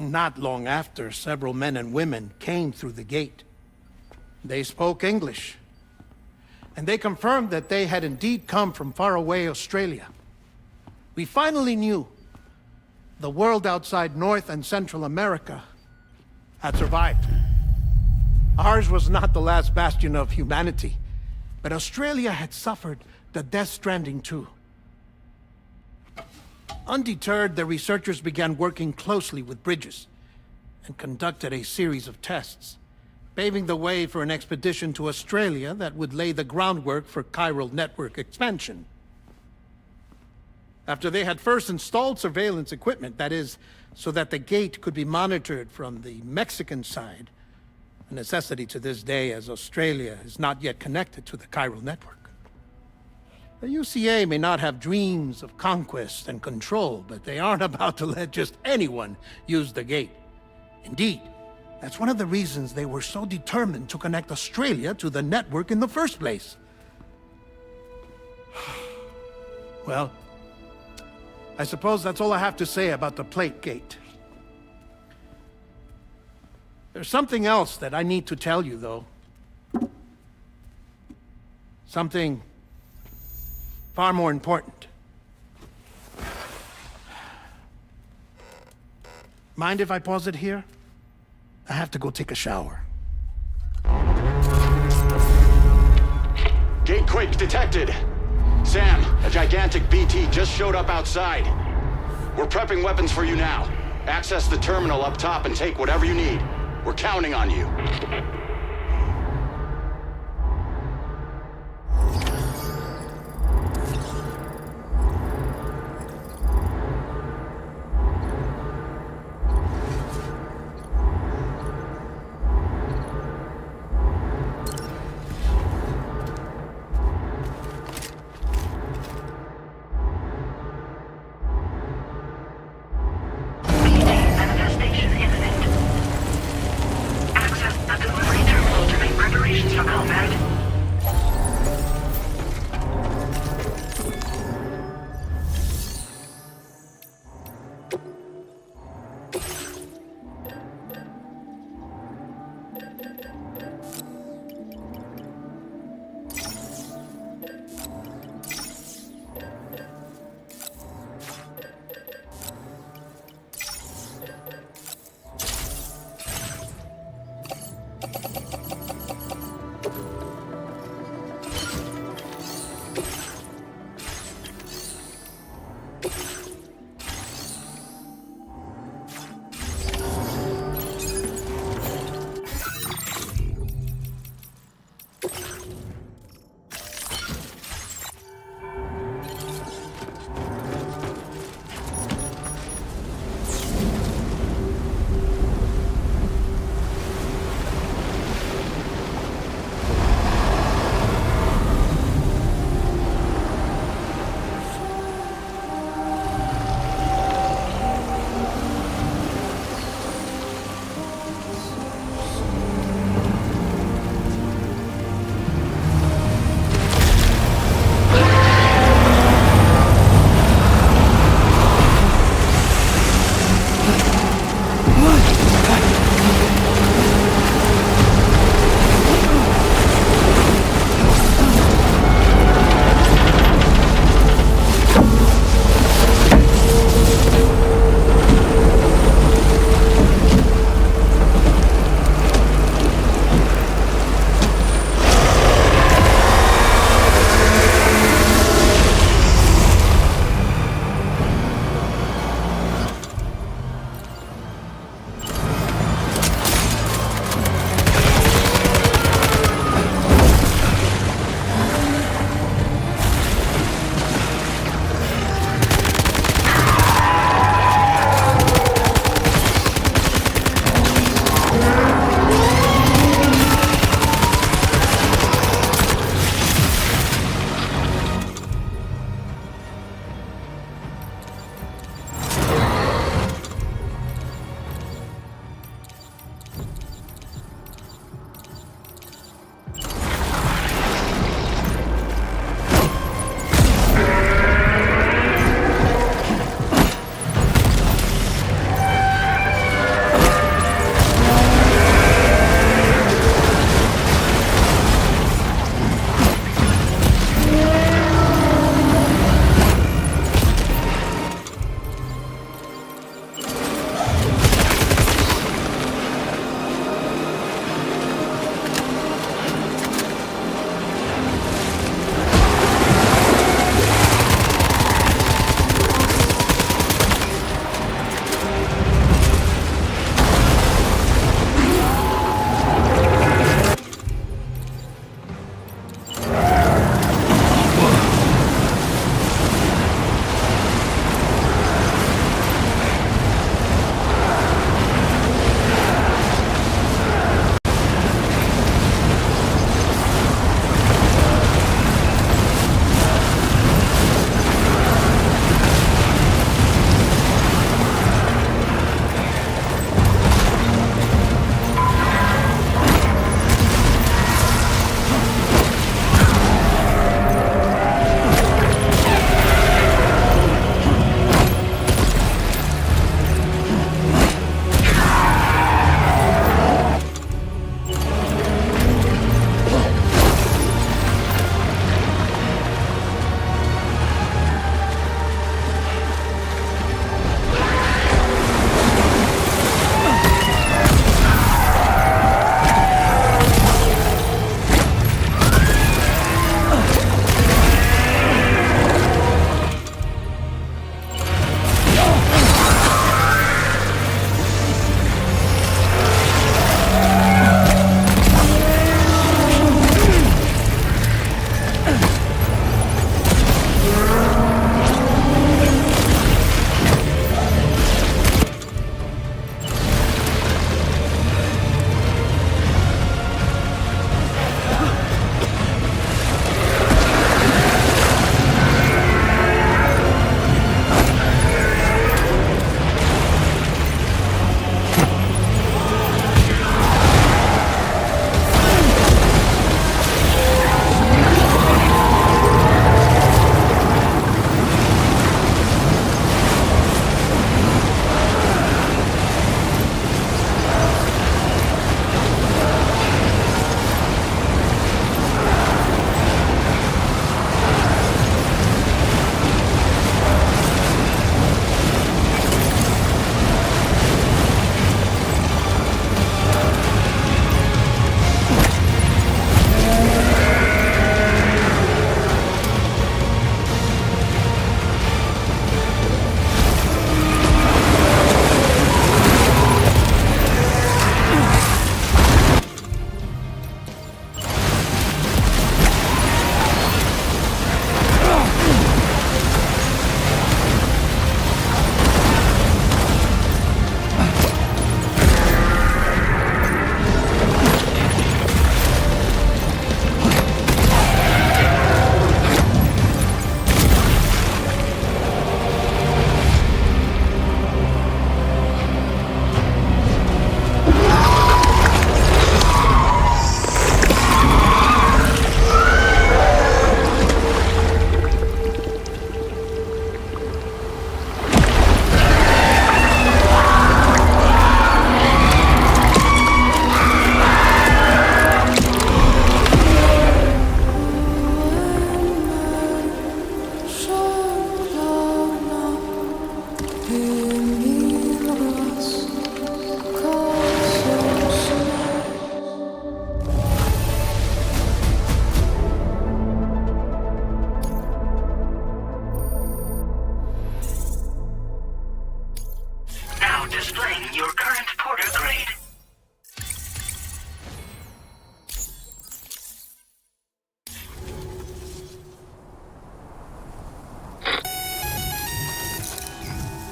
Not long after, several men and women came through the gate. They spoke English, and they confirmed that they had indeed come from faraway Australia. We finally knew the world outside North and Central America had survived. Ours was not the last bastion of humanity, but Australia had suffered the death stranding too. Undeterred, the researchers began working closely with Bridges and conducted a series of tests, paving the way for an expedition to Australia that would lay the groundwork for chiral network expansion. After they had first installed surveillance equipment, that is, so that the gate could be monitored from the Mexican side, a necessity to this day as Australia is not yet connected to the chiral network. The UCA may not have dreams of conquest and control, but they aren't about to let just anyone use the gate. Indeed, that's one of the reasons they were so determined to connect Australia to the network in the first place. Well, I suppose that's all I have to say about the plate gate. There's something else that I need to tell you, though. Something far more important. Mind if I pause it here? I have to go take a shower. Gate quake detected. Sam, a gigantic BT just showed up outside. We're prepping weapons for you now. Access the terminal up top and take whatever you need. We're counting on you. Manifestation imminent. Access the delivery terminal to make preparations for combat.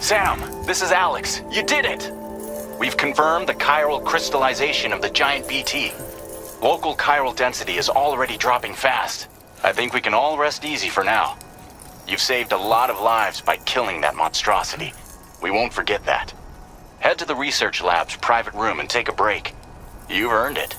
Sam, this is Alex. You did it! We've confirmed the chiral crystallization of the giant BT. Local chiral density is already dropping fast. I think we can all rest easy for now. You've saved a lot of lives by killing that monstrosity. We won't forget that. Head to the research lab's private room and take a break. You've earned it.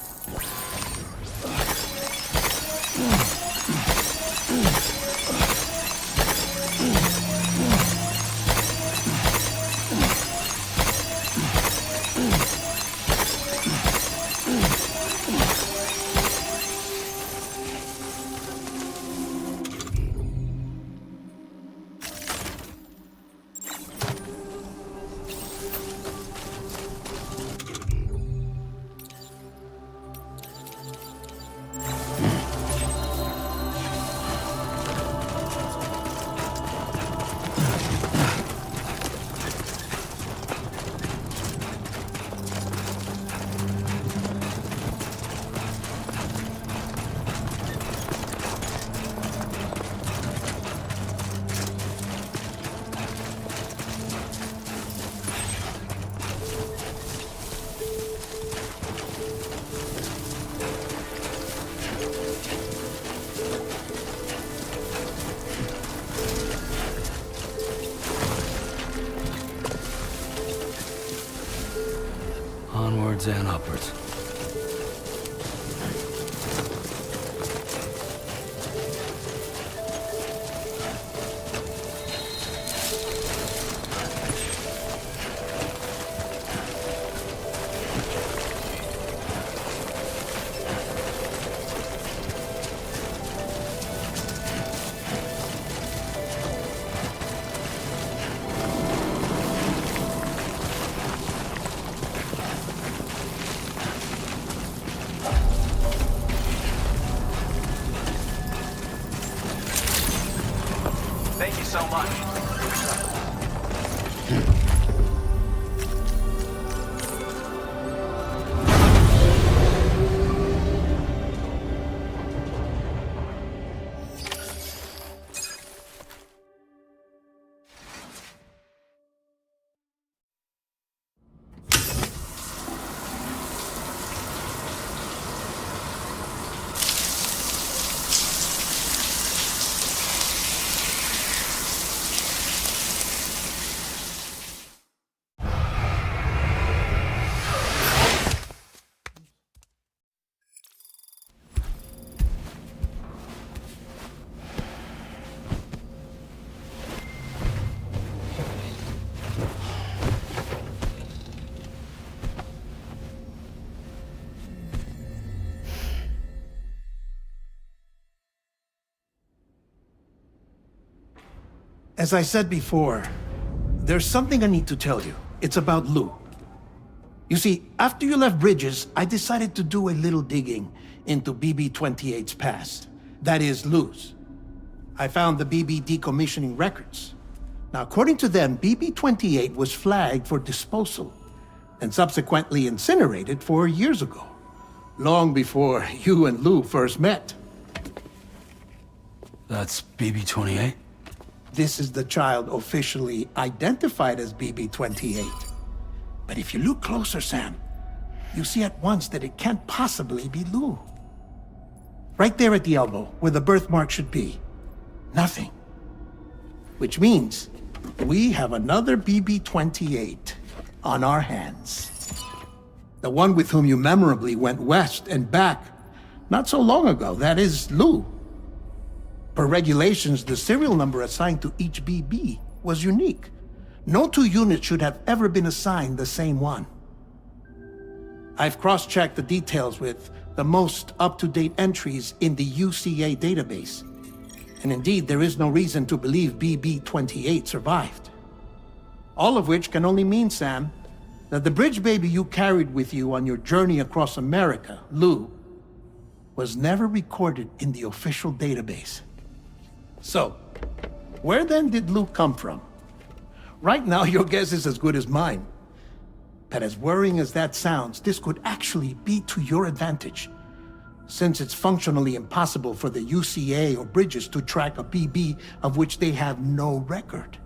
Onwards and upwards. Thank you so much. As I said before, there's something I need to tell you. It's about Lou. You see, after you left Bridges, I decided to do a little digging into BB-28's past. That is, Lou's. I found the BB decommissioning records. Now, according to them, BB-28 was flagged for disposal and subsequently incinerated 4 years ago, long before you and Lou first met. That's BB-28? This is the child officially identified as BB-28. But if you look closer, Sam, you see at once that it can't possibly be Lou. Right there at the elbow, where the birthmark should be. Nothing. Which means we have another BB-28 on our hands. The one with whom you memorably went west and back not so long ago, that is Lou. Per regulations, the serial number assigned to each BB was unique. No two units should have ever been assigned the same one. I've cross-checked the details with the most up-to-date entries in the UCA database. And indeed, there is no reason to believe BB-28 survived. All of which can only mean, Sam, that the bridge baby you carried with you on your journey across America, Lou, was never recorded in the official database. So, where then did Lou come from? Right now, your guess is as good as mine. But as worrying as that sounds, this could actually be to your advantage, since it's functionally impossible for the UCA or Bridges to track a BB of which they have no record.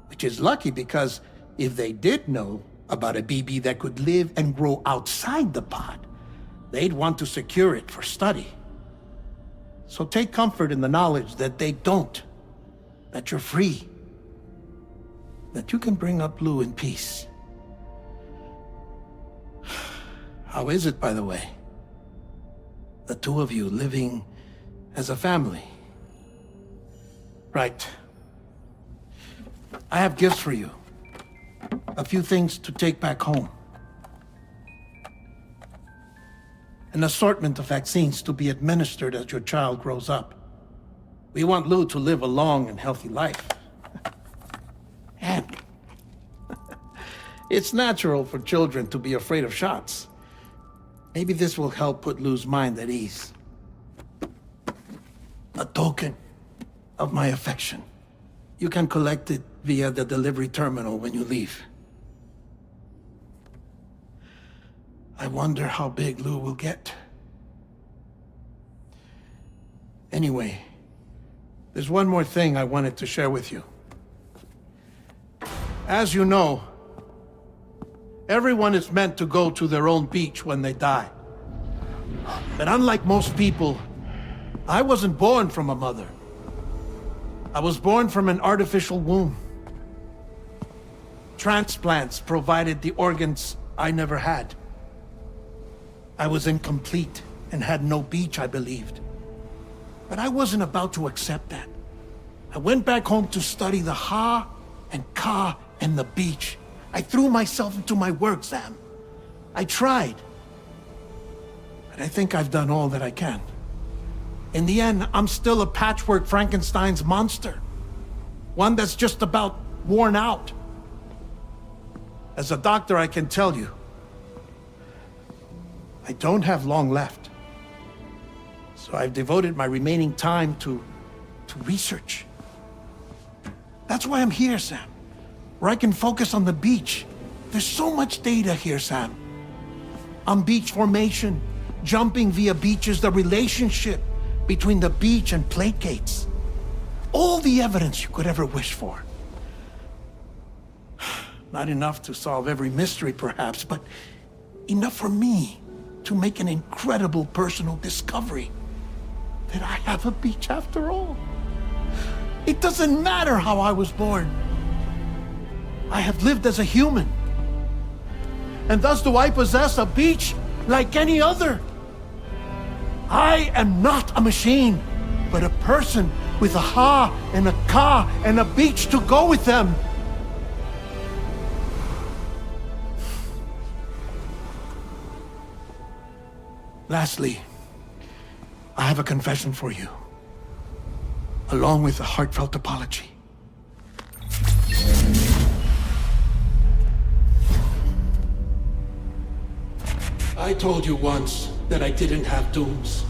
Which is lucky because if they did know about a BB that could live and grow outside the pod, they'd want to secure it for study. So take comfort in the knowledge that they don't, that you're free, that you can bring up Lou in peace. How is it, by the way? The two of you living as a family. Right. I have gifts for you. A few things to take back home. An assortment of vaccines to be administered as your child grows up. We want Lou to live a long and healthy life. And it's natural for children to be afraid of shots. Maybe this will help put Lou's mind at ease. A token of my affection. You can collect it via the delivery terminal when you leave. I wonder how big Lou will get. Anyway, there's one more thing I wanted to share with you. As you know, everyone is meant to go to their own beach when they die. But unlike most people, I wasn't born from a mother. I was born from an artificial womb. Transplants provided the organs I never had. I was incomplete and had no beach, I believed. But I wasn't about to accept that. I went back home to study the Ha and Ka and the beach. I threw myself into my work, Sam. I tried. But I think I've done all that I can. In the end, I'm still a patchwork Frankenstein's monster. One that's just about worn out. As a doctor, I can tell you, I don't have long left. So I've devoted my remaining time to research. That's why I'm here, Sam. Where I can focus on the beach. There's so much data here, Sam. On beach formation, jumping via beaches, the relationship between the beach and plate gates. All the evidence you could ever wish for. Not enough to solve every mystery, perhaps, but enough for me to make an incredible personal discovery that I have a beach after all. It doesn't matter how I was born. I have lived as a human. And thus do I possess a beach like any other. I am not a machine, but a person with a Ha and a Ka and a beach to go with them. Lastly, I have a confession for you, along with a heartfelt apology. I told you once that I didn't have dooms.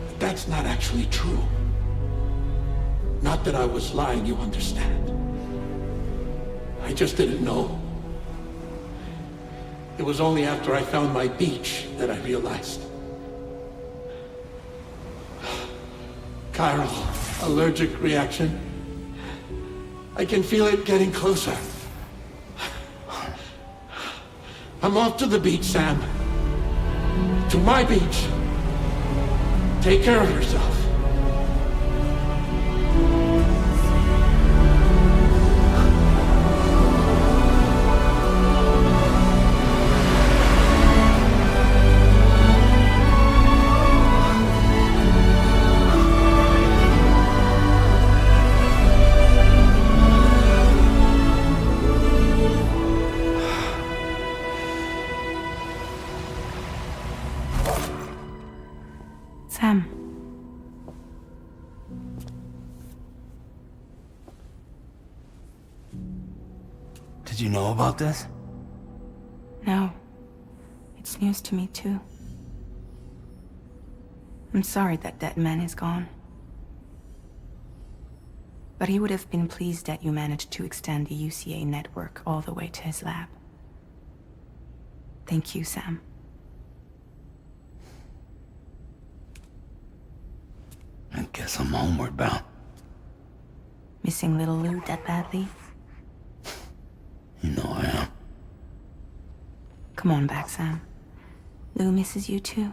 But that's not actually true. Not that I was lying, you understand. I just didn't know. It was only after I found my beach that I realized. Chiral allergic reaction. I can feel it getting closer. I'm off to the beach, Sam. To my beach. Take care of yourself. Sam. Did you know about this? No. It's news to me, too. I'm sorry that Deadman is gone. But he would have been pleased that you managed to extend the UCA network all the way to his lab. Thank you, Sam. I guess I'm homeward bound. Missing little Lou that badly? You know I am. Come on back, Sam. Lou misses you too.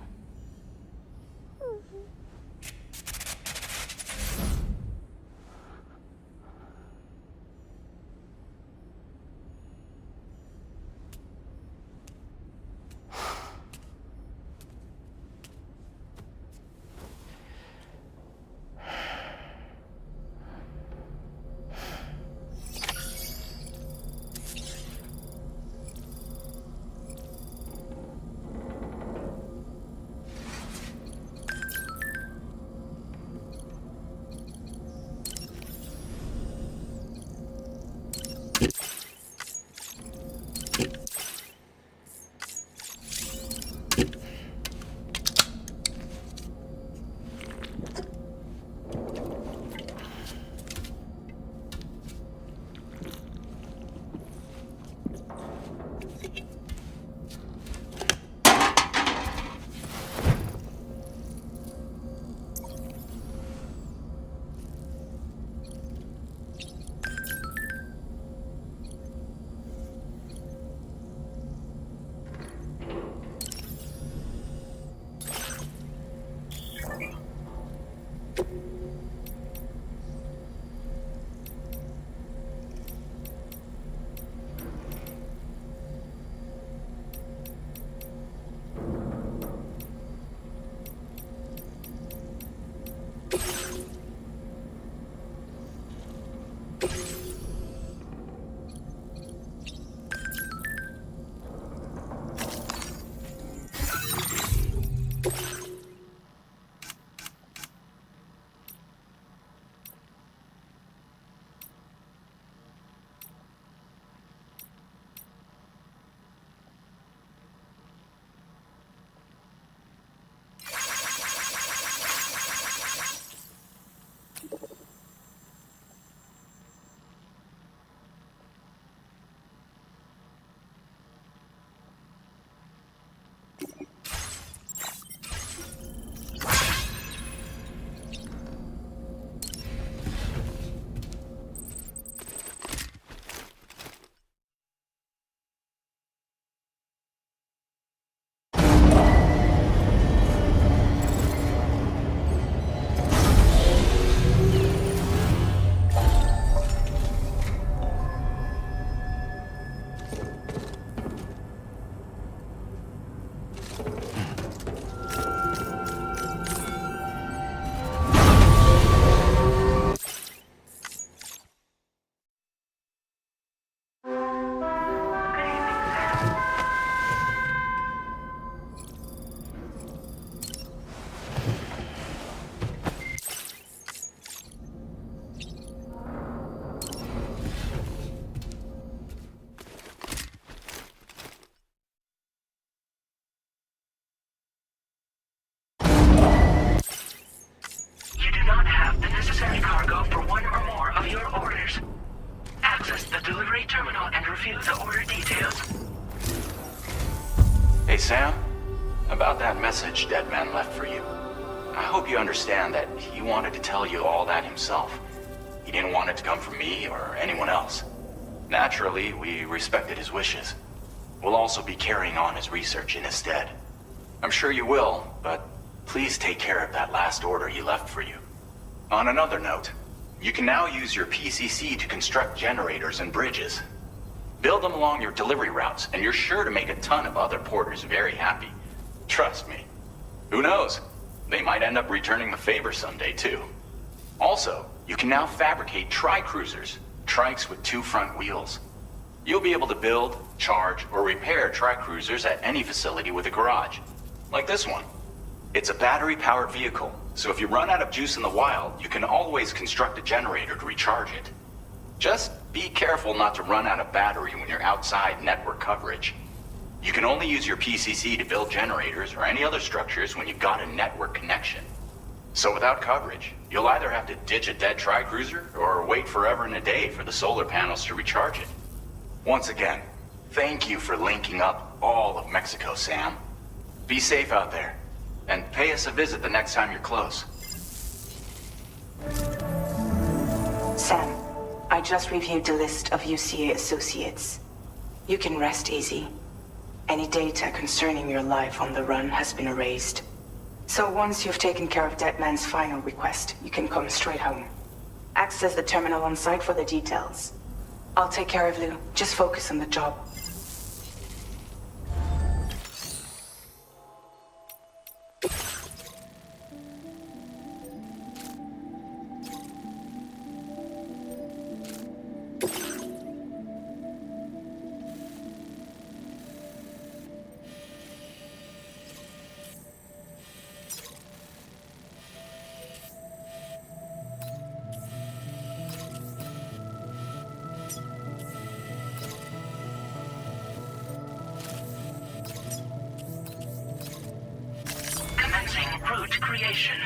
Hey, Sam. About that message Deadman left for you. I hope you understand that he wanted to tell you all that himself. He didn't want it to come from me or anyone else. Naturally, we respected his wishes. We'll also be carrying on his research in his stead. I'm sure you will, but please take care of that last order he left for you. On another note, you can now use your PCC to construct generators and bridges. Build them along your delivery routes, and you're sure to make a ton of other porters very happy. Trust me. Who knows? They might end up returning the favor someday, too. Also, you can now fabricate tri-cruisers, trikes with 2 front wheels. You'll be able to build, charge, or repair tri-cruisers at any facility with a garage. Like this one. It's a battery-powered vehicle, so if you run out of juice in the wild, you can always construct a generator to recharge it. Just be careful not to run out of battery when you're outside network coverage. You can only use your PCC to build generators or any other structures when you've got a network connection. So without coverage, you'll either have to ditch a dead tri-cruiser or wait forever and a day for the solar panels to recharge it. Once again, thank you for linking up all of Mexico, Sam. Be safe out there, and pay us a visit the next time you're close. Sam. I just reviewed the list of UCA associates. You can rest easy. Any data concerning your life on the run has been erased. So once you've taken care of Deadman's final request, you can come straight home. Access the terminal on site for the details. I'll take care of Lou. Just focus on the job. Route creation.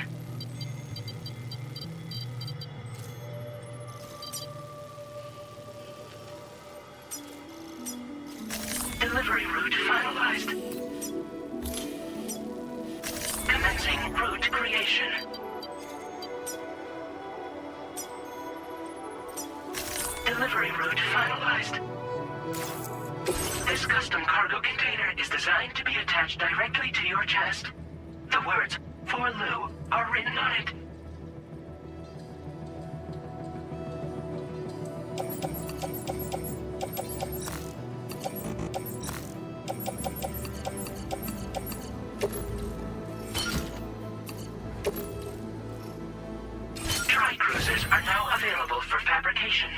Delivery route finalized. Commencing route creation. Delivery route finalized. This custom cargo container is designed to be attached directly to your chest. The words, "For Lou," are written on it. Tri-cruisers are now available for fabrication.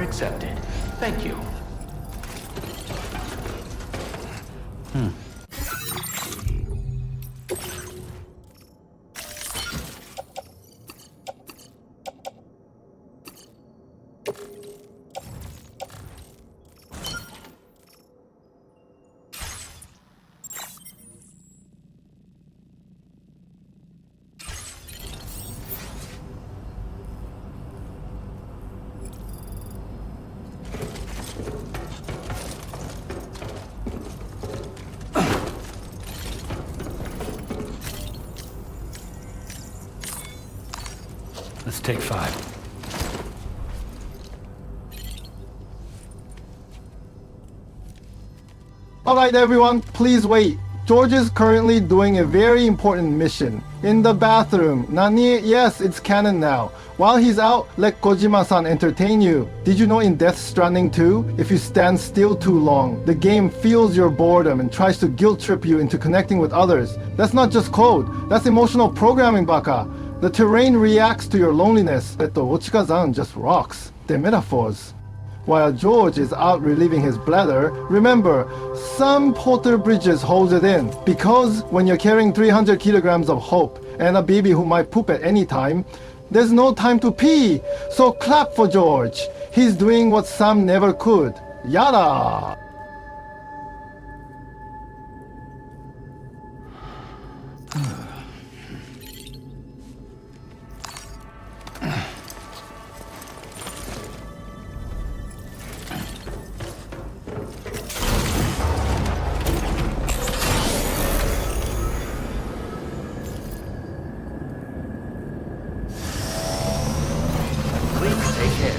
Accepted. Thank you. Let's take 5. Alright everyone, please wait. George is currently doing a very important mission. In the bathroom. Nani? Yes, it's canon now. While he's out, let Kojima-san entertain you. Did you know in Death Stranding 2, if you stand still too long, the game feels your boredom and tries to guilt trip you into connecting with others? That's not just code, that's emotional programming, baka. The terrain reacts to your loneliness. Ochika-san just rocks. They're metaphors. While George is out relieving his bladder, remember, some Porter Bridges holds it in. Because when you're carrying 300 kilograms of hope and a baby who might poop at any time, there's no time to pee. So clap for George. He's doing what Sam never could. Yada!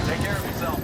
Take care of yourself.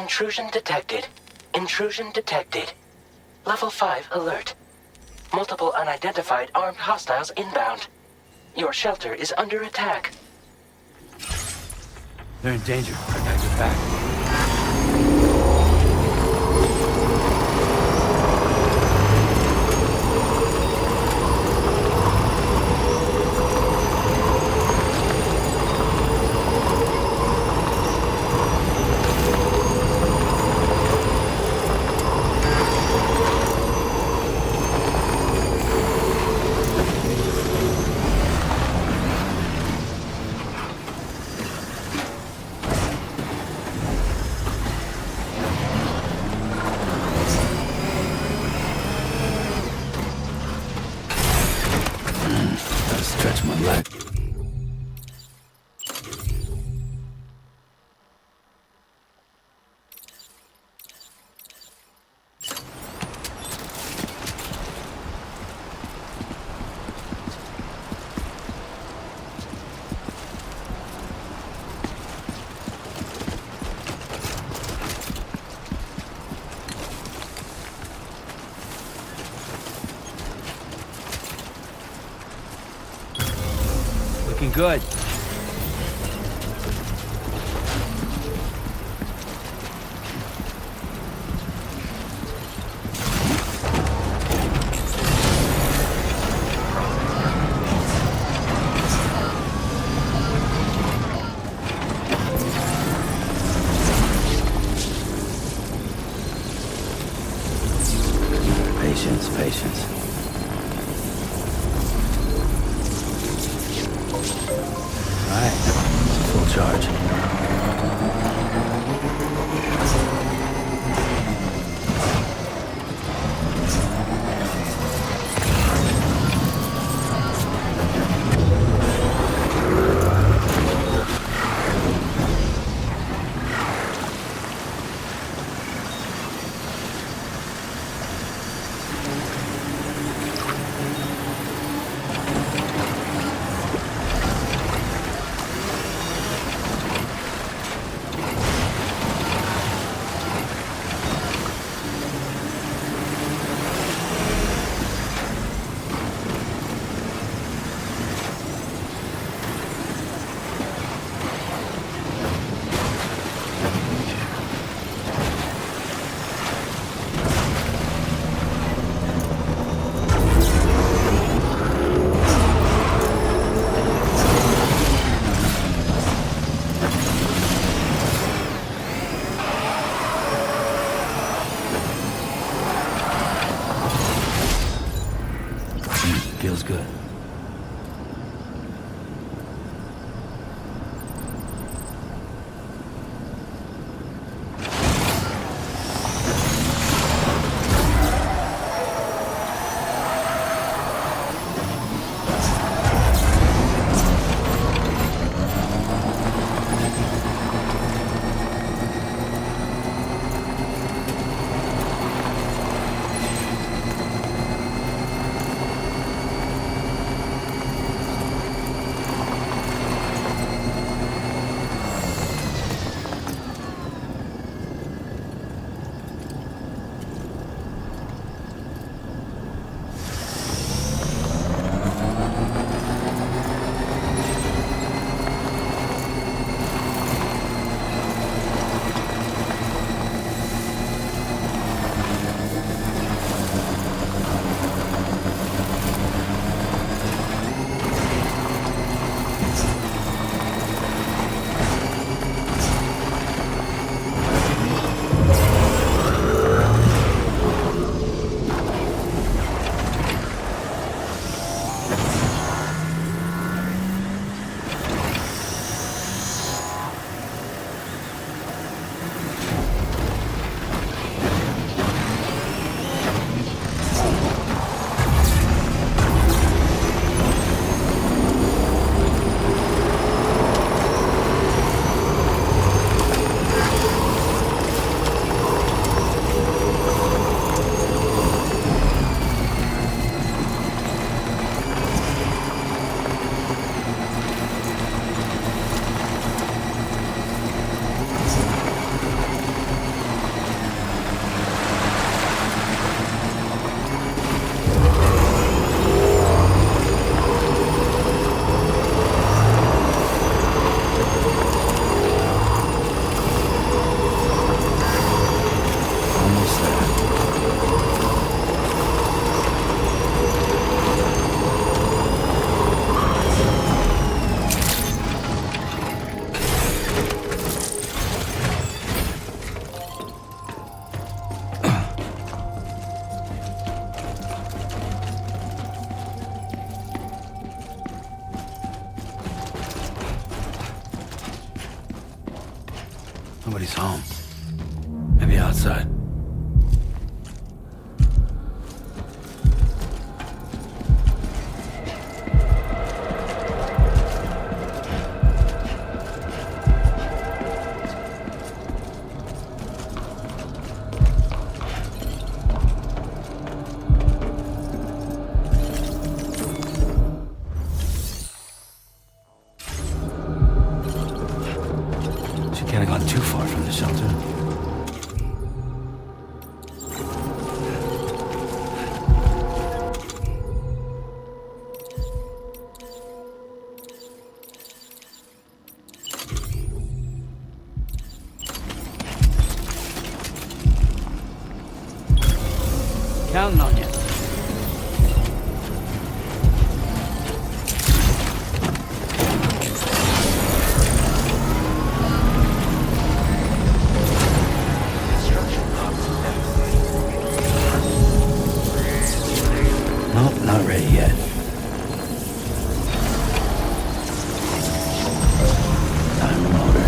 Intrusion detected. Intrusion detected. Level 5 alert. Multiple unidentified armed hostiles inbound. Your shelter is under attack. They're in danger. I gotta get back. Stretch my leg. Looking good. Patience, patience. Nobody's home. Maybe outside. Can't have gone too far from the shelter. Counting on you. Nope, not ready yet. Time to motor.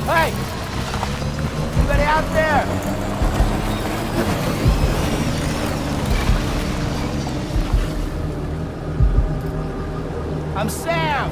Hey! Anybody out there? I'm Sam!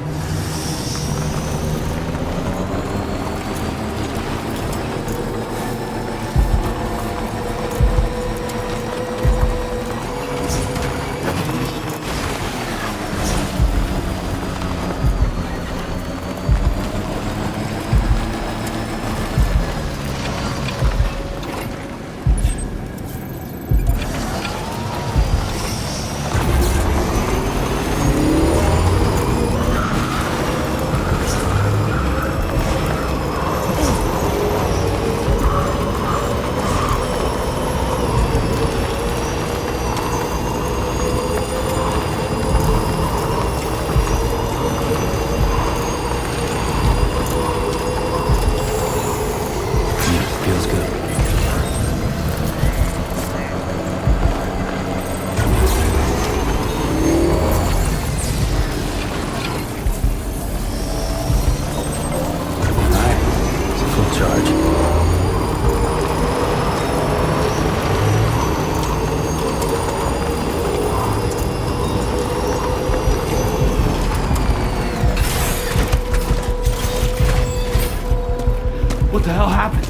What the hell happened?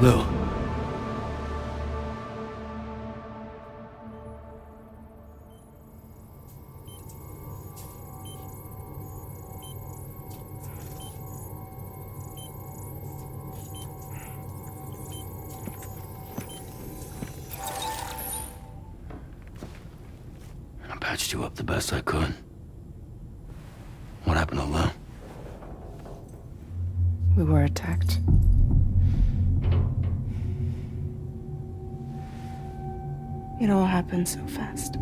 Lou. I patched you up the best I could. What happened to Lou? We were attacked. It all happened so fast.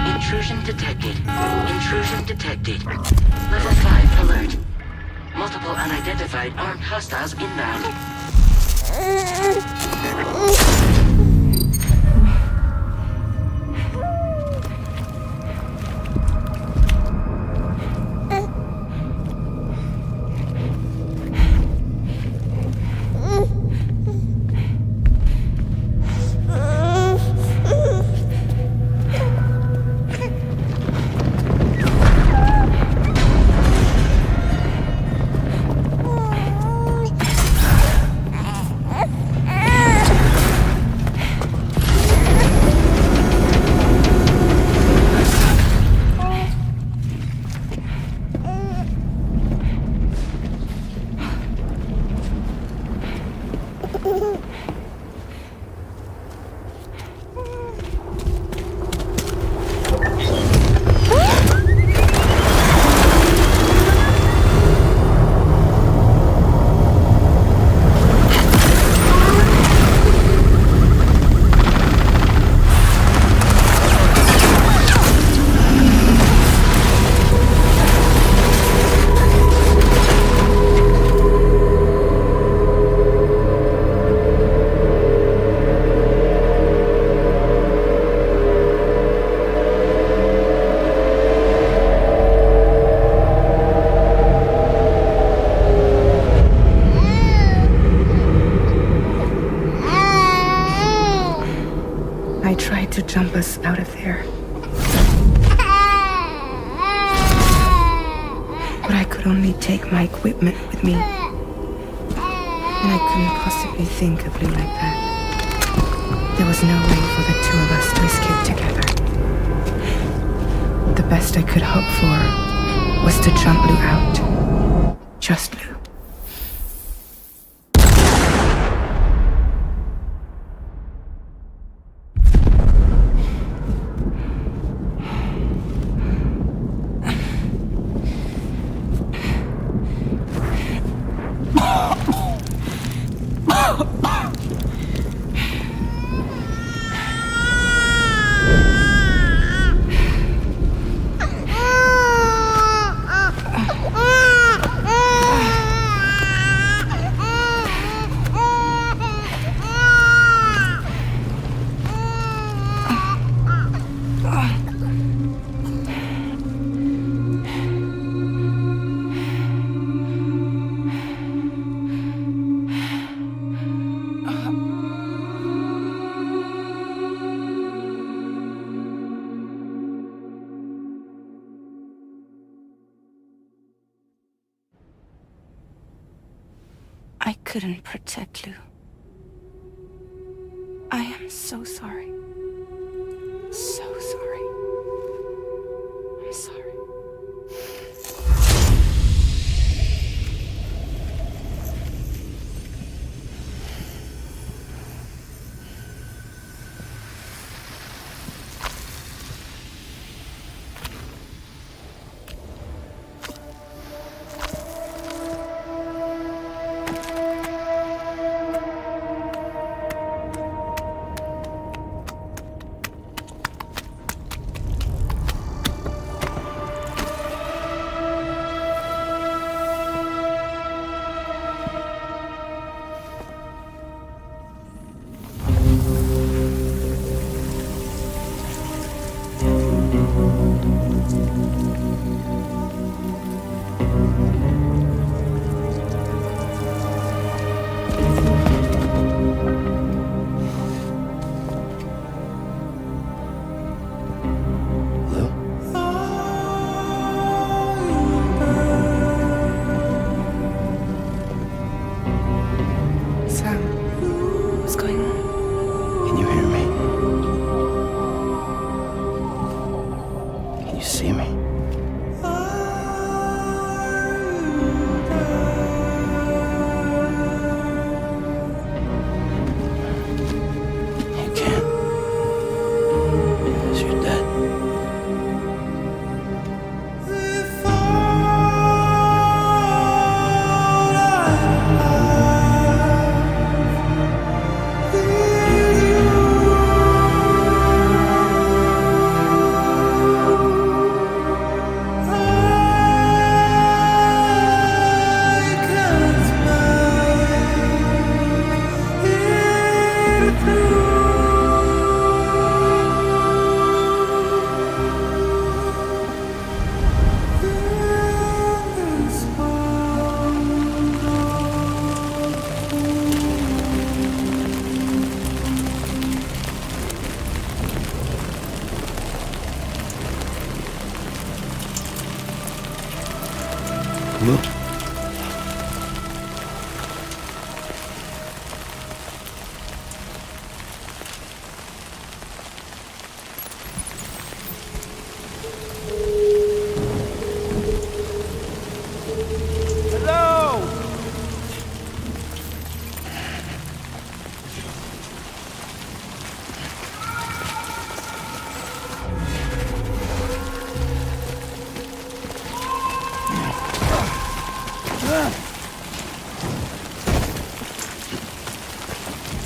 Intrusion detected. Intrusion detected. Level 5 alert. Multiple unidentified armed hostiles inbound. tried to jump us out of there. But I could only take my equipment with me. And I couldn't possibly think of Lou like that. There was no way for the two of us to escape together. The best I could hope for was to jump Lou out. Just Lou. I couldn't protect Lou. I am so sorry. So sorry. I'm sorry.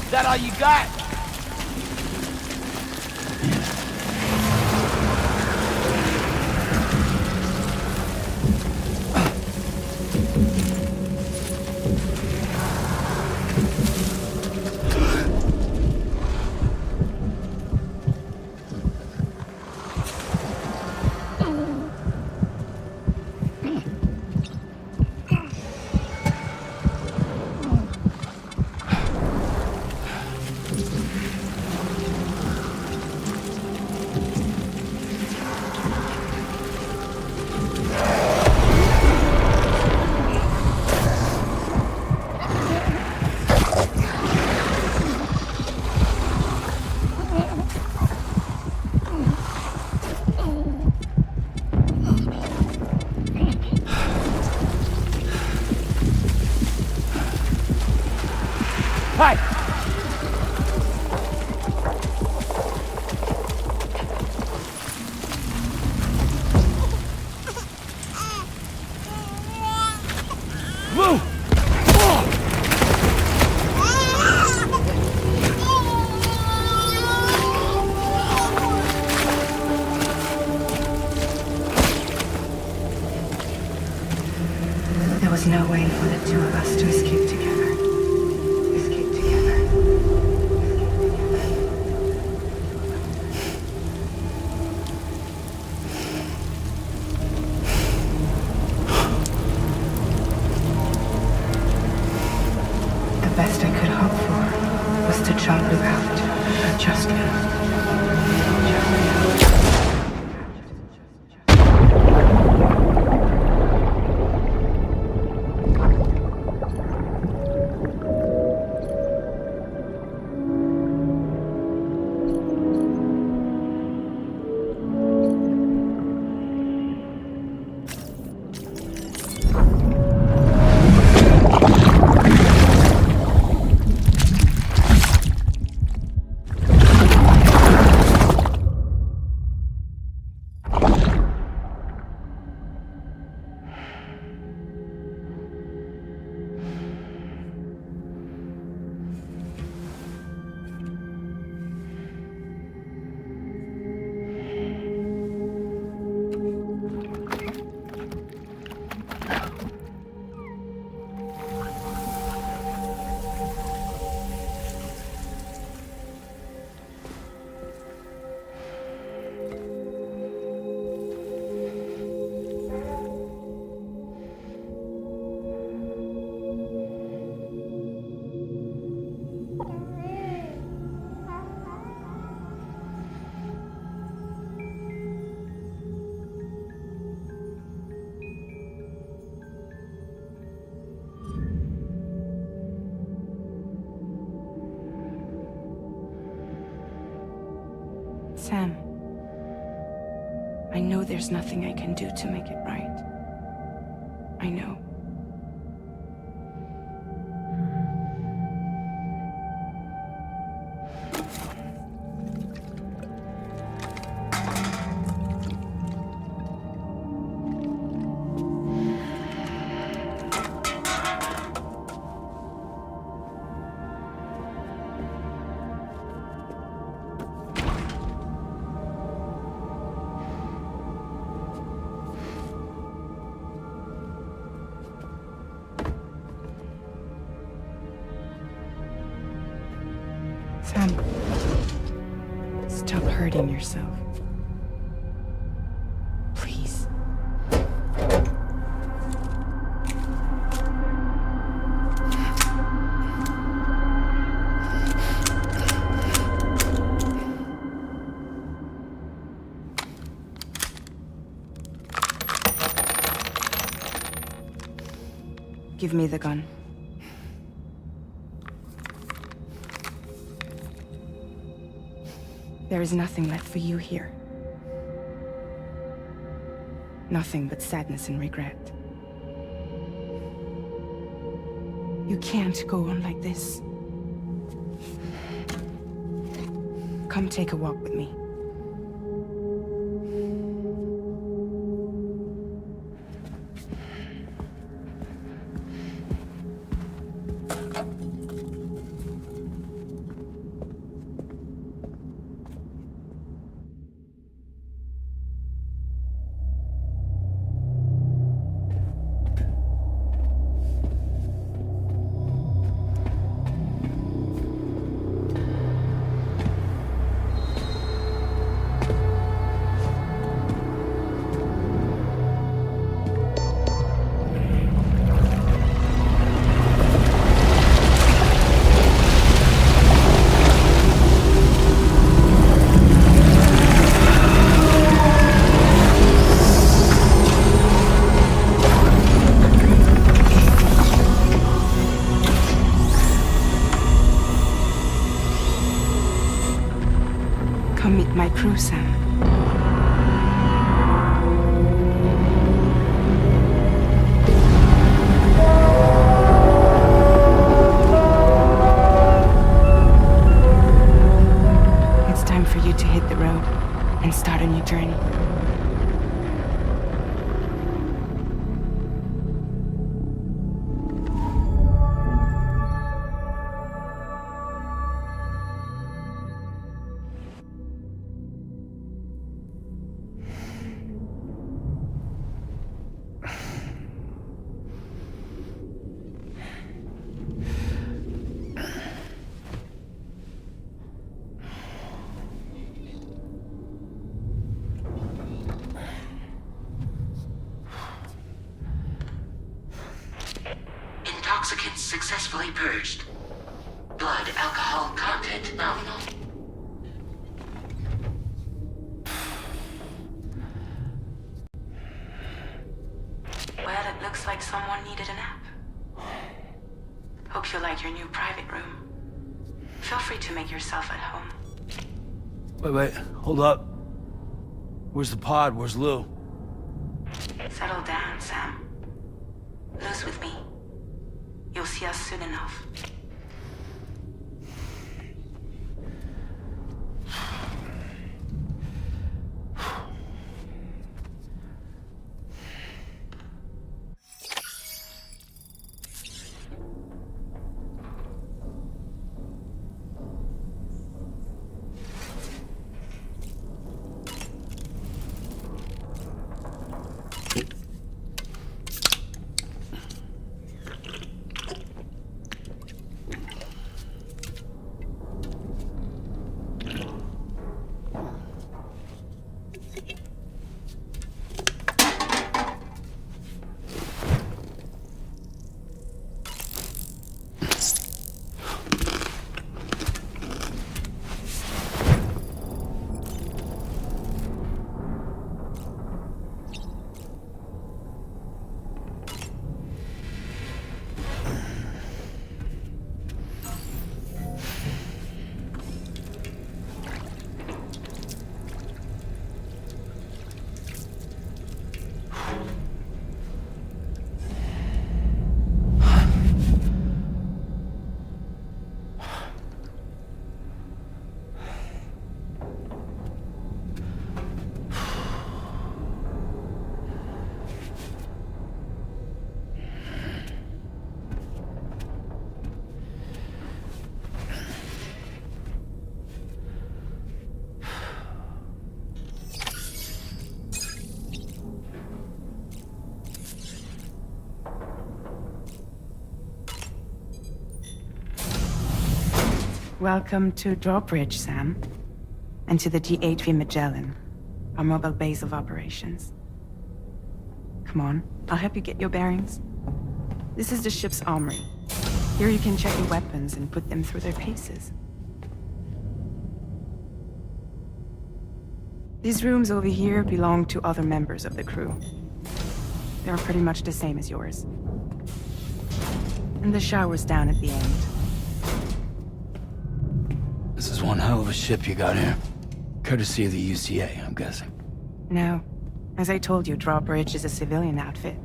Is that all you got? There's no way for the two of us to escape together. Escape together. The best I could hope for was to jump without, just without. Sam, I know there's nothing I can do to make it right. I know. Sam, stop hurting yourself. Please. Give me the gun. There is nothing left for you here. Nothing but sadness and regret. You can't go on like this. Come take a walk with me. Come meet my crew, Sam. It's time for you to hit the road and start a new journey. successfully purged. Blood alcohol content nominal. Well, it looks like someone needed a nap. Hope you like your new private room. Feel free to make yourself at home. Wait, hold up. Where's the pod? Where's Lou? Settle down, Sam. Lou's with me. You'll see us soon enough. Welcome to Drawbridge, Sam. And to the DHV Magellan, our mobile base of operations. Come on, I'll help you get your bearings. This is the ship's armory. Here you can check your weapons and put them through their paces. These rooms over here belong to other members of the crew. They're pretty much the same as yours. And the shower's down at the end. This is one hell of a ship you got here. Courtesy of the UCA, I'm guessing. No. As I told you, Drawbridge is a civilian outfit.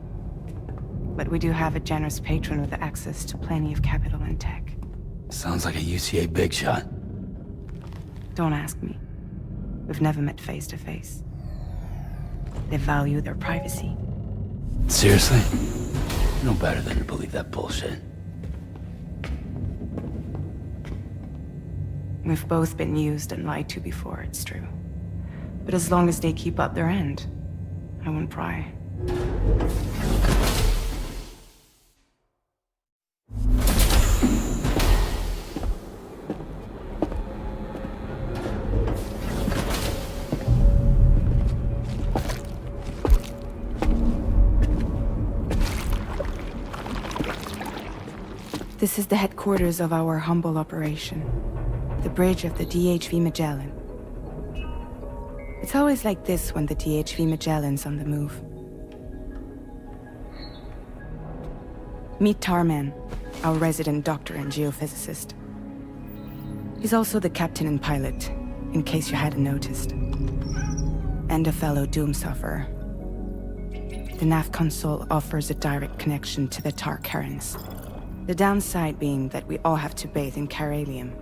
But we do have a generous patron with access to plenty of capital and tech. Sounds like a UCA big shot. Don't ask me. We've never met face to face. They value their privacy. Seriously? No better than to believe that bullshit. We've both been used and lied to before, it's true. But as long as they keep up their end, I won't pry. This is the headquarters of our humble operation. The bridge of the DHV Magellan. It's always like this when the DHV Magellan's on the move. Meet Tarman, our resident doctor and geophysicist. He's also the captain and pilot, in case you hadn't noticed. And a fellow doom sufferer. The nav console offers a direct connection to the Tar currents. The downside being that we all have to bathe in Caralium.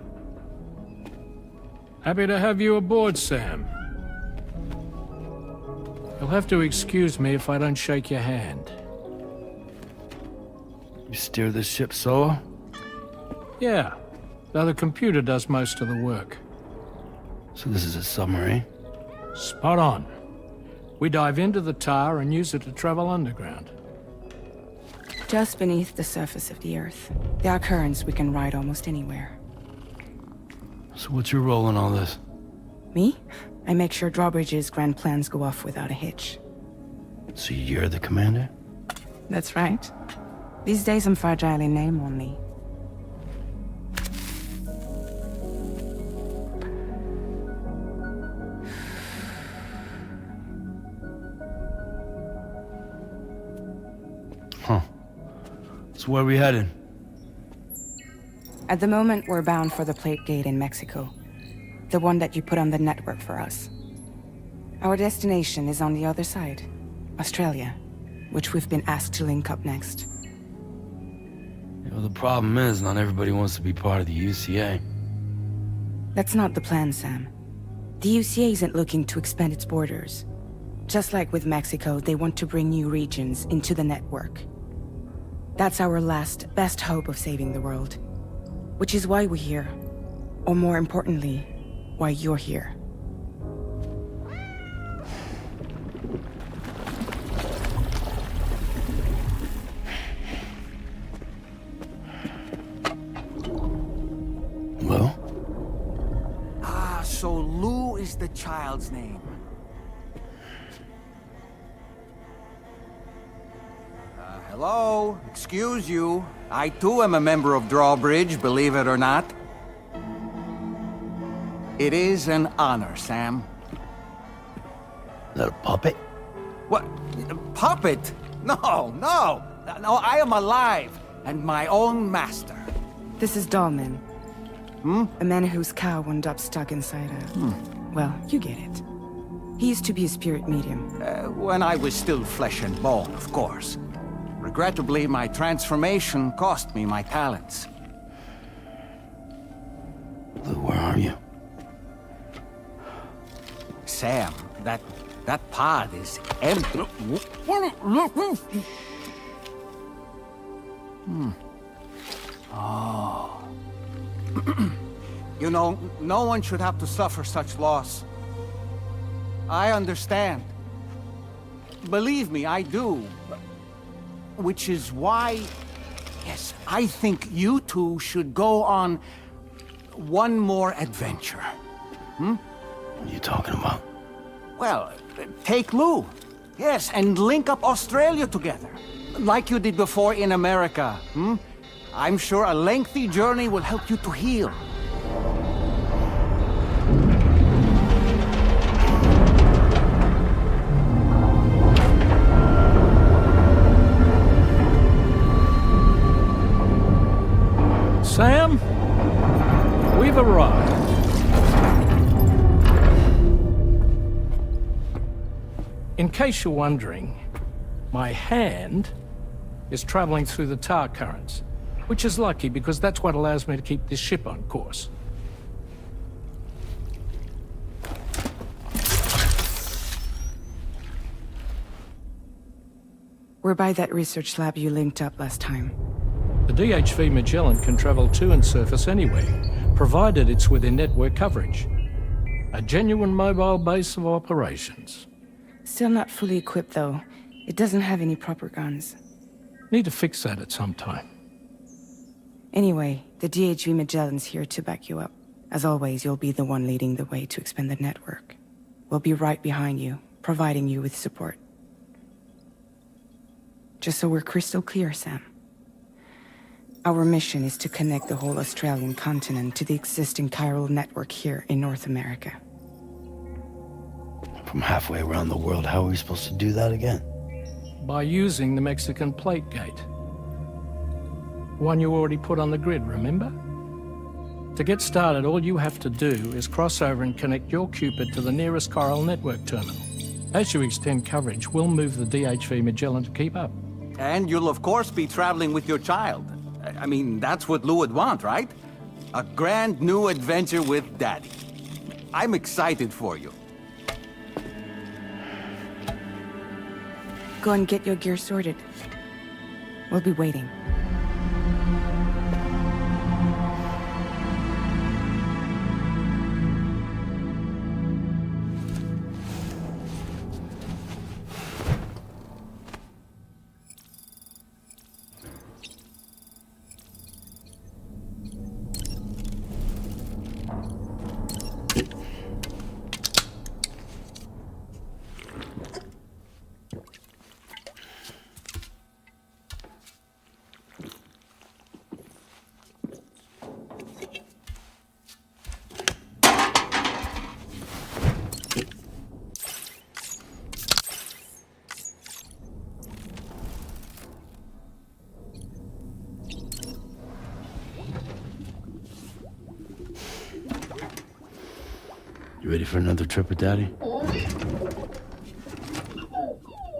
Happy to have you aboard, Sam. You'll have to excuse me if I don't shake your hand. You steer this ship solo? Yeah, though the computer does most of the work. So this is a submarine? Spot on. We dive into the Tar and use it to travel underground. Just beneath the surface of the Earth, there are currents we can ride almost anywhere. So what's your role in all this? Me? I make sure Drawbridge's grand plans go off without a hitch. So you're the commander? That's right. These days I'm fragile in name only, So where are we headed? At the moment, we're bound for the plate gate in Mexico. The one that you put on the network for us. Our destination is on the other side, Australia, which we've been asked to link up next. You know, the problem is, not everybody wants to be part of the UCA. That's not the plan, Sam. The UCA isn't looking to expand its borders. Just like with Mexico, they want to bring new regions into the network. That's our last, best hope of saving the world. Which is why we're here. Or more importantly, why you're here. Well? So Lou is the child's name. Hello? Excuse you. I too am a member of Drawbridge, believe it or not. It is an honor, Sam. Is that a puppet? What? Puppet? No, no! No, I am alive, and my own master. This is Deadman. A man whose cow wound up stuck inside a... Well, you get it. He used to be a spirit medium. When I was still flesh and bone, of course. Regrettably, my transformation cost me my talents. Lou, where are you? Sam, that pod is empty. Oh. You know, no one should have to suffer such loss. I understand. Believe me, I do. Which is why, yes, I think you two should go on one more adventure. What are you talking about? Well, take Lou. Yes, and link up Australia together. Like you did before in America. I'm sure a lengthy journey will help you to heal. Sam, we've arrived. In case you're wondering, my hand is traveling through the tar currents, which is lucky because that's what allows me to keep this ship on course. We're by that research lab you linked up last time. The DHV Magellan can travel to and surface anywhere, provided it's within network coverage. A genuine mobile base of operations. Still not fully equipped, though. It doesn't have any proper guns. Need to fix that at some time. Anyway, the DHV Magellan's here to back you up. As always, you'll be the one leading the way to expand the network. We'll be right behind you, providing you with support. Just so we're crystal clear, Sam. Our mission is to connect the whole Australian continent to the existing chiral network here in North America. From halfway around the world, how are we supposed to do that again? By using the Mexican plate gate. One you already put on the grid, remember? To get started, all you have to do is cross over and connect your Cupid to the nearest chiral network terminal. As you extend coverage, we'll move the DHV Magellan to keep up. And you'll of course be traveling with your child. I mean, that's what Lou would want, right? A grand new adventure with Daddy. I'm excited for you. Go and get your gear sorted. We'll be waiting. You ready for another trip with Daddy?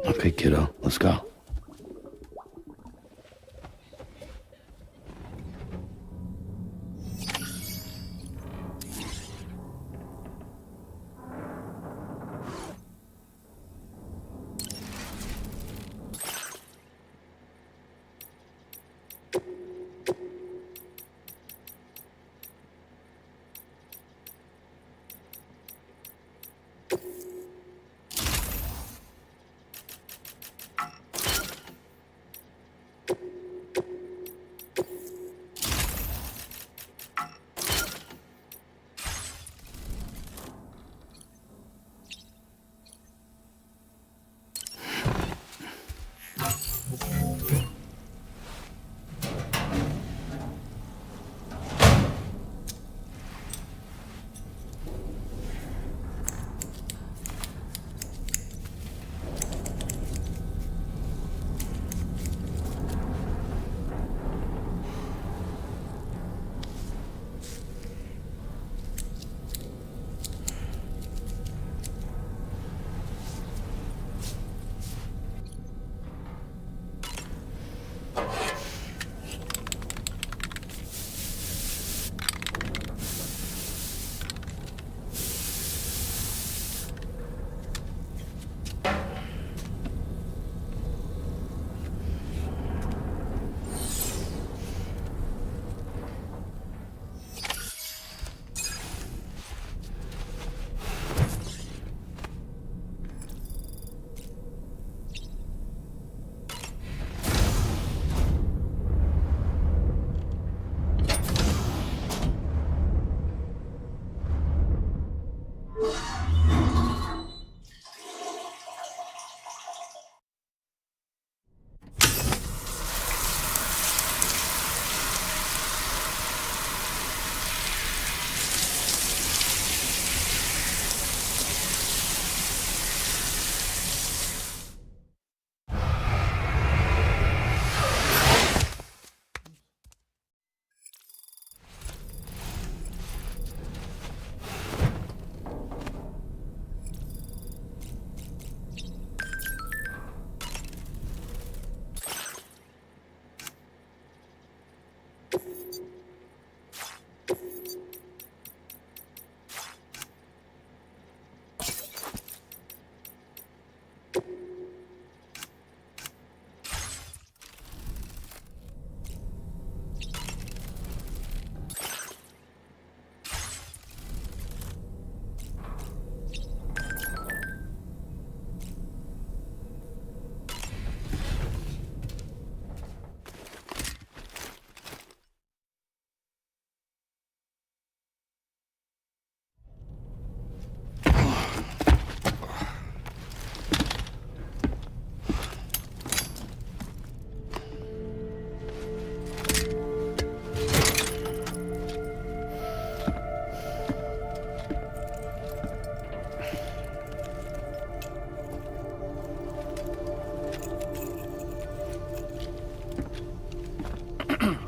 Okay, kiddo, let's go.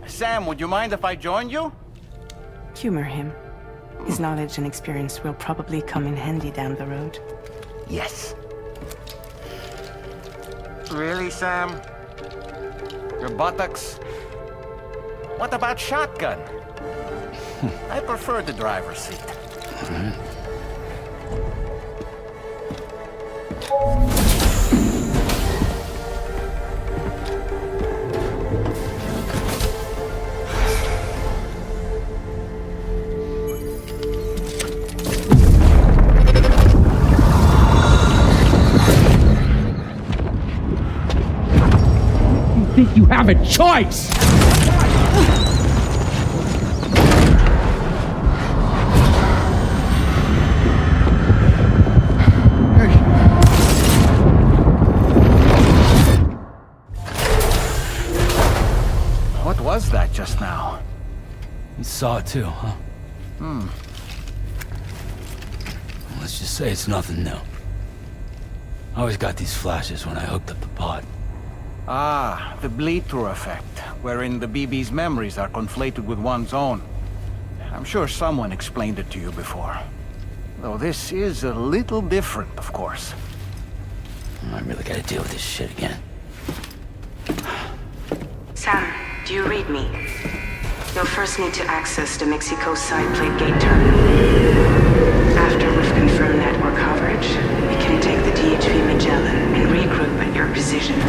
Sam, would you mind if I joined you? Humor him. His knowledge and experience will probably come in handy down the road. Yes. Really, Sam? Your buttocks? What about shotgun? I prefer the driver's seat. Think you have a choice! What was that just now? You saw it too, huh? Hmm. Let's just say it's nothing new. I always got these flashes when I hooked up the pod. Ah, the bleed-through effect, wherein the BB's memories are conflated with one's own. I'm sure someone explained it to you before. Though this is a little different, of course. I really gotta deal with this shit again. Sam, do you read me? You'll first need to access the Mexico side plate gate terminal. After we've confirmed network coverage, we can take the DHV Magellan and regroup at your position.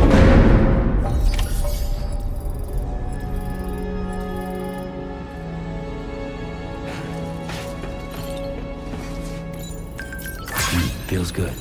Feels good.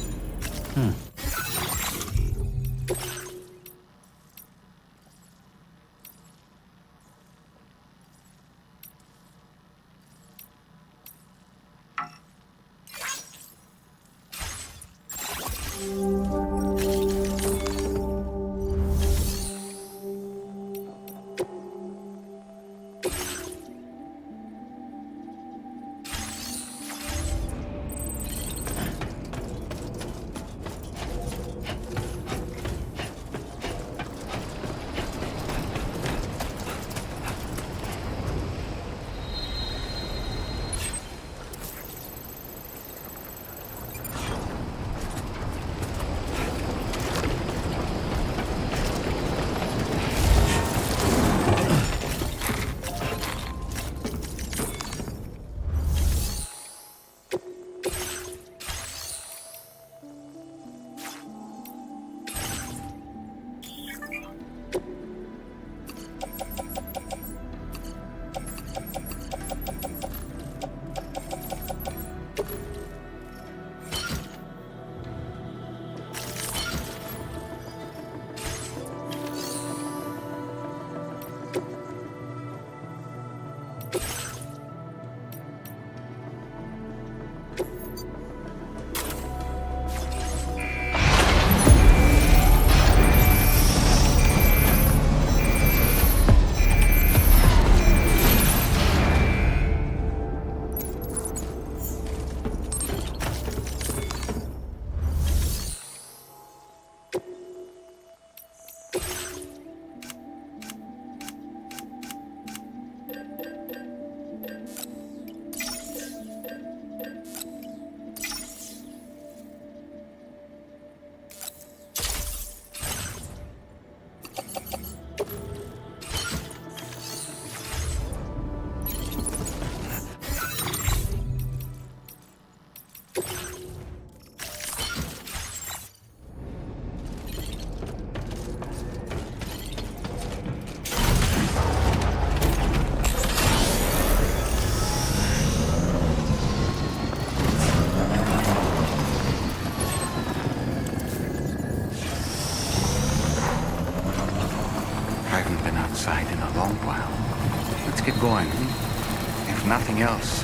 Going. If nothing else,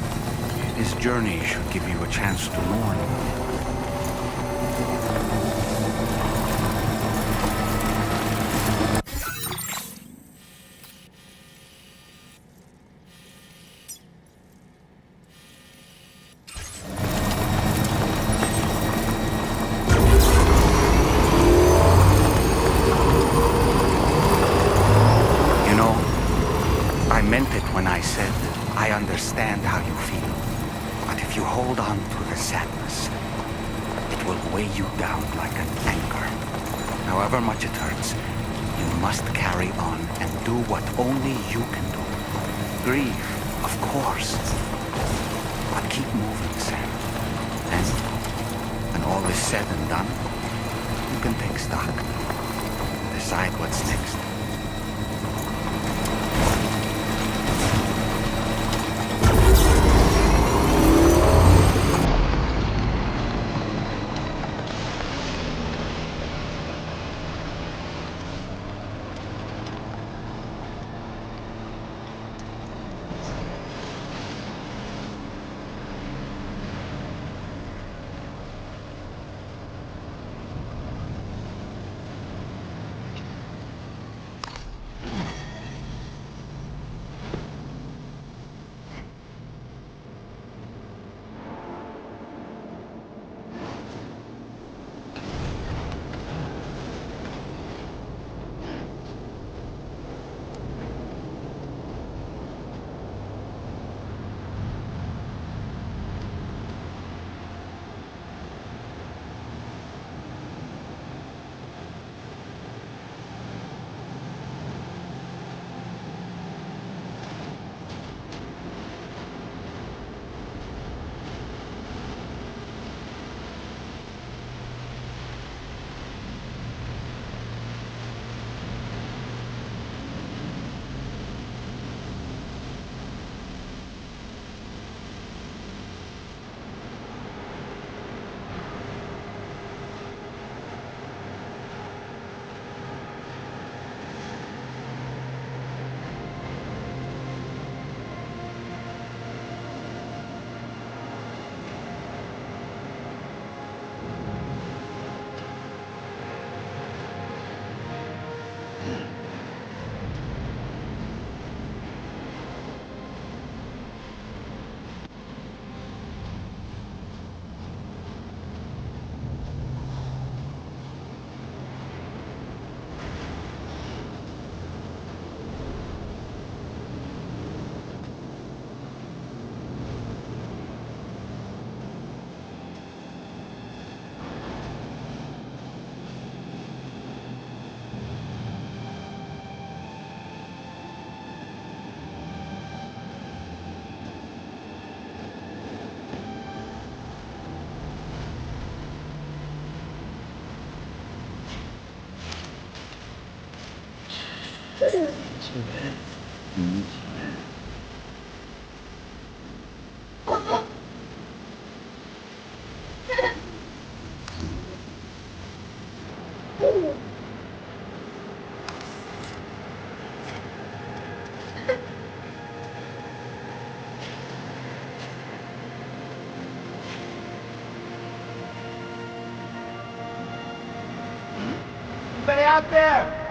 this journey should give you a chance to mourn. Understand how you feel, but if you hold on to the sadness, it will weigh you down like an anchor. However much it hurts, you must carry on and do what only you can do. Grieve, of course, but keep moving, Sam. And when all is said and done, you can take stock, decide what's next. Anybody out there?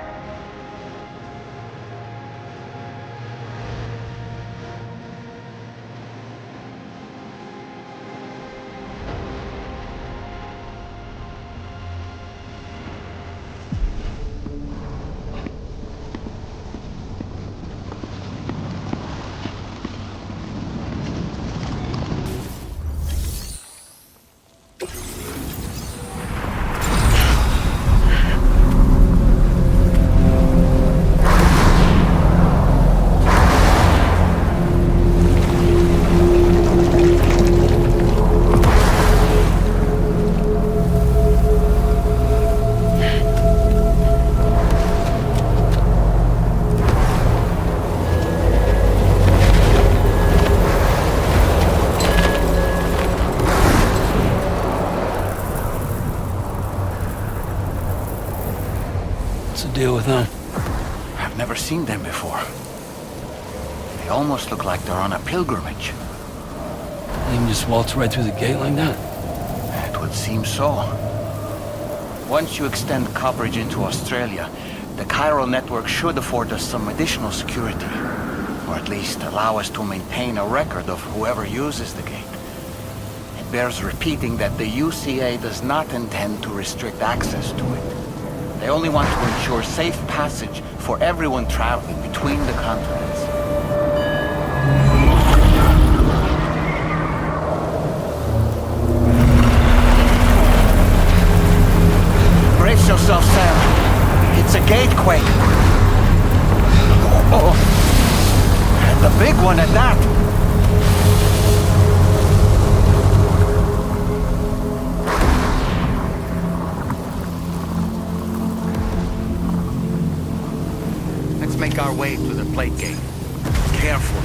Deal with them. I've never seen them before. They almost look like they're on a pilgrimage. You can just waltz right through the gate like that? It would seem so. Once you extend coverage into Australia, the chiral network should afford us some additional security. Or at least allow us to maintain a record of whoever uses the gate. It bears repeating that the UCA does not intend to restrict access to it. They only want to ensure safe passage for everyone traveling between the continents. Brace yourself, Sam. It's a gatequake. Oh, and a big one at that. Make our way to the plate gate. Carefully.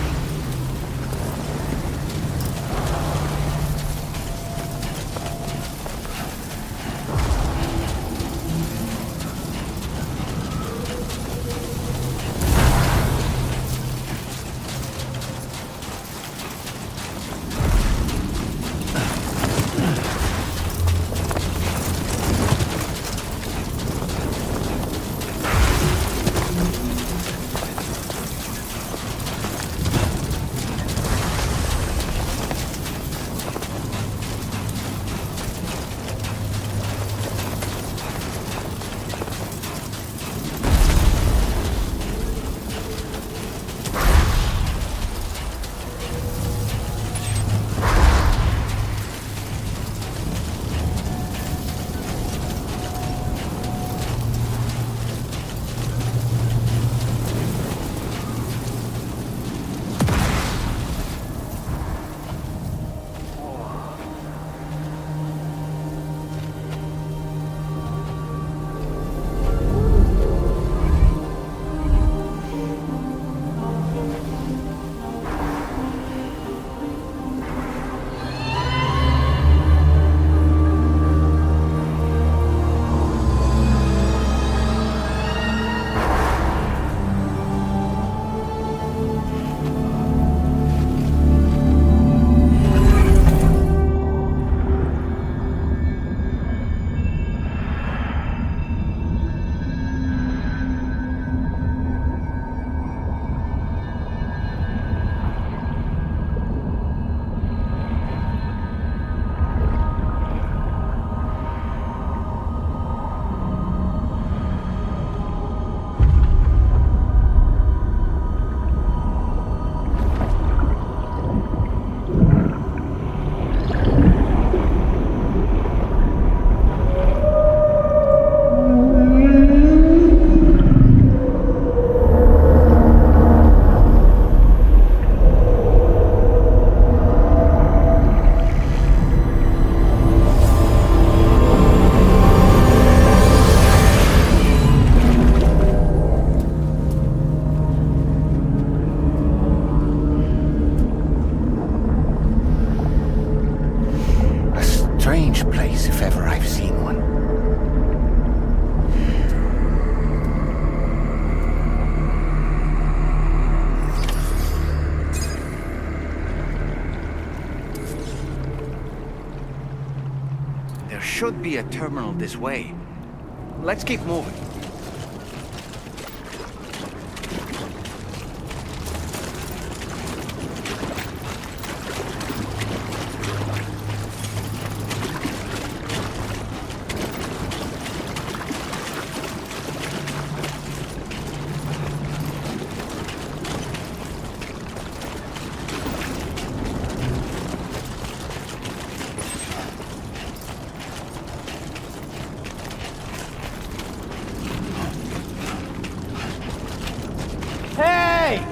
be a terminal this way. Let's keep moving. Hey!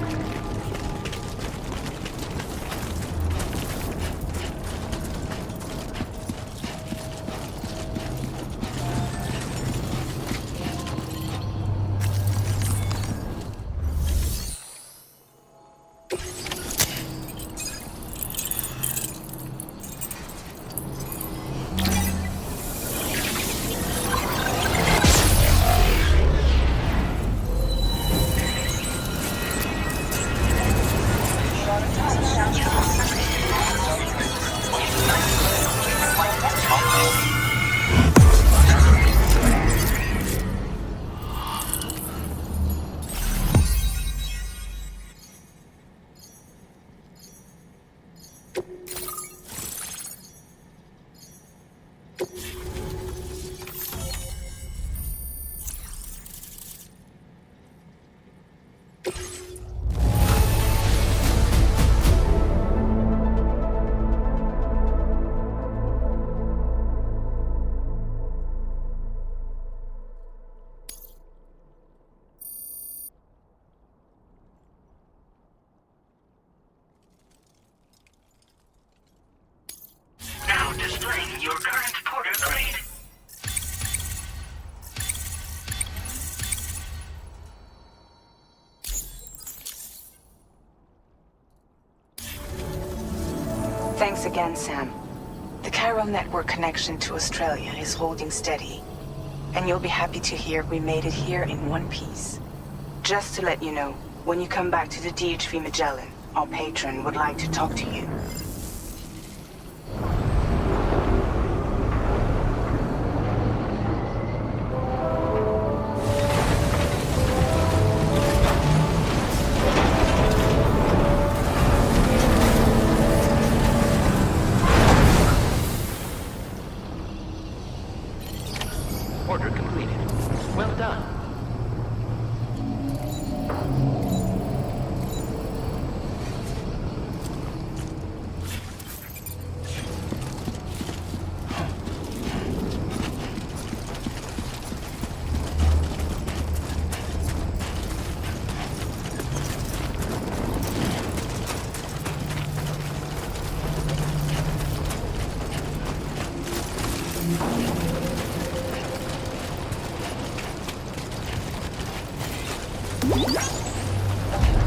Now displaying your current porter grade. Thanks again, Sam. The chiral network connection to Australia is holding steady. And you'll be happy to hear we made it here in one piece. Just to let you know, when you come back to the DHV Magellan, our patron would like to talk to you. Order completed. Well done.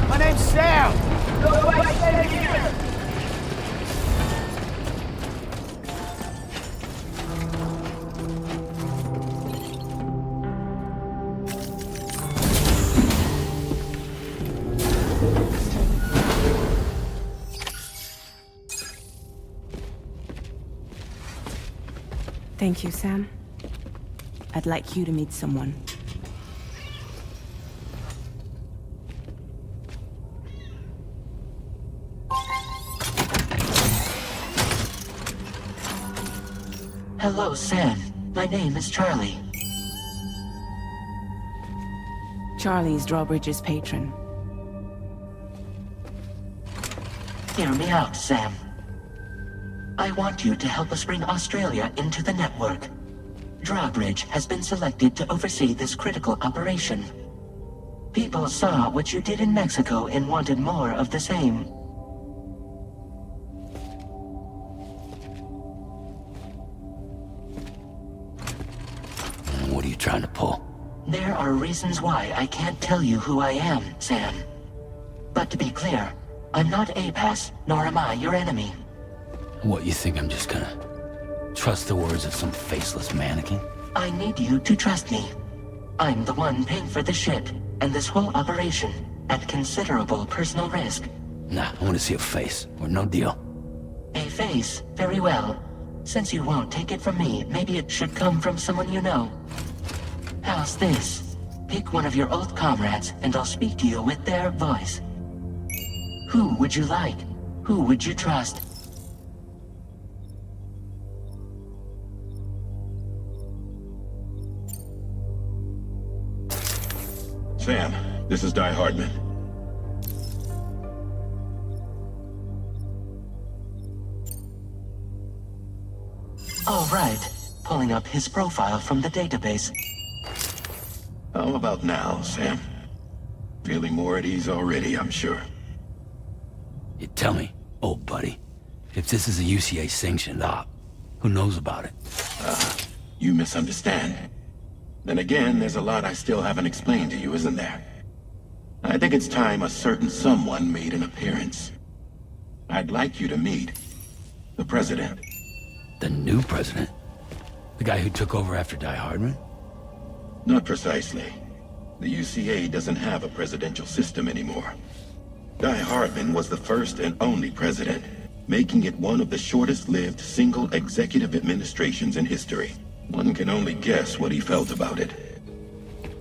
My name's Sam! Nobody stay here! Thank you, Sam. I'd like you to meet someone. Hello, Sam. My name is Charlie. Charlie's Drawbridge's patron. Hear me out, Sam. I want you to help us bring Australia into the network. Drawbridge has been selected to oversee this critical operation. People saw what you did in Mexico and wanted more of the same. What are you trying to pull? There are reasons why I can't tell you who I am, Sam. But to be clear, I'm not APAS, nor am I your enemy. What, you think I'm just gonna trust the words of some faceless mannequin? I need you to trust me. I'm the one paying for the ship and this whole operation at considerable personal risk. Nah, I want to see a face, or no deal. A face, very well. Since you won't take it from me, maybe it should come from someone you know. How's this? Pick one of your old comrades, and I'll speak to you with their voice. Who would you like? Who would you trust? Sam, this is Di Hardman. All right. Pulling up his profile from the database. How about now, Sam? Feeling more at ease already, I'm sure. You tell me, old buddy, if this is a UCA-sanctioned op, who knows about it? You misunderstand. Then again, there's a lot I still haven't explained to you, isn't there? I think it's time a certain someone made an appearance. I'd like you to meet the President. The new president? The guy who took over after Di Hardman? Not precisely. The UCA doesn't have a presidential system anymore. Di Hardman was the first and only president, making it one of the shortest-lived single executive administrations in history. One can only guess what he felt about it.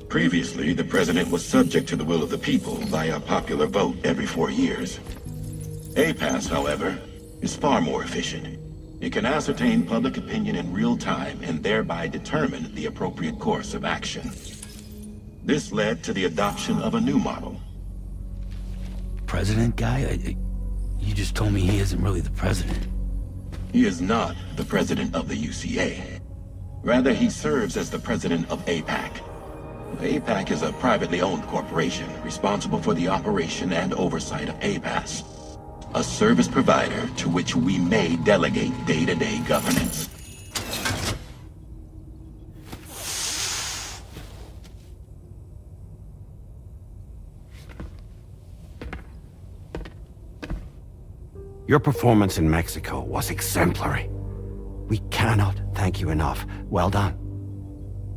Previously, the president was subject to the will of the people via popular vote every 4 years. APAS, however, is far more efficient. It can ascertain public opinion in real time and thereby determine the appropriate course of action. This led to the adoption of a new model. President guy? You just told me he isn't really the president. He is not the president of the UCA. Rather, he serves as the president of APAC. APAC is a privately owned corporation responsible for the operation and oversight of APAS, a service provider to which we may delegate day-to-day governance. Your performance in Mexico was exemplary. We cannot thank you enough. Well done.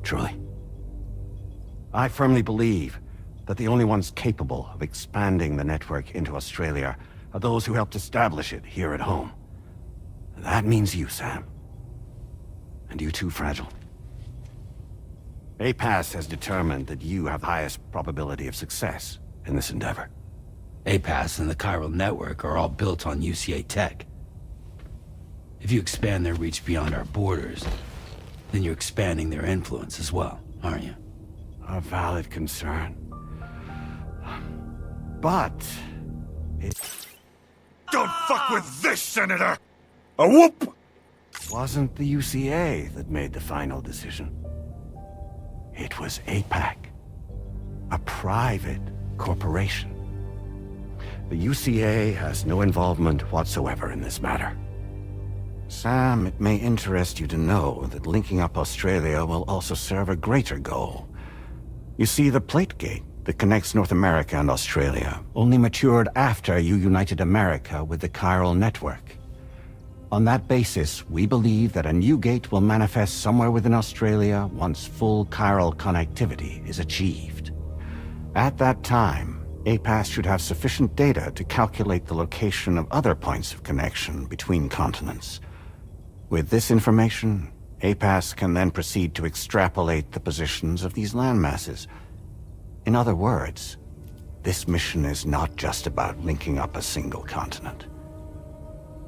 Truly. I firmly believe that the only ones capable of expanding the network into Australia are those who helped establish it here at home. That means you, Sam. And you too, Fragile. APAS has determined that you have the highest probability of success in this endeavor. APAS and the chiral network are all built on UCA tech. If you expand their reach beyond our borders, then you're expanding their influence as well, aren't you? A valid concern. But it Don't fuck with this, Senator! A whoop! wasn't the UCA that made the final decision. It was APAC, a private corporation. The UCA has no involvement whatsoever in this matter. Sam, it may interest you to know that linking up Australia will also serve a greater goal. You see, the plate gate that connects North America and Australia only matured after you united America with the chiral network. On that basis, we believe that a new gate will manifest somewhere within Australia once full chiral connectivity is achieved. At that time, APAS should have sufficient data to calculate the location of other points of connection between continents. With this information, APAS can then proceed to extrapolate the positions of these landmasses. In other words, this mission is not just about linking up a single continent.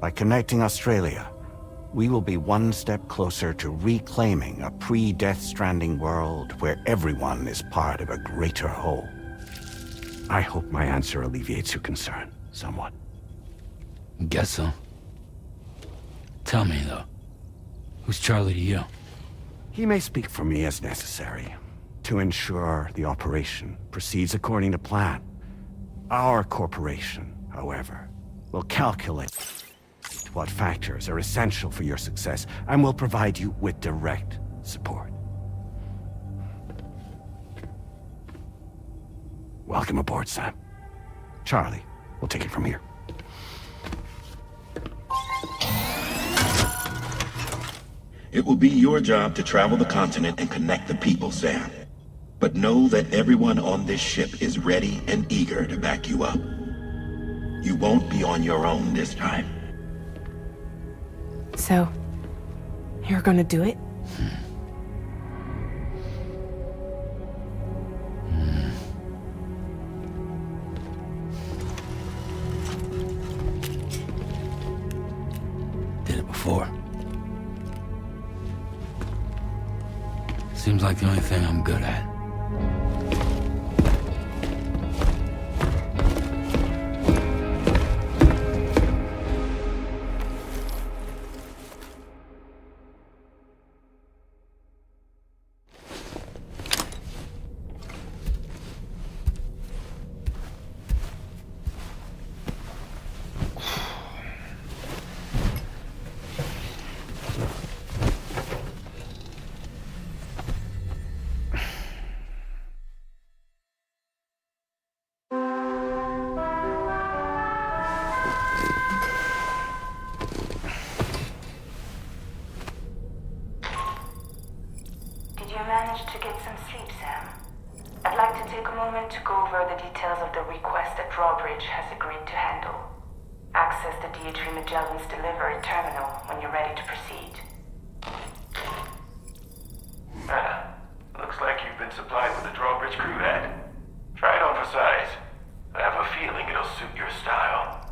By connecting Australia, we will be one step closer to reclaiming a pre-Death Stranding world where everyone is part of a greater whole. I hope my answer alleviates your concern somewhat. Guess so. Tell me, though, who's Charlie to you? He may speak for me as necessary to ensure the operation proceeds according to plan. Our corporation, however, will calculate what factors are essential for your success and will provide you with direct support. Welcome aboard, Sam. Charlie, we'll take it from here. It will be your job to travel the continent and connect the people, Sam. But know that everyone on this ship is ready and eager to back you up. You won't be on your own this time. So, You're gonna do it? Did it before. Seems like the only thing I'm good at. Did you manage to get some sleep, Sam? I'd like to take a moment to go over the details of the request that Drawbridge has agreed to handle. Access the DHV Magellan's delivery terminal when you're ready to proceed. Looks like you've been supplied with a Drawbridge crew head. Try it on for size. I have a feeling it'll suit your style.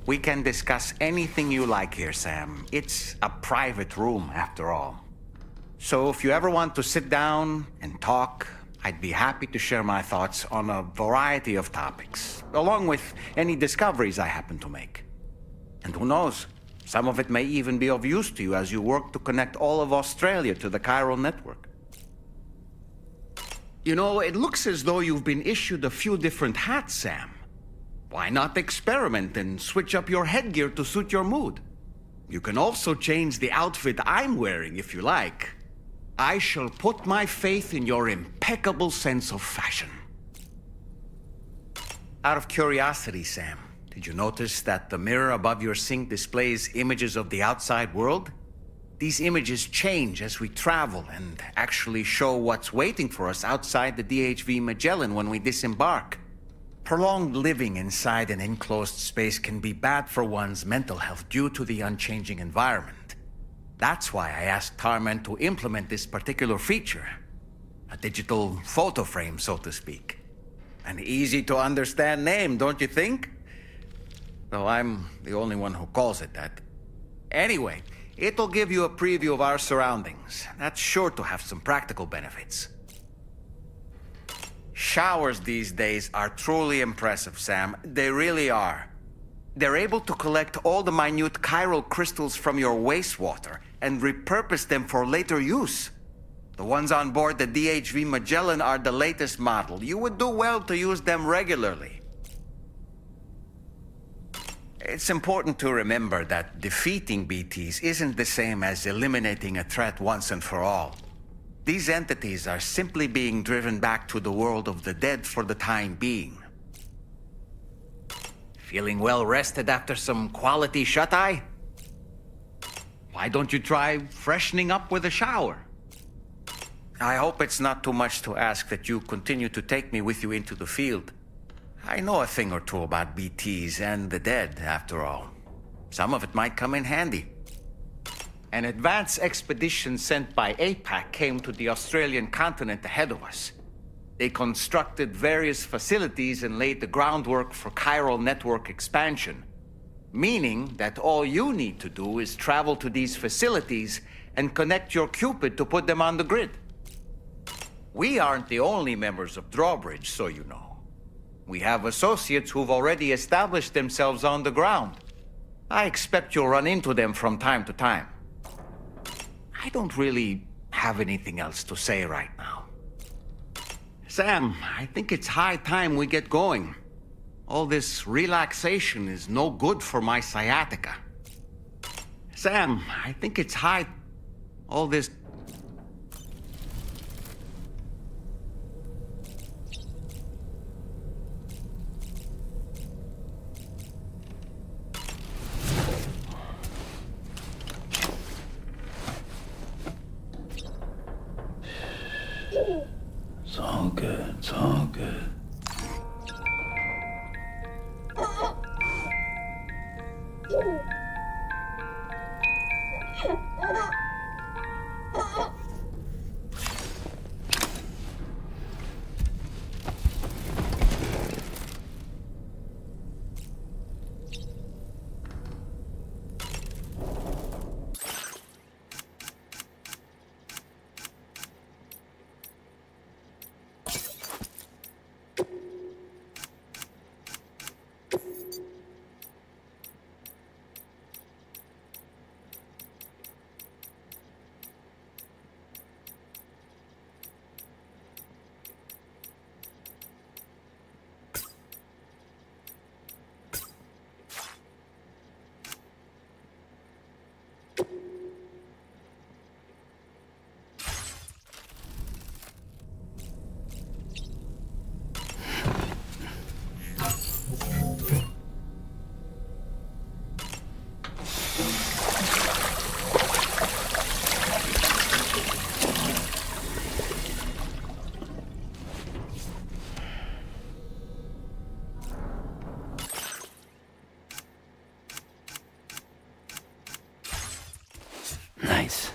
We can discuss anything you like here, Sam. It's a private room, after all. So if you ever want to sit down and talk, I'd be happy to share my thoughts on a variety of topics, along with any discoveries I happen to make. And who knows, some of it may even be of use to you as you work to connect all of Australia to the chiral network. You know, it looks as though you've been issued a few different hats, Sam. Why not experiment and switch up your headgear to suit your mood? You can also change the outfit I'm wearing if you like. I shall put my faith in your impeccable sense of fashion. Out of curiosity, Sam, did you notice that the mirror above your sink displays images of the outside world? These images change as we travel and actually show what's waiting for us outside the DHV Magellan when we disembark. Prolonged living inside an enclosed space can be bad for one's mental health due to the unchanging environment. That's why I asked Tarman to implement this particular feature. A digital photo frame, so to speak. An easy-to-understand name, don't you think? Though I'm the only one who calls it that. Anyway, it'll give you a preview of our surroundings. That's sure to have some practical benefits. Showers these days are truly impressive, Sam. They really are. They're able to collect all the minute chiral crystals from your wastewater and repurpose them for later use. The ones on board the DHV Magellan are the latest model. You would do well to use them regularly. It's important to remember that defeating BTs isn't the same as eliminating a threat once and for all. These entities are simply being driven back to the world of the dead for the time being. Feeling well rested after some quality shut-eye? Why don't you try freshening up with a shower? I hope it's not too much to ask that you continue to take me with you into the field. I know a thing or two about BTs and the dead, after all. Some of it might come in handy. An advance expedition sent by APAC came to the Australian continent ahead of us. They constructed various facilities and laid the groundwork for chiral network expansion, meaning that all you need to do is travel to these facilities and connect your Cupid to put them on the grid. We aren't the only members of Drawbridge, so you know. We have associates who've already established themselves on the ground. I expect you'll run into them from time to time. I don't really have anything else to say right now. Sam, I think it's high time we get going. All this relaxation is no good for my sciatica. Sam, I think it's high... All this... It's all good. It's all good. Nice.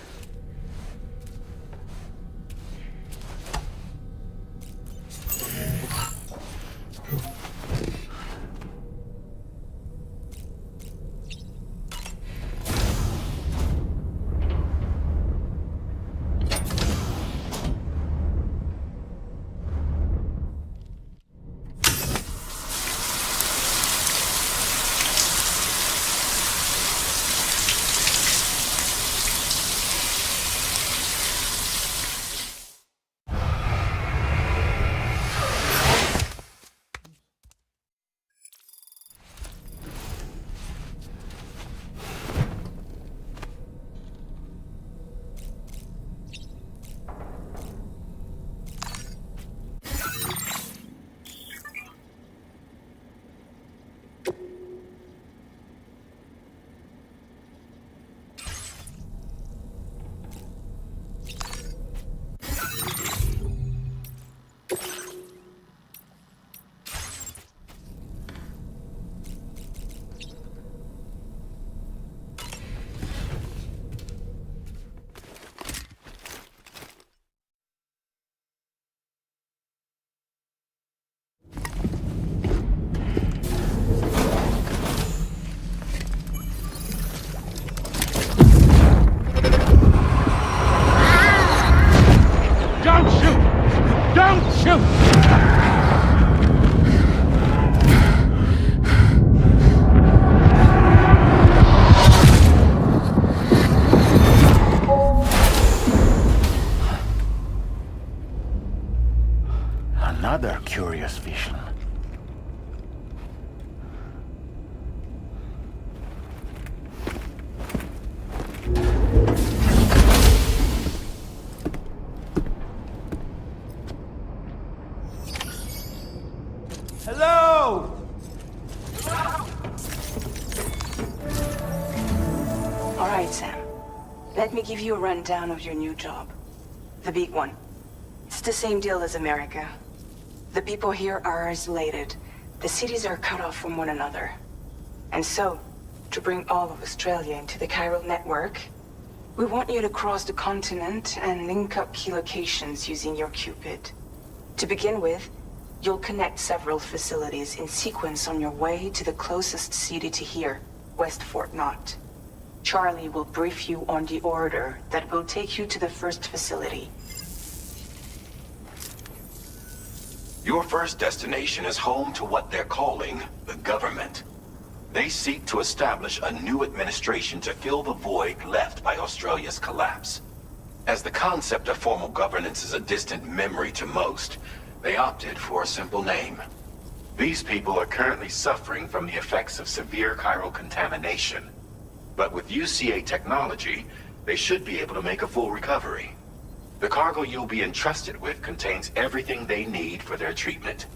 Another curious vision. Hello! All right, Sam. Let me give you a rundown of your new job. The big one. It's the same deal as America. The people here are isolated. The cities are cut off from one another. And so, to bring all of Australia into the chiral network, we want you to cross the continent and link up key locations using your Cupid. To begin with, you'll connect several facilities in sequence on your way to the closest city to here, West Fort Knott. Charlie will brief you on the order that will take you to the first facility. Your first destination is home to what they're calling the government. They seek to establish a new administration to fill the void left by Australia's collapse. As the concept of formal governance is a distant memory to most, they opted for a simple name. These people are currently suffering from the effects of severe chiral contamination. But with UCA technology, they should be able to make a full recovery. The cargo you'll be entrusted with contains everything they need for their treatment.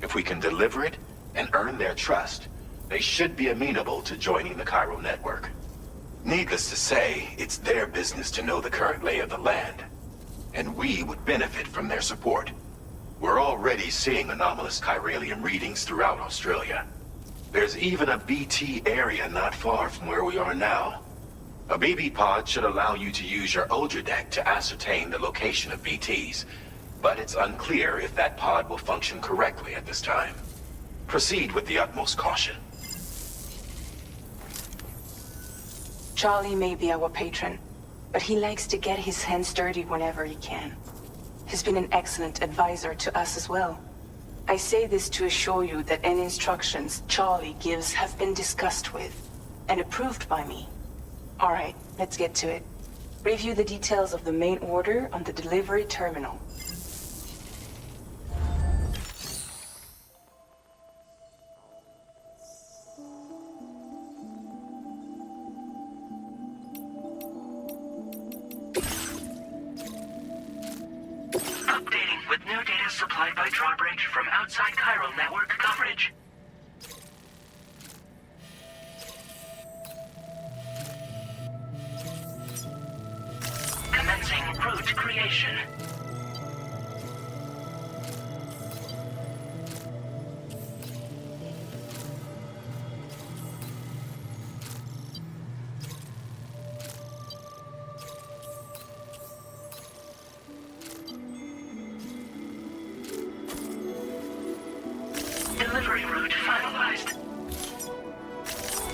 If we can deliver it and earn their trust, they should be amenable to joining the chiral network. Needless to say, it's their business to know the current lay of the land, and we would benefit from their support. We're already seeing anomalous chiralium readings throughout Australia. There's even a BT area not far from where we are now. A BB pod should allow you to use your older deck to ascertain the location of BTs, but it's unclear if that pod will function correctly at this time. Proceed with the utmost caution. Charlie may be our patron, but he likes to get his hands dirty whenever he can. He's been an excellent advisor to us as well. I say this to assure you that any instructions Charlie gives have been discussed with and approved by me. All right, let's get to it. Review the details of the main order on the delivery terminal. Updating with new data supplied by Drawbridge from outside chiral network coverage. Commencing route creation. Delivery route finalized.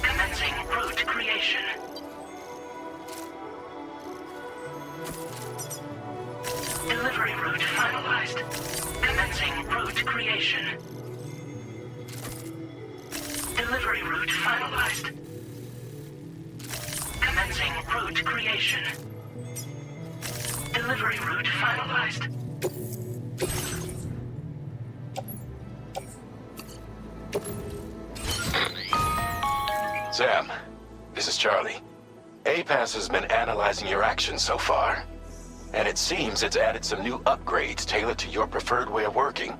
Commencing route creation. Delivery route finalized. Commencing route creation. Delivery route finalized. Commencing route creation. Delivery route finalized. Sam, this is Charlie. APAS has been analyzing your actions so far, and it seems it's added some new upgrades tailored to your preferred way of working.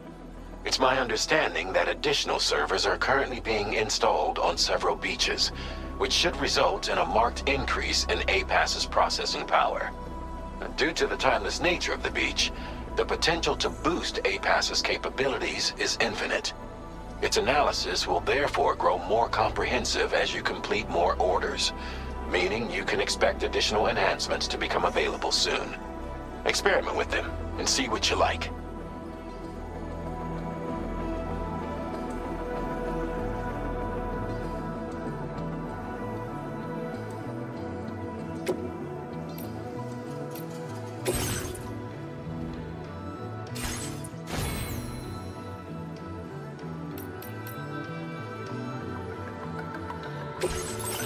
It's my understanding that additional servers are currently being installed on several beaches, which should result in a marked increase in APAS's processing power. Due to the timeless nature of the beach, the potential to boost APAS's capabilities is infinite. Its analysis will therefore grow more comprehensive as you complete more orders, meaning you can expect additional enhancements to become available soon. Experiment with them and see what you like.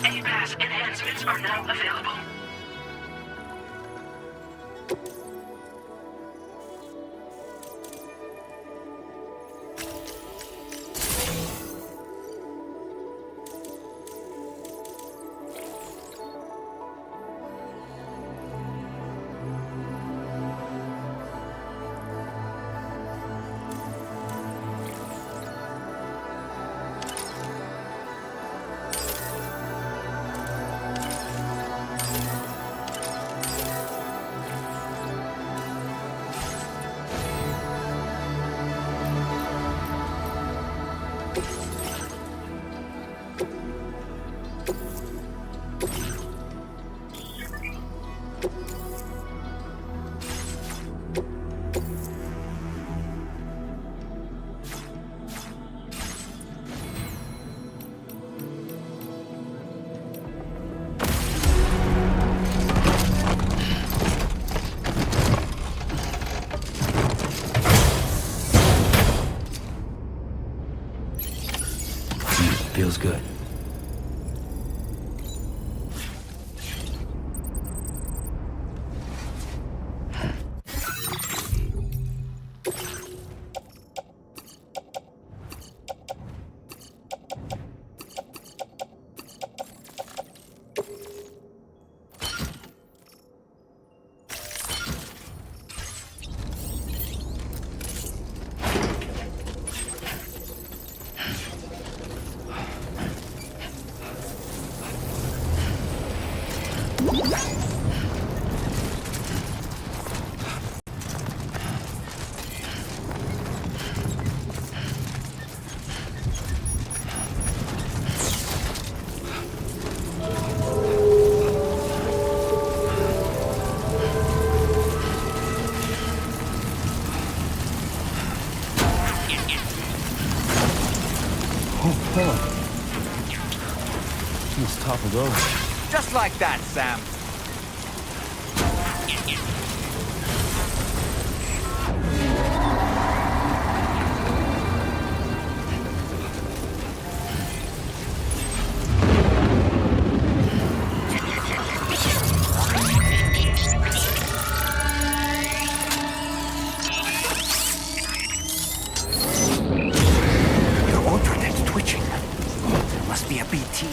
APAS enhancements are now available. Feels good. go. Just like that, Sam.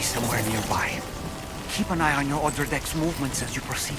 Somewhere nearby. Keep an eye on your other deck's movements as you proceed.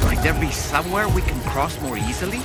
Might there be somewhere we can cross more easily?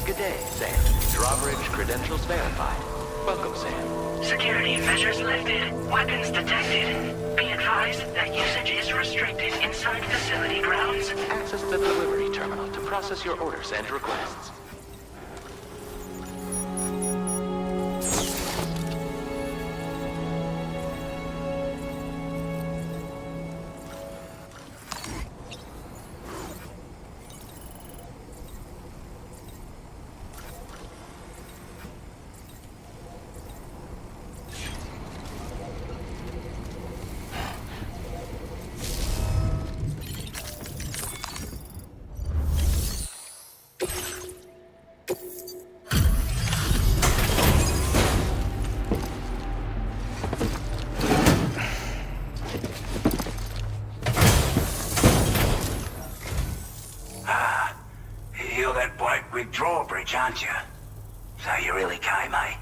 Good day, Sam. Drawbridge credentials verified. Welcome, Sam. Security measures lifted. Weapons detected. Be advised that usage is restricted inside facility grounds. Access the delivery terminal to process your orders and requests. Drawbridge, aren't you? So you really came, eh?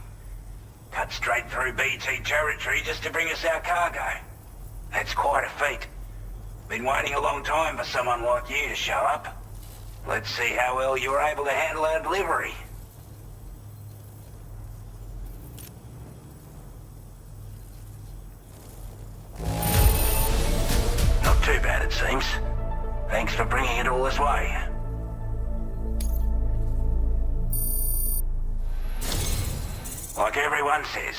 Cut straight through BT territory just to bring us our cargo. That's quite a feat. Been waiting a long time for someone like you to show up. Let's see how well you were able to handle our delivery. Not too bad, it seems. Thanks for bringing it all this way. Like everyone says,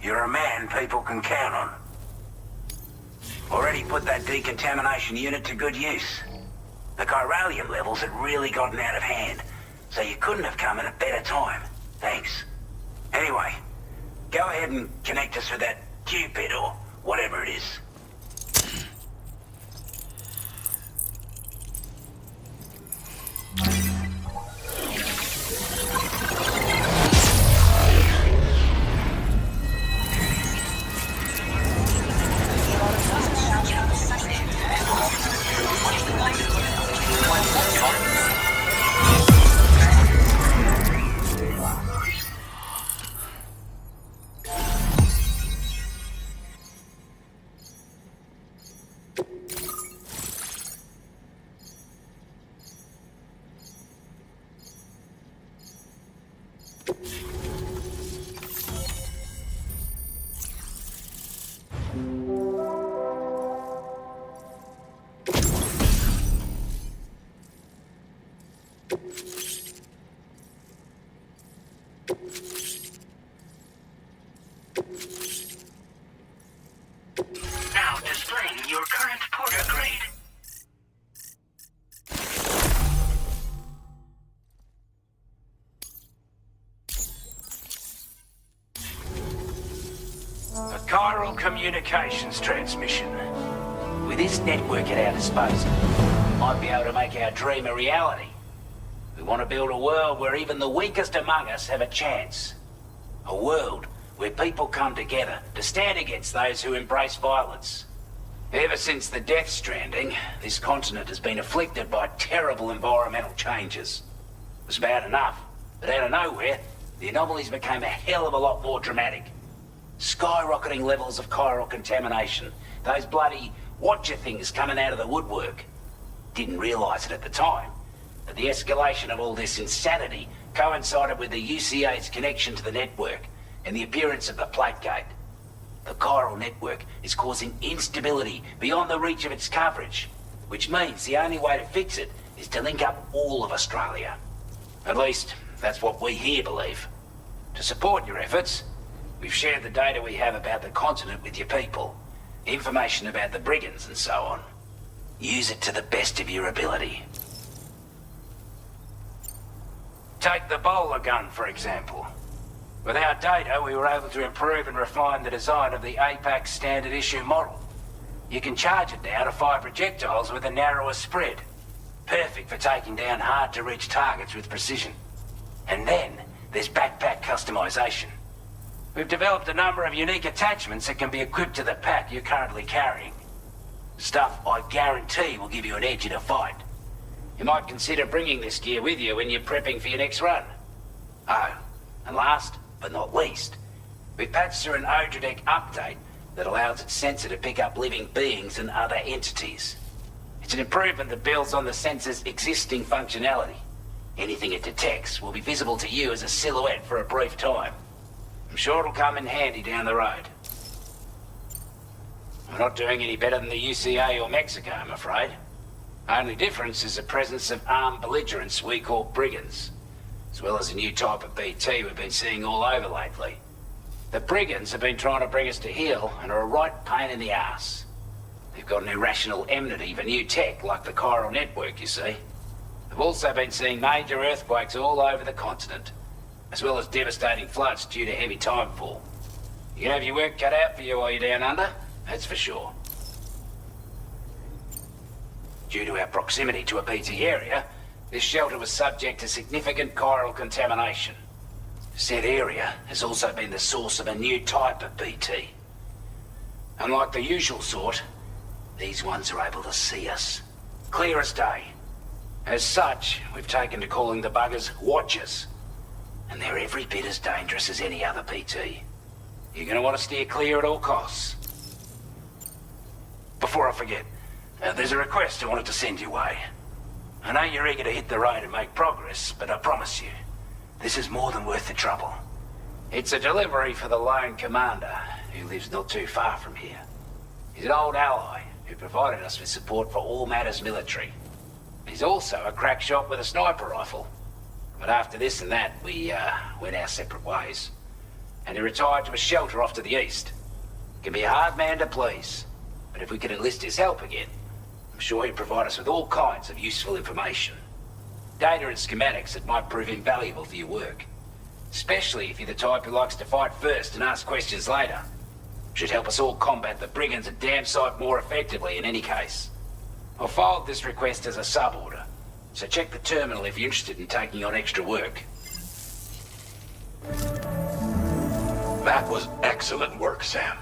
you're a man people can count on. Already put that decontamination unit to good use. The chiralium levels had really gotten out of hand, so you couldn't have come at a better time. Thanks. Anyway, go ahead and connect us with that Cupid or whatever it is. Now displaying your current porter grade. A chiral communications transmission. With this network at our disposal, might be able to make our dream a reality. We want to build a world where even the weakest among us have a chance. A world where people come together to stand against those who embrace violence. Ever since the Death Stranding, this continent has been afflicted by terrible environmental changes. It was bad enough, but out of nowhere, the anomalies became a hell of a lot more dramatic. Skyrocketing levels of chiral contamination. Those bloody watcher things coming out of the woodwork. Didn't realize it at the time, but the escalation of all this insanity coincided with the UCA's connection to the network and the appearance of the plate gate. The chiral network is causing instability beyond the reach of its coverage, which means the only way to fix it is to link up all of Australia. At least, that's what we here believe. To support your efforts, we've shared the data we have about the continent with your people, information about the brigands and so on. Use it to the best of your ability. Take the bowler gun, for example. With our data, we were able to improve and refine the design of the APAC standard issue model. You can charge it now to fire projectiles with a narrower spread. Perfect for taking down hard-to-reach targets with precision. And then, there's backpack customization. We've developed a number of unique attachments that can be equipped to the pack you're currently carrying. Stuff I guarantee will give you an edge in a fight. You might consider bringing this gear with you when you're prepping for your next run. Oh, and last but not least, we've patched through an Odradek update that allows its sensor to pick up living beings and other entities. It's an improvement that builds on the sensor's existing functionality. Anything it detects will be visible to you as a silhouette for a brief time. I'm sure it'll come in handy down the road. We're not doing any better than the UCA or Mexico, I'm afraid. Only difference is the presence of armed belligerents we call brigands, as well as a new type of BT we've been seeing all over lately. The brigands have been trying to bring us to heel and are a right pain in the ass. They've got an irrational enmity for new tech like the chiral network, you see. They've also been seeing major earthquakes all over the continent, as well as devastating floods due to heavy timefall. You can have your work cut out for you while you're down under, that's for sure. Due to our proximity to a BT area, this shelter was subject to significant chiral contamination. Said area has also been the source of a new type of BT. Unlike the usual sort, these ones are able to see us. Clear as day. As such, we've taken to calling the buggers Watchers. And they're every bit as dangerous as any other BT. You're gonna want to steer clear at all costs. Before I forget, there's a request I wanted to send your way. I know you're eager to hit the road and make progress, but I promise you, this is more than worth the trouble. It's a delivery for the lone commander, who lives not too far from here. He's an old ally who provided us with support for all matters military. He's also a crack shot with a sniper rifle. But after this and that, we went our separate ways. And he retired to a shelter off to the east. Can be a hard man to please, but if we could enlist his help again, I'm sure he'd provide us with all kinds of useful information. Data and schematics that might prove invaluable for your work. Especially if you're the type who likes to fight first and ask questions later. Should help us all combat the brigands a damn sight more effectively in any case. I'll file this request as a sub-order, so check the terminal if you're interested in taking on extra work. That was excellent work, Sam.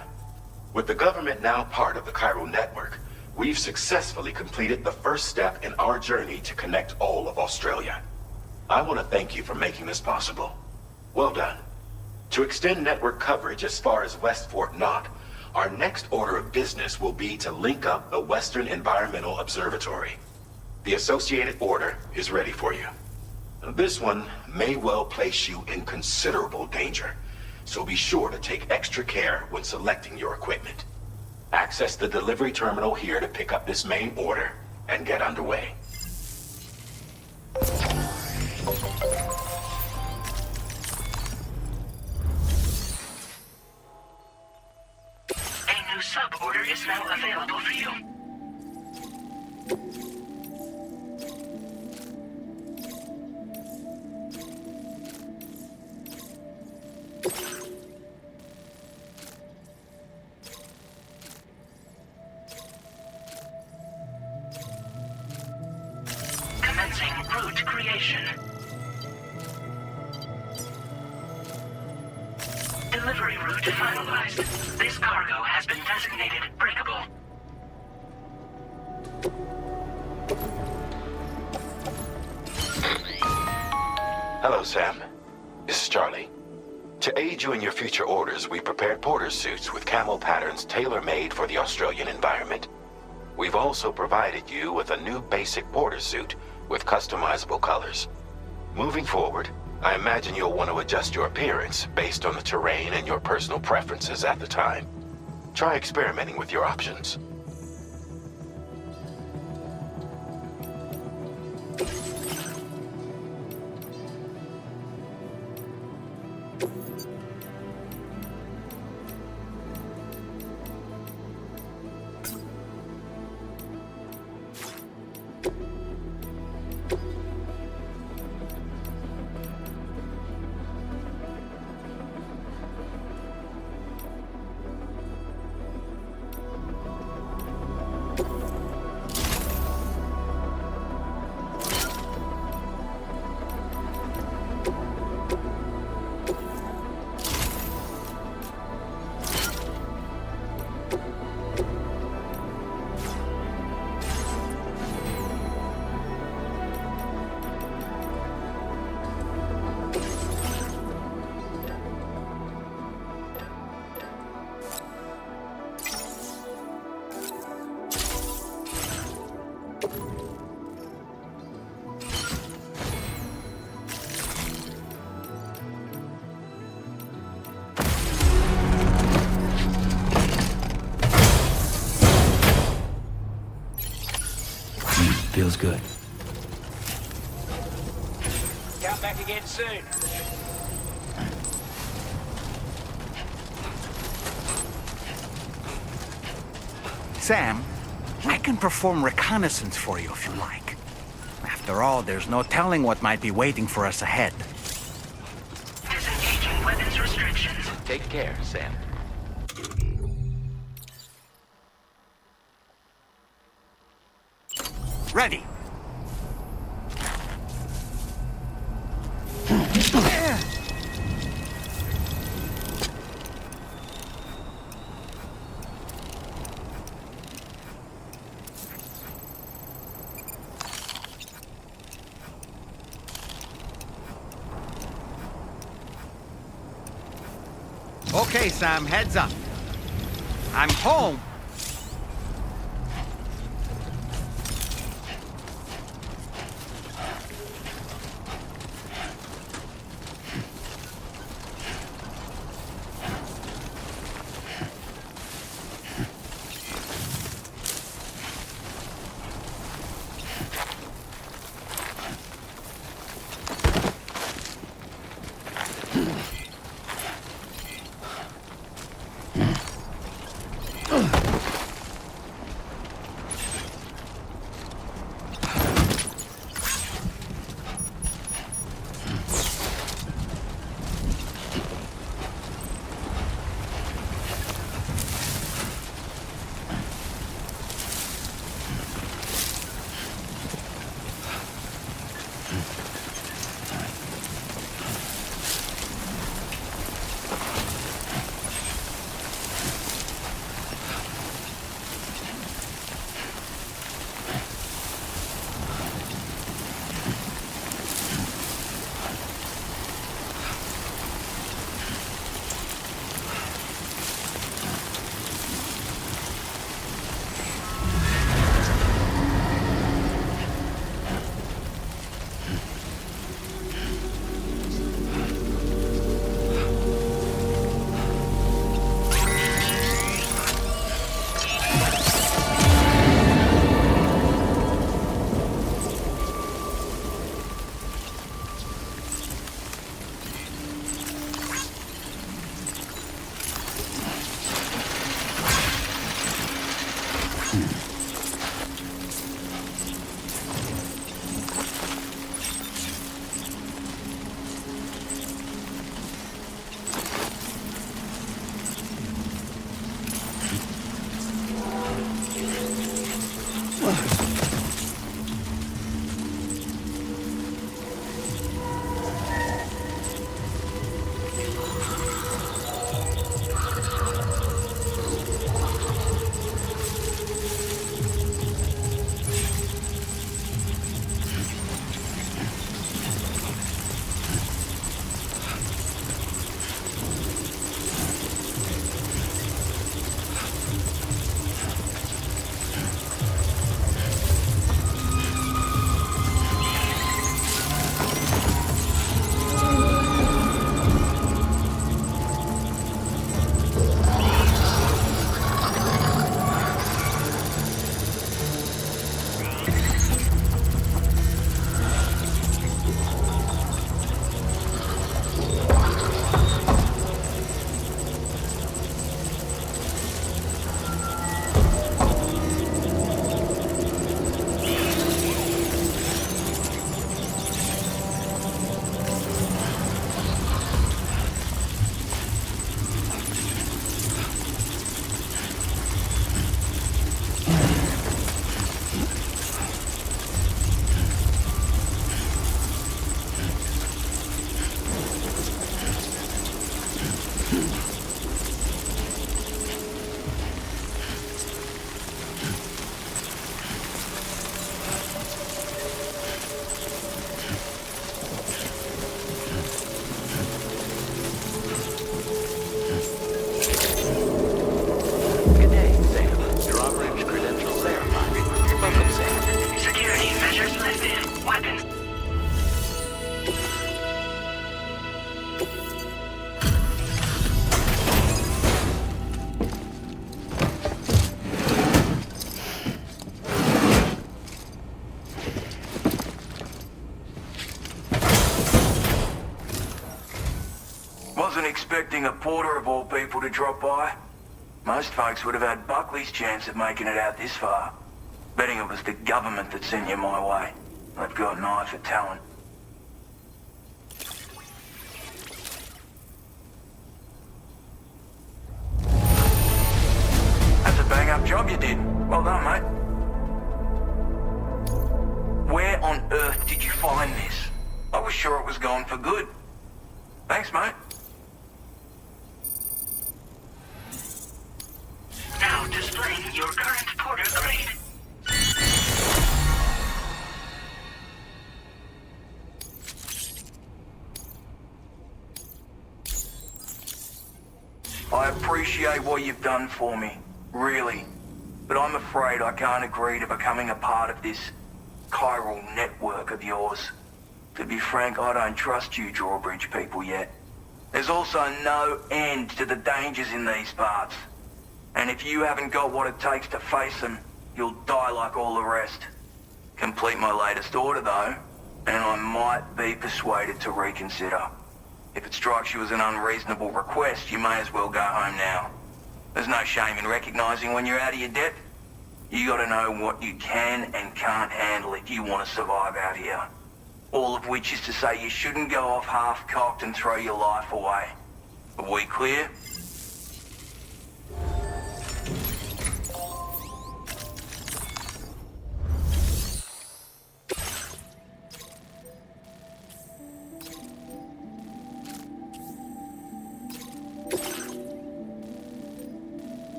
With the government now part of the chiral network, we've successfully completed the first step in our journey to connect all of Australia. I want to thank you for making this possible. Well done. To extend network coverage as far as West Fort Knott, our next order of business will be to link up the Western Environmental Observatory. The associated order is ready for you. This one may well place you in considerable danger, so be sure to take extra care when selecting your equipment. Access the delivery terminal here to pick up this main order and get underway. A new sub-order is now available for you. Commencing route creation. location. Delivery route finalized. This cargo has been designated breakable. Hello, Sam. This is Charlie. To aid you in your future orders, we prepared porter suits with camo patterns tailor-made for the Australian environment. We've also provided you with a new basic porter suit with customizable colors. Moving forward, I imagine you'll want to adjust your appearance based on the terrain and your personal preferences at the time. Try experimenting with your options. Feels good. Come back again soon. Sam, I can perform reconnaissance for you if you like. After all, there's no telling what might be waiting for us ahead. Disengaging weapons restrictions. Take care, Sam. Ready. Okay, Sam, heads up. I'm home. Wasn't expecting a porter of all people to drop by. Most folks would have had Buckley's chance of making it out this far. Betting it was the government that sent you my way. They've got an eye for talent. That's a bang-up job you did. Well done, mate. Where on earth did you find this? I was sure it was gone for good. Thanks, mate. Now displaying your current porter grade. I appreciate what you've done for me, really. But I'm afraid I can't agree to becoming a part of this chiral network of yours. To be frank, I don't trust you Drawbridge people yet. There's also no end to the dangers in these parts. And if you haven't got what it takes to face them, you'll die like all the rest. Complete my latest order though, and I might be persuaded to reconsider. If it strikes you as an unreasonable request, you may as well go home now. There's no shame in recognizing when you're out of your depth. You gotta know what you can and can't handle if you want to survive out here. All of which is to say you shouldn't go off half-cocked and throw your life away. Are we clear?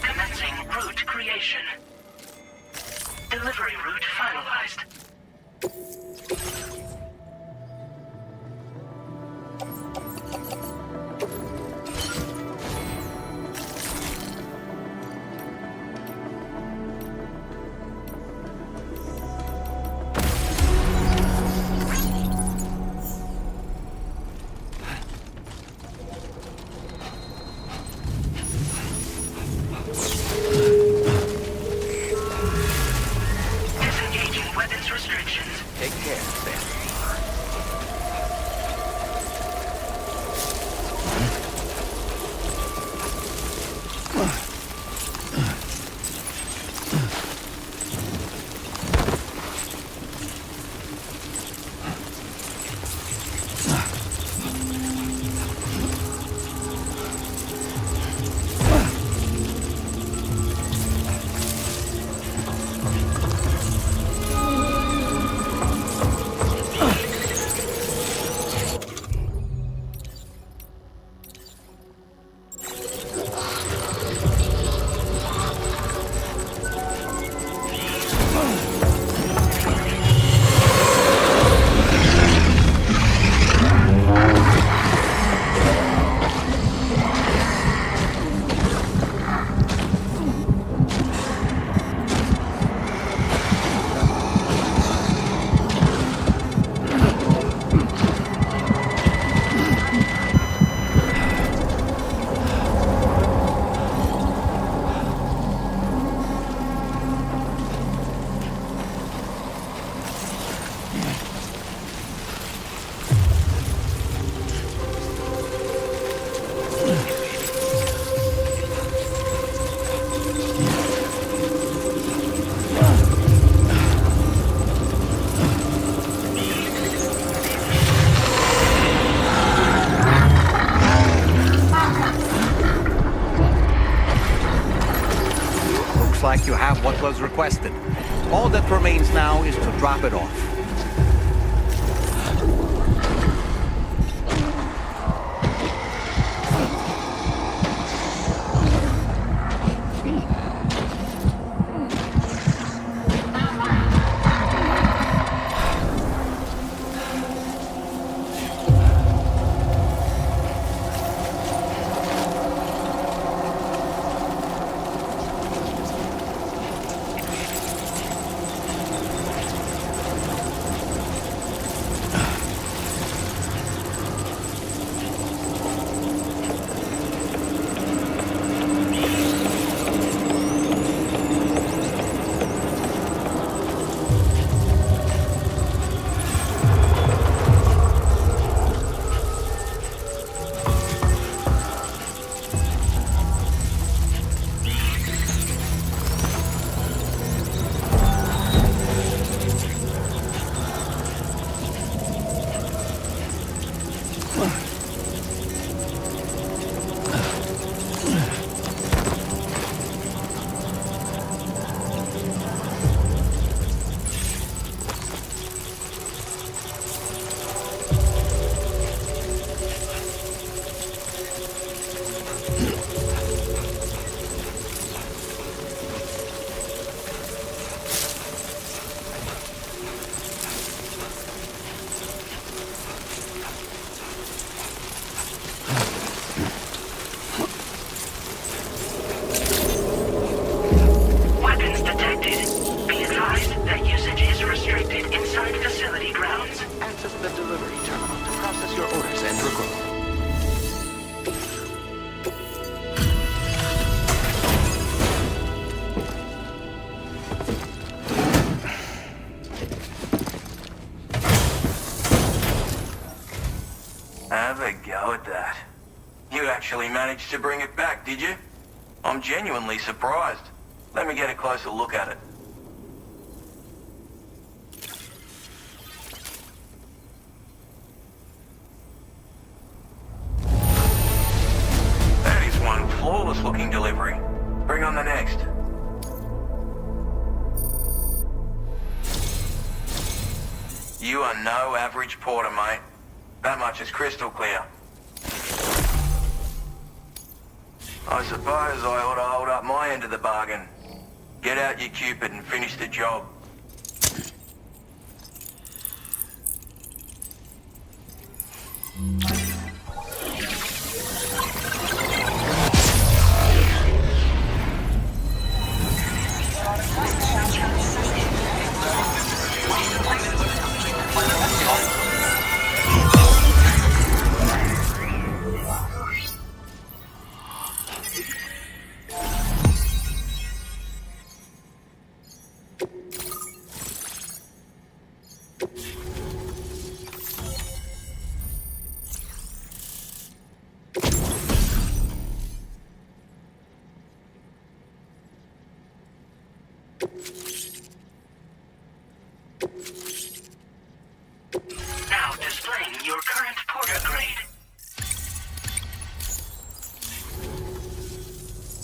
Commencing route creation. Delivery route finalized. Disengaging weapons restrictions. Take care, Sam. Like you have what was requested. All that remains now is to drop it off. Have a go at that. You actually managed to bring it back, did you? I'm genuinely surprised. Let me get a closer look at it. That is one flawless looking delivery. Bring on the next. You are no average porter, mate. That much is crystal clear. I suppose I ought to hold up my end of the bargain. Get out your Cupid and finish the job. Now displaying your current porter grade.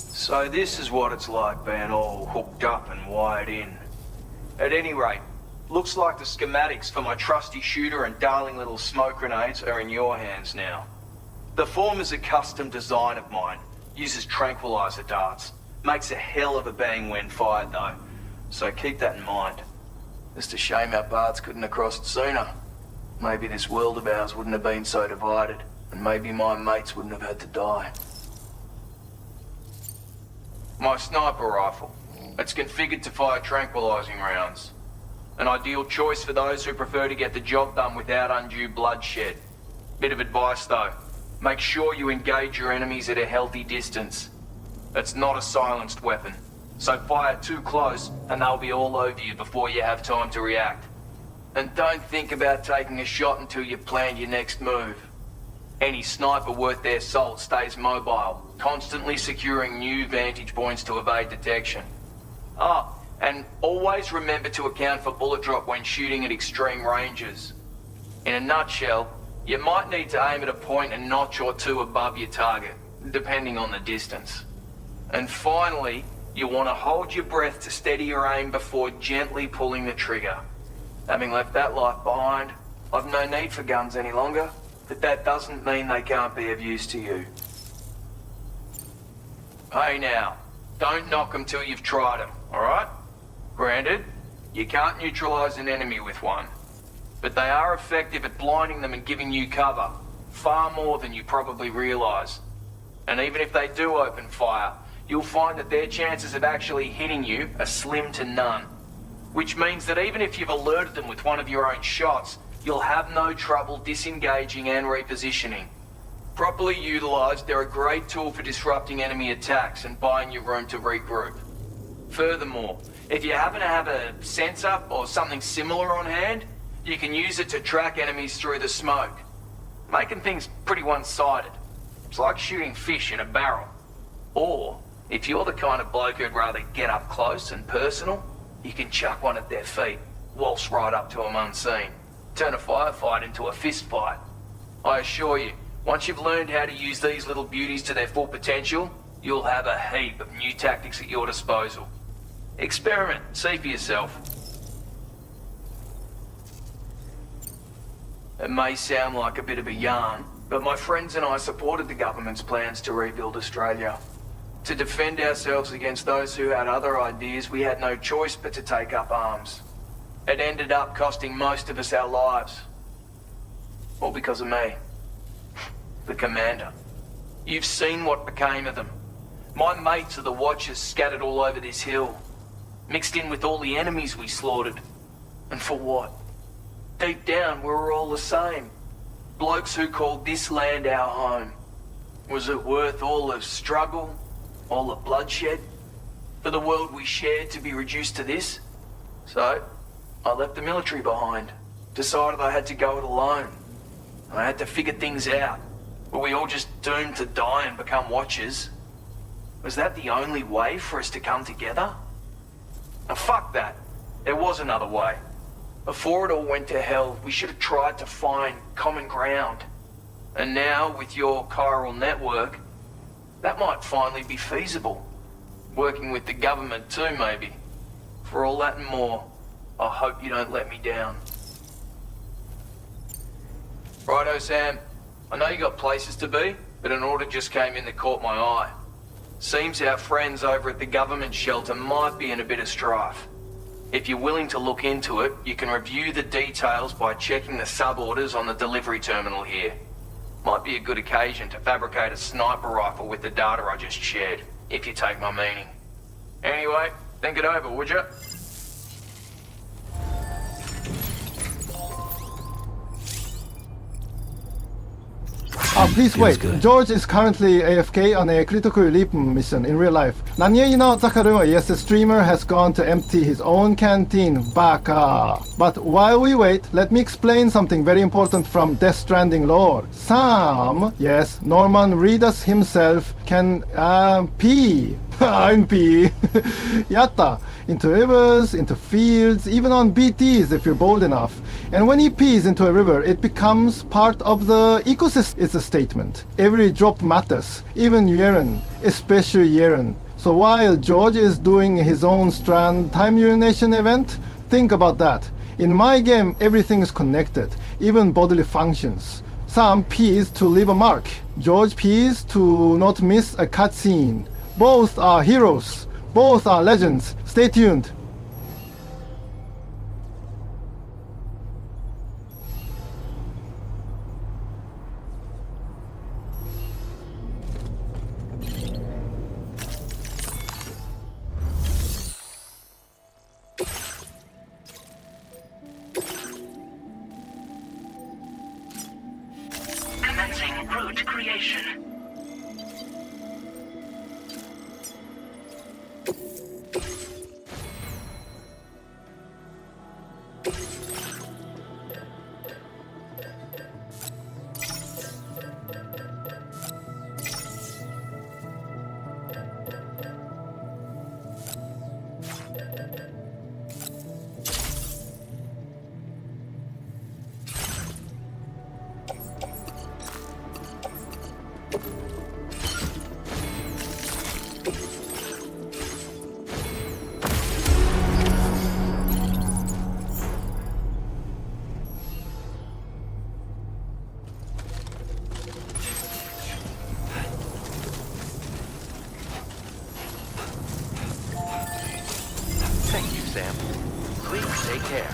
So this is what it's like being all hooked up and wired in. At any rate, looks like the schematics for my trusty shooter and darling little smoke grenades are in your hands now. The form is a custom design of mine, uses tranquilizer darts. Makes a hell of a bang when fired though, so keep that in mind. Just a shame our paths couldn't have crossed sooner. Maybe this world of ours wouldn't have been so divided, and maybe my mates wouldn't have had to die. My sniper rifle. It's configured to fire tranquilizing rounds. An ideal choice for those who prefer to get the job done without undue bloodshed. Bit of advice though, make sure you engage your enemies at a healthy distance. It's not a silenced weapon, so fire too close and they'll be all over you before you have time to react. And don't think about taking a shot until you've planned your next move. Any sniper worth their salt stays mobile, constantly securing new vantage points to evade detection. And always remember to account for bullet drop when shooting at extreme ranges. In a nutshell, you might need to aim at a point a notch or two above your target, depending on the distance. And finally, you want to hold your breath to steady your aim before gently pulling the trigger. Having left that life behind, I've no need for guns any longer, but that doesn't mean they can't be of use to you. Hey now, don't knock them till you've tried them, alright? Granted, you can't neutralize an enemy with one, but they are effective at blinding them and giving you cover, far more than you probably realize. And even if they do open fire, you'll find that their chances of actually hitting you are slim to none. Which means that even if you've alerted them with one of your own shots, you'll have no trouble disengaging and repositioning. Properly utilized, they're a great tool for disrupting enemy attacks and buying you room to regroup. Furthermore, if you happen to have a sensor or something similar on hand, you can use it to track enemies through the smoke, making things pretty one-sided. It's like shooting fish in a barrel. Or, if you're the kind of bloke who'd rather get up close and personal, you can chuck one at their feet, waltz right up to them unseen, turn a firefight into a fist fight. I assure you, once you've learned how to use these little beauties to their full potential, you'll have a heap of new tactics at your disposal. Experiment, see for yourself. It may sound like a bit of a yarn, but my friends and I supported the government's plans to rebuild Australia. To defend ourselves against those who had other ideas, we had no choice but to take up arms. It ended up costing most of us our lives. All because of me. The commander. You've seen what became of them. My mates are the Watchers scattered all over this hill. Mixed in with all the enemies we slaughtered. And for what? Deep down, we were all the same. Blokes who called this land our home. Was it worth all the struggle? All the bloodshed? For the world we shared to be reduced to this? So, I left the military behind. Decided I had to go it alone. I had to figure things out. Were we all just doomed to die and become watchers? Was that the only way for us to come together? Now fuck that. There was another way. Before it all went to hell, we should have tried to find common ground. And now, with your chiral network, that might finally be feasible. Working with the government too, maybe. For all that and more, I hope you don't let me down. Righto, Sam. I know you got places to be, but an order just came in that caught my eye. Seems our friends over at the government shelter might be in a bit of strife. If you're willing to look into it, you can review the details by checking the sub-orders on the delivery terminal here. Might be a good occasion to fabricate a sniper rifle with the data I just shared, if you take my meaning. Anyway, think it over, would you? Please wait. George is currently AFK on a critical relief mission in real life. 난예인어 Zakaru, yes, the streamer has gone to empty his own canteen. Baka. But while we wait, let me explain something very important from Death Stranding lore. Sam, yes, Norman Reedus himself can pee. I'm pee. Yatta. Into rivers, into fields, even on BTs if you're bold enough. And when he pees into a river, it becomes part of the ecosystem. It's a statement. Every drop matters, even urine, especially urine. So while George is doing his own Strand time urination event, think about that. In my game, everything is connected, even bodily functions. Sam pees to leave a mark. George pees to not miss a cutscene. Both are heroes. Both are legends. Stay tuned. Commencing route creation. Sam. Please take care.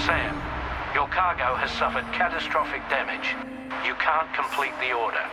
Sam, your cargo has suffered catastrophic damage. You can't complete the order.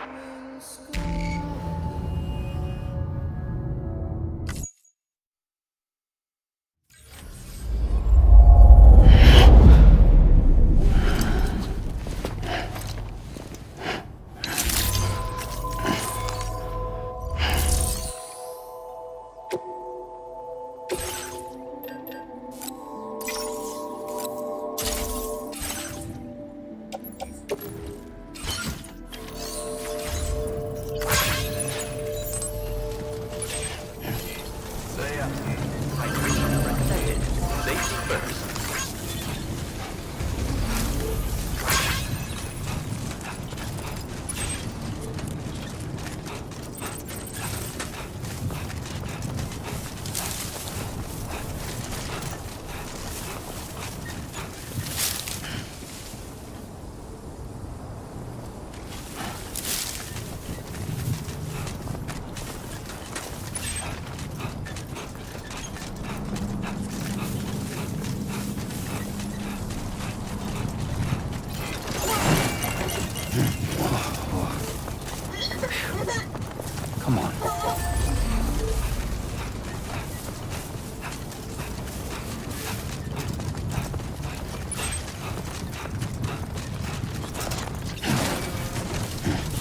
Come on.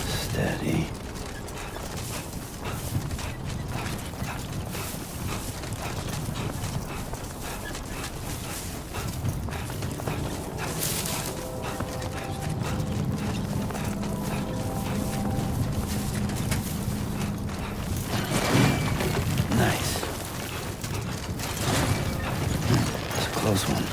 Steady. Close one.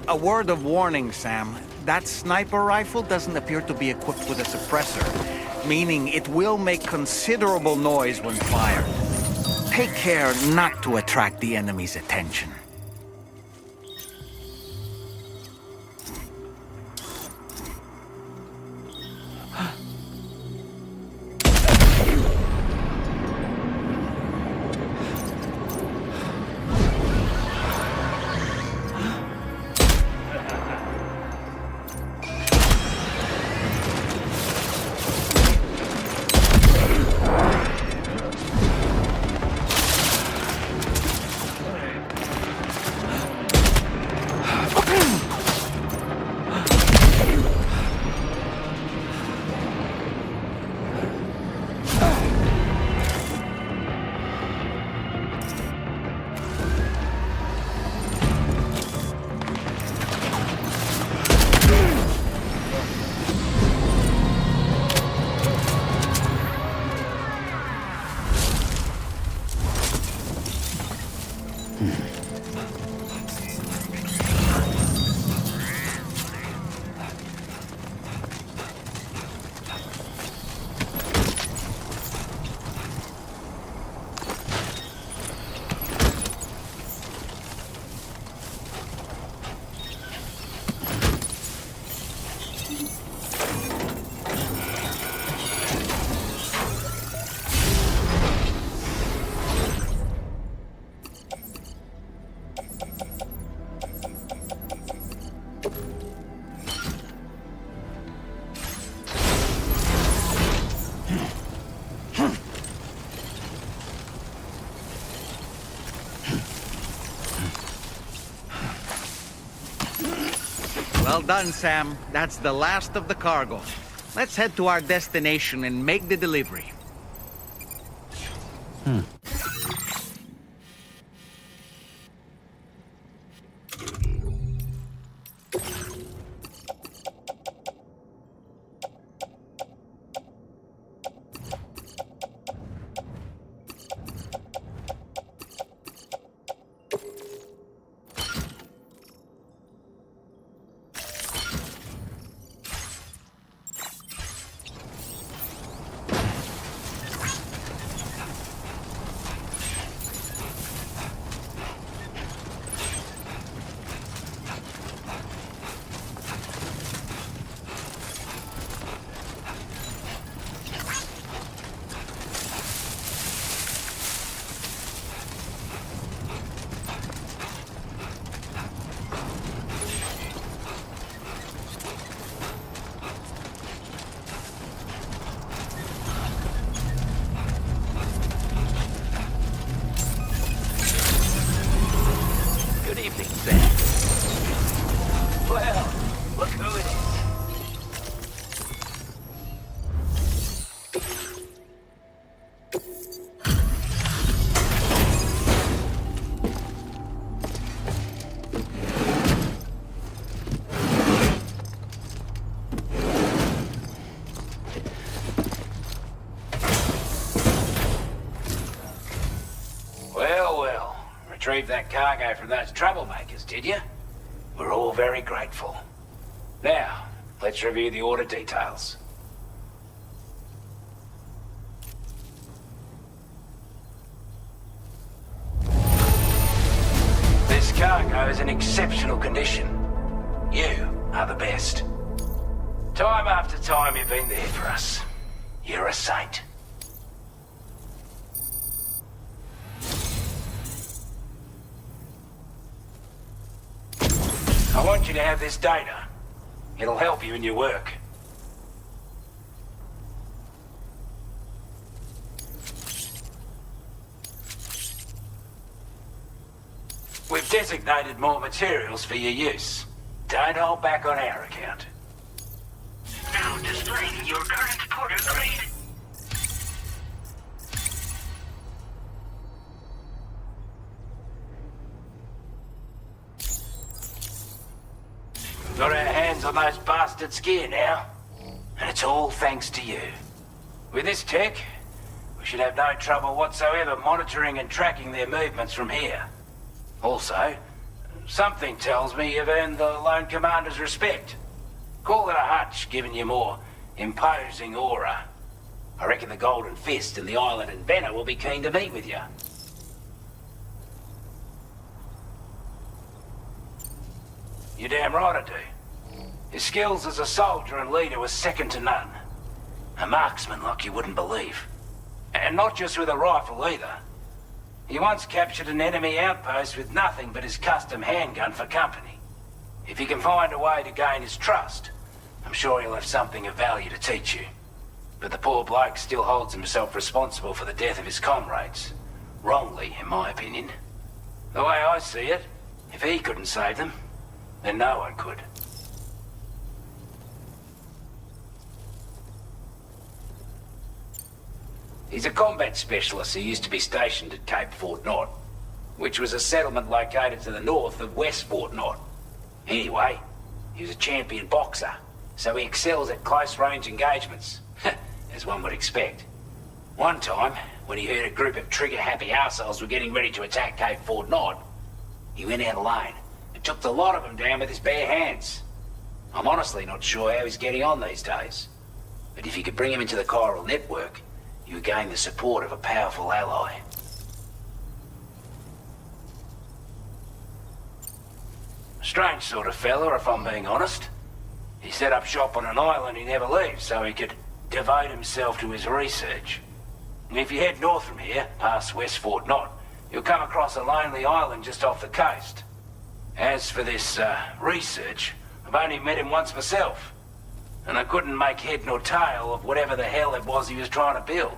A word of warning, Sam. That sniper rifle doesn't appear to be equipped with a suppressor, meaning it will make considerable noise when fired. Take care not to attract the enemy's attention. Well done, Sam. That's the last of the cargo. Let's head to our destination and make the delivery. Retrieved that cargo from those troublemakers, did you? We're all very grateful. Now, let's review the order details. This cargo is in exceptional condition. You are the best. Time after time you've been there for us. You're a saint. I want you to have this data. It'll help you in your work. We've designated more materials for your use. Don't hold back on our account. Now displaying your current porter grade. Got our hands on those bastards' gear now. And it's all thanks to you. With this tech, we should have no trouble whatsoever monitoring and tracking their movements from here. Also, something tells me you've earned the Lone Commander's respect. Call it a hunch, giving you more imposing aura. I reckon the Golden Fist and the Island Inventor will be keen to meet with you. You're damn right I do. His skills as a soldier and leader were second to none. A marksman like you wouldn't believe. And not just with a rifle either. He once captured an enemy outpost with nothing but his custom handgun for company. If you can find a way to gain his trust, I'm sure he'll have something of value to teach you. But the poor bloke still holds himself responsible for the death of his comrades. Wrongly, in my opinion. The way I see it, if he couldn't save them, then no one could. He's a combat specialist who used to be stationed at Cape Fort Knot, which was a settlement located to the north of West Fort Knot. Anyway, he was a champion boxer, so he excels at close-range engagements, as one would expect. One time, when he heard a group of trigger-happy arseholes were getting ready to attack Cape Fort Knot, he went out alone and took the lot of them down with his bare hands. I'm honestly not sure how he's getting on these days, but if you could bring him into the chiral network, you would gain the support of a powerful ally. Strange sort of fella, if I'm being honest. He set up shop on an island he never leaves so he could devote himself to his research. And if you head north from here, past West Fort Knot, you'll come across a lonely island just off the coast. As for this, research, I've only met him once myself. And I couldn't make head nor tail of whatever the hell it was he was trying to build.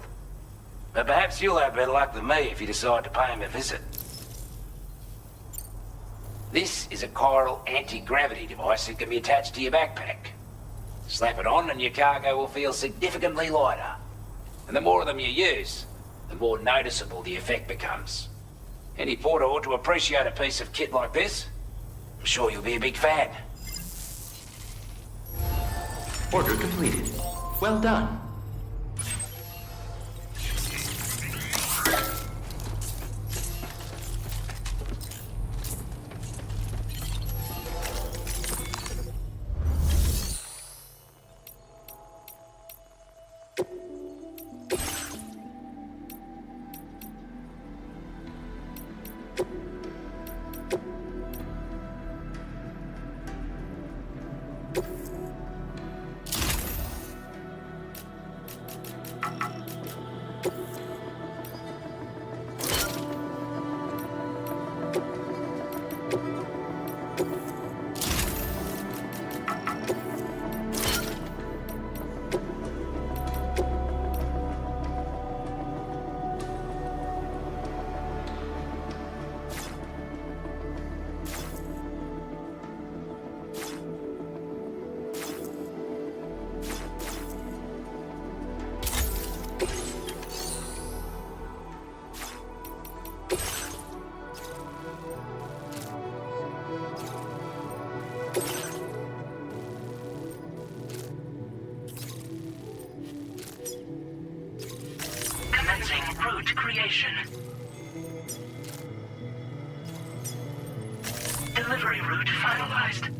But perhaps you'll have better luck than me if you decide to pay him a visit. This is a chiral anti-gravity device that can be attached to your backpack. Slap it on and your cargo will feel significantly lighter. And the more of them you use, the more noticeable the effect becomes. Any porter ought to appreciate a piece of kit like this. I'm sure you'll be a big fan. Order completed. Well done. Commencing route creation. Delivery route finalized.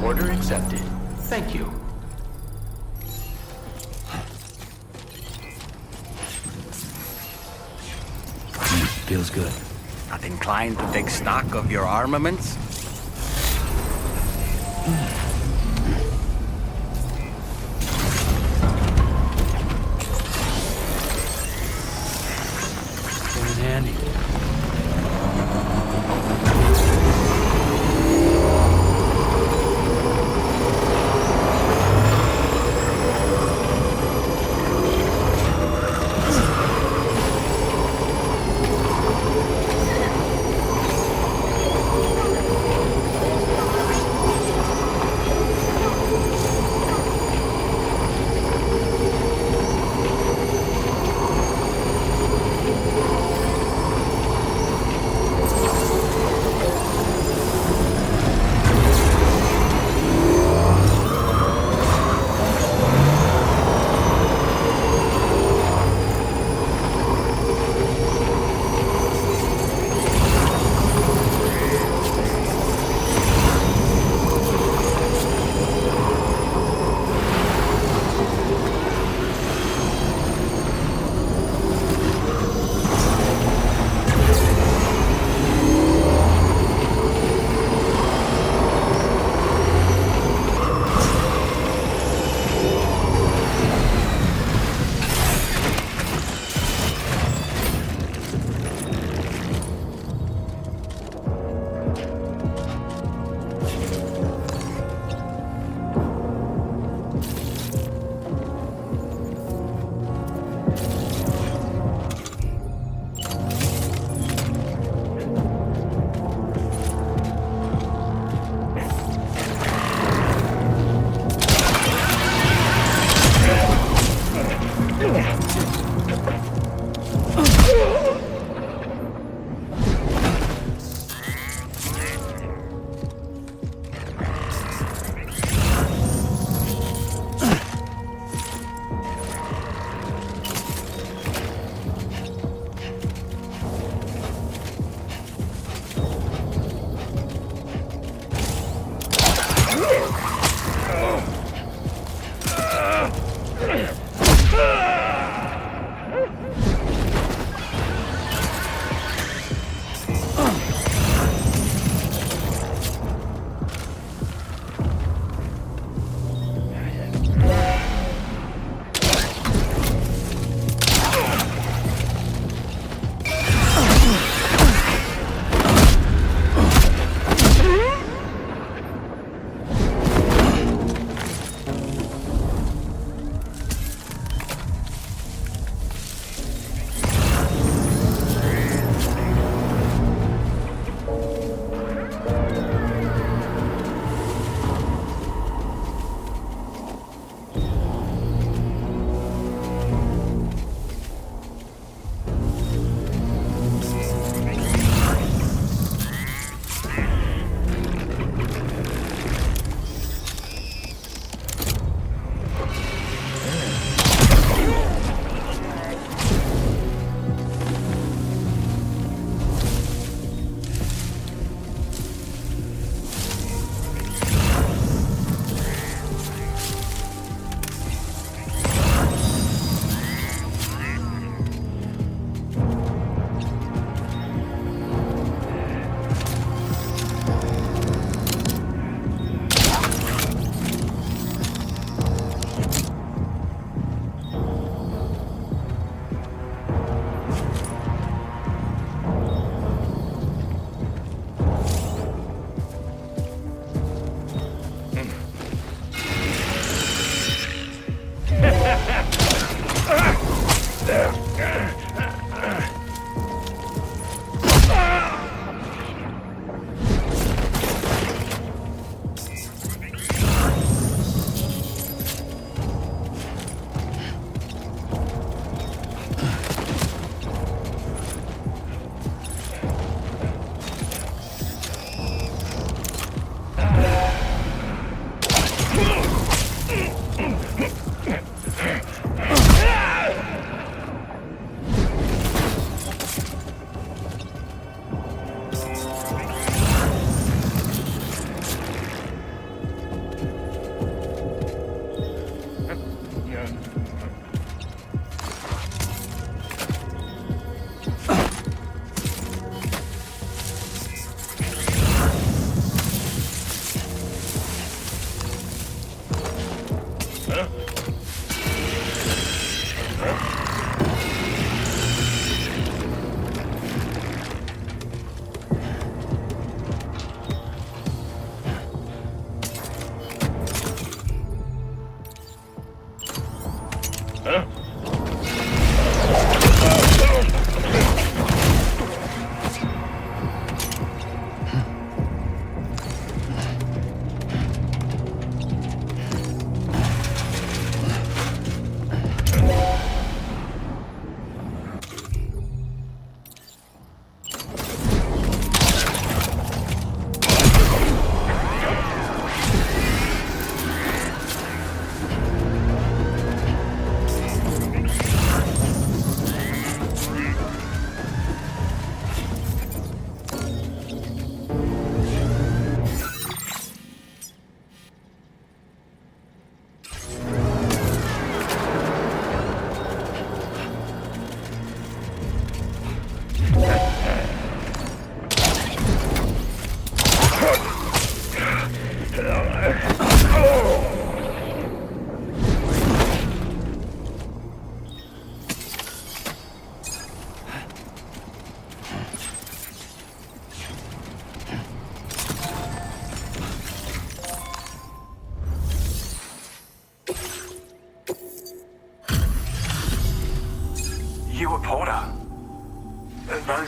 Order accepted. Thank you. Feels good. Not inclined to take stock of your armaments? Came in handy.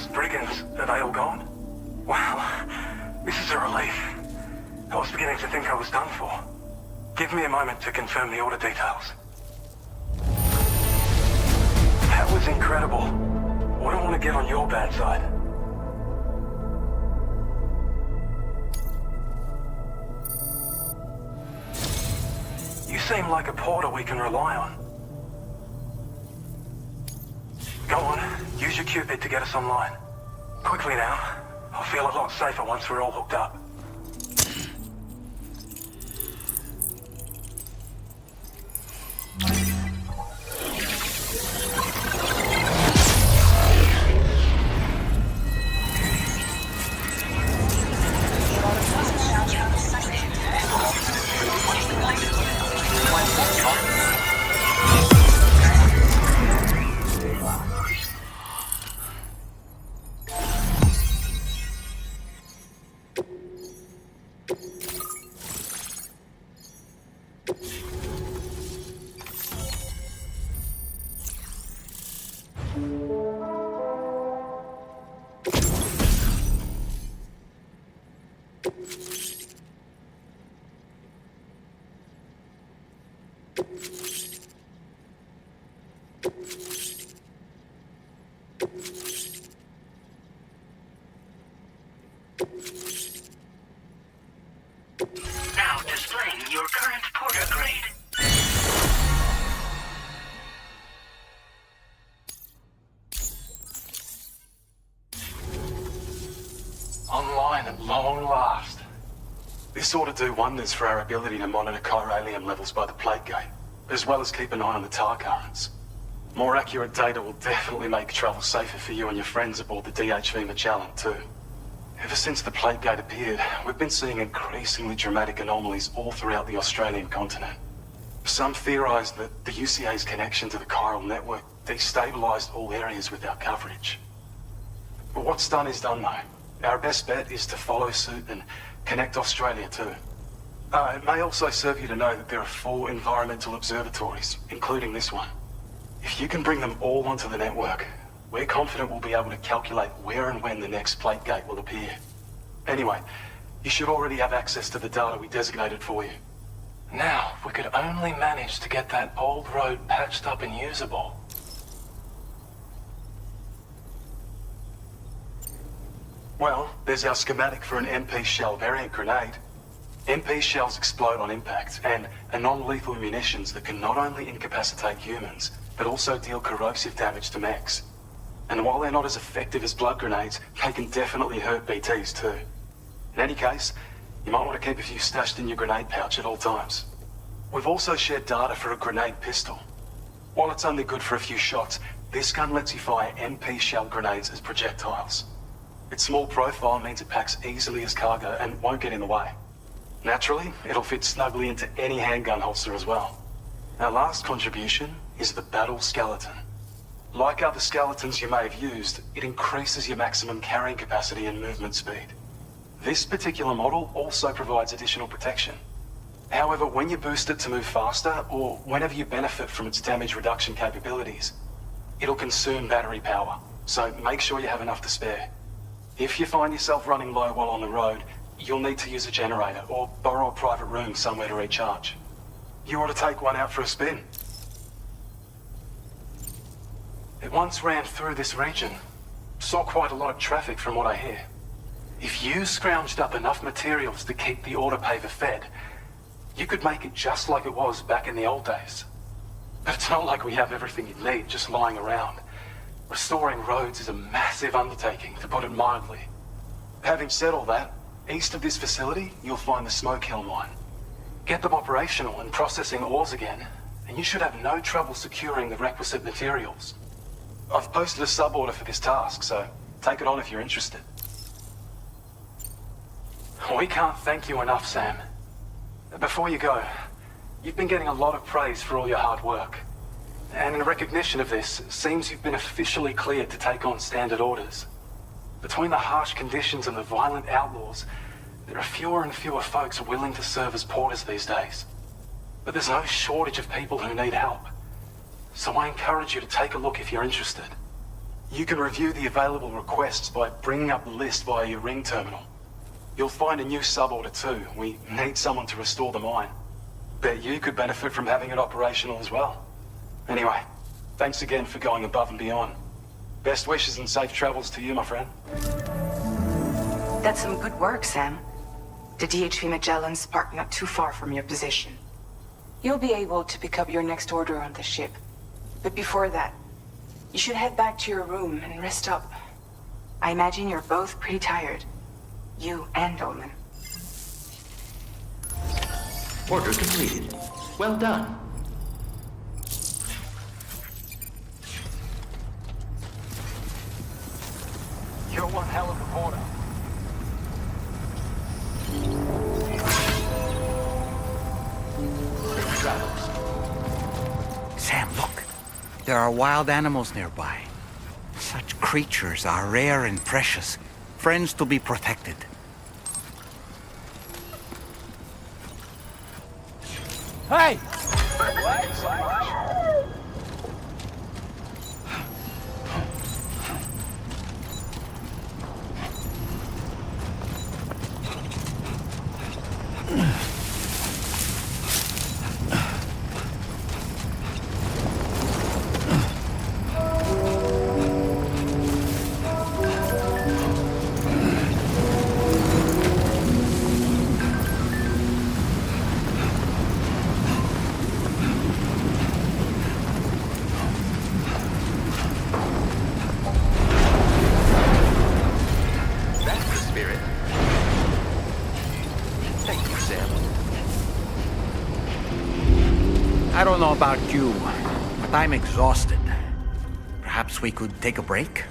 those brigands, are they all gone? Wow, this is a relief. I was beginning to think I was done for. Give me a moment to confirm the order details. That was incredible. I don't want to get on your bad side. You seem like a porter we can rely on. Go on, use your Cupid to get us online. Quickly now. I'll feel a lot safer once we're all hooked up. Now displaying your current porter grade. Online at long last. This ought to do wonders for our ability to monitor chiralium levels by the plate gate, as well as keep an eye on the tar currents. More accurate data will definitely make travel safer for you and your friends aboard the DHV Magellan too. Ever since the plate gate appeared, we've been seeing increasingly dramatic anomalies all throughout the Australian continent. Some theorize that the UCA's connection to the chiral network destabilized all areas with our coverage. But what's done is done though. Our best bet is to follow suit and connect Australia too. It may also serve you to know that there are 4 environmental observatories, including this one. If you can bring them all onto the network, we're confident we'll be able to calculate where and when the next plate gate will appear. Anyway, you should already have access to the data we designated for you. Now, if we could only manage to get that old road patched up and usable. Well, there's our schematic for an MP shell variant grenade. MP shells explode on impact and are non-lethal munitions that can not only incapacitate humans, but also deal corrosive damage to mechs. And while they're not as effective as blood grenades, they can definitely hurt BTs too. In any case, you might want to keep a few stashed in your grenade pouch at all times. We've also shared data for a grenade pistol. While it's only good for a few shots, this gun lets you fire MP shell grenades as projectiles. Its small profile means it packs easily as cargo and won't get in the way. Naturally, it'll fit snugly into any handgun holster as well. Our last contribution is the battle skeleton. Like other skeletons you may have used, it increases your maximum carrying capacity and movement speed. This particular model also provides additional protection. However, when you boost it to move faster, or whenever you benefit from its damage reduction capabilities, it'll consume battery power, so make sure you have enough to spare. If you find yourself running low while on the road, you'll need to use a generator or borrow a private room somewhere to recharge. You ought to take one out for a spin. It once ran through this region. Saw quite a lot of traffic from what I hear. If you scrounged up enough materials to keep the autopaver fed, you could make it just like it was back in the old days. But it's not like we have everything you'd need just lying around. Restoring roads is a massive undertaking, to put it mildly. Having said all that, east of this facility, you'll find the Smoke Hill mine. Get them operational and processing ores again, and you should have no trouble securing the requisite materials. I've posted a sub-order for this task, so take it on if you're interested. We can't thank you enough, Sam. Before you go, you've been getting a lot of praise for all your hard work. And in recognition of this, it seems you've been officially cleared to take on standard orders. Between the harsh conditions and the violent outlaws, there are fewer and fewer folks willing to serve as porters these days. But there's no shortage of people who need help. So I encourage you to take a look if you're interested. You can review the available requests by bringing up the list via your ring terminal. You'll find a new suborder too. We need someone to restore the mine. Bet you could benefit from having it operational as well. Anyway, thanks again for going above and beyond. Best wishes and safe travels to you, my friend. That's some good work, Sam. The DHV Magellan's parked not too far from your position. You'll be able to pick up your next order on the ship. But before that, you should head back to your room and rest up. I imagine you're both pretty tired. You and Dolman. Order completed. Well done. You're one hell of a porter. Sam, look. There are wild animals nearby. Such creatures are rare and precious. Friends to be protected. Hey! I don't know about you, but I'm exhausted. Perhaps we could take a break?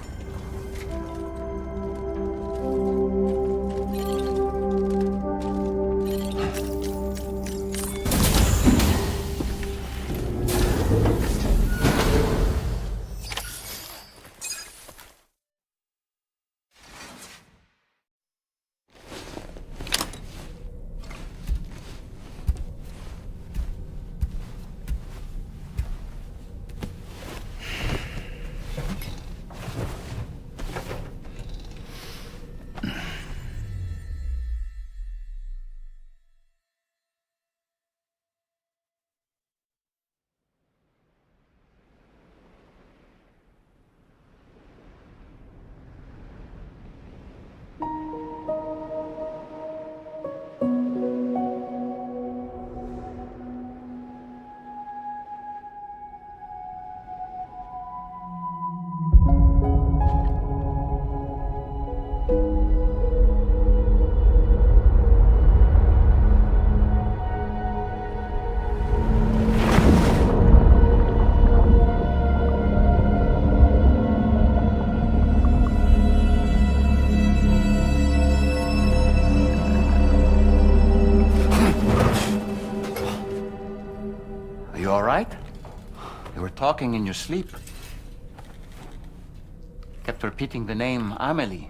Talking in your sleep. Kept repeating the name Amelie.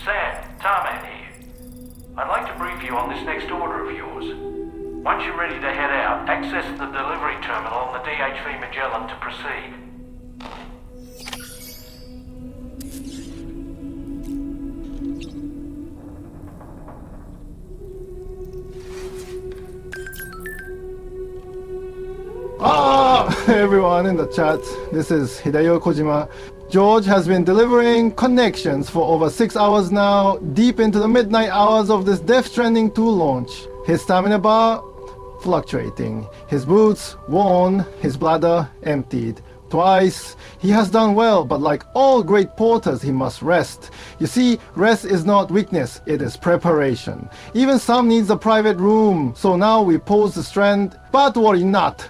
Sam, Tarman here. I'd like to brief you on this next order of yours. Once you're ready to head out, access the delivery terminal on the DHV Magellan to proceed. Everyone in the chat, this is Hideo Kojima. George has been delivering connections for over 6 hours now, deep into the midnight hours of this Death Stranding 2 launch. His stamina bar fluctuating, his boots worn, his bladder emptied. Twice. He has done well, but like all great porters, he must rest. You see, rest is not weakness, it is preparation. Even Sam needs a private room, so now we pause the strand, but worry not.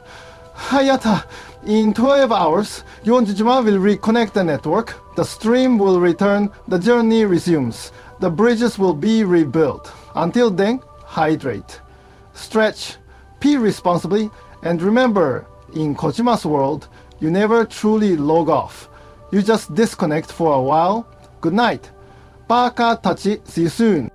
Hayata, in 12 hours, Yonjijima will reconnect the network, the stream will return, the journey resumes, the bridges will be rebuilt. Until then, hydrate, stretch, pee responsibly, and remember, in Kojima's world, you never truly log off. You just disconnect for a while. Good night. Baka tachi, see you soon.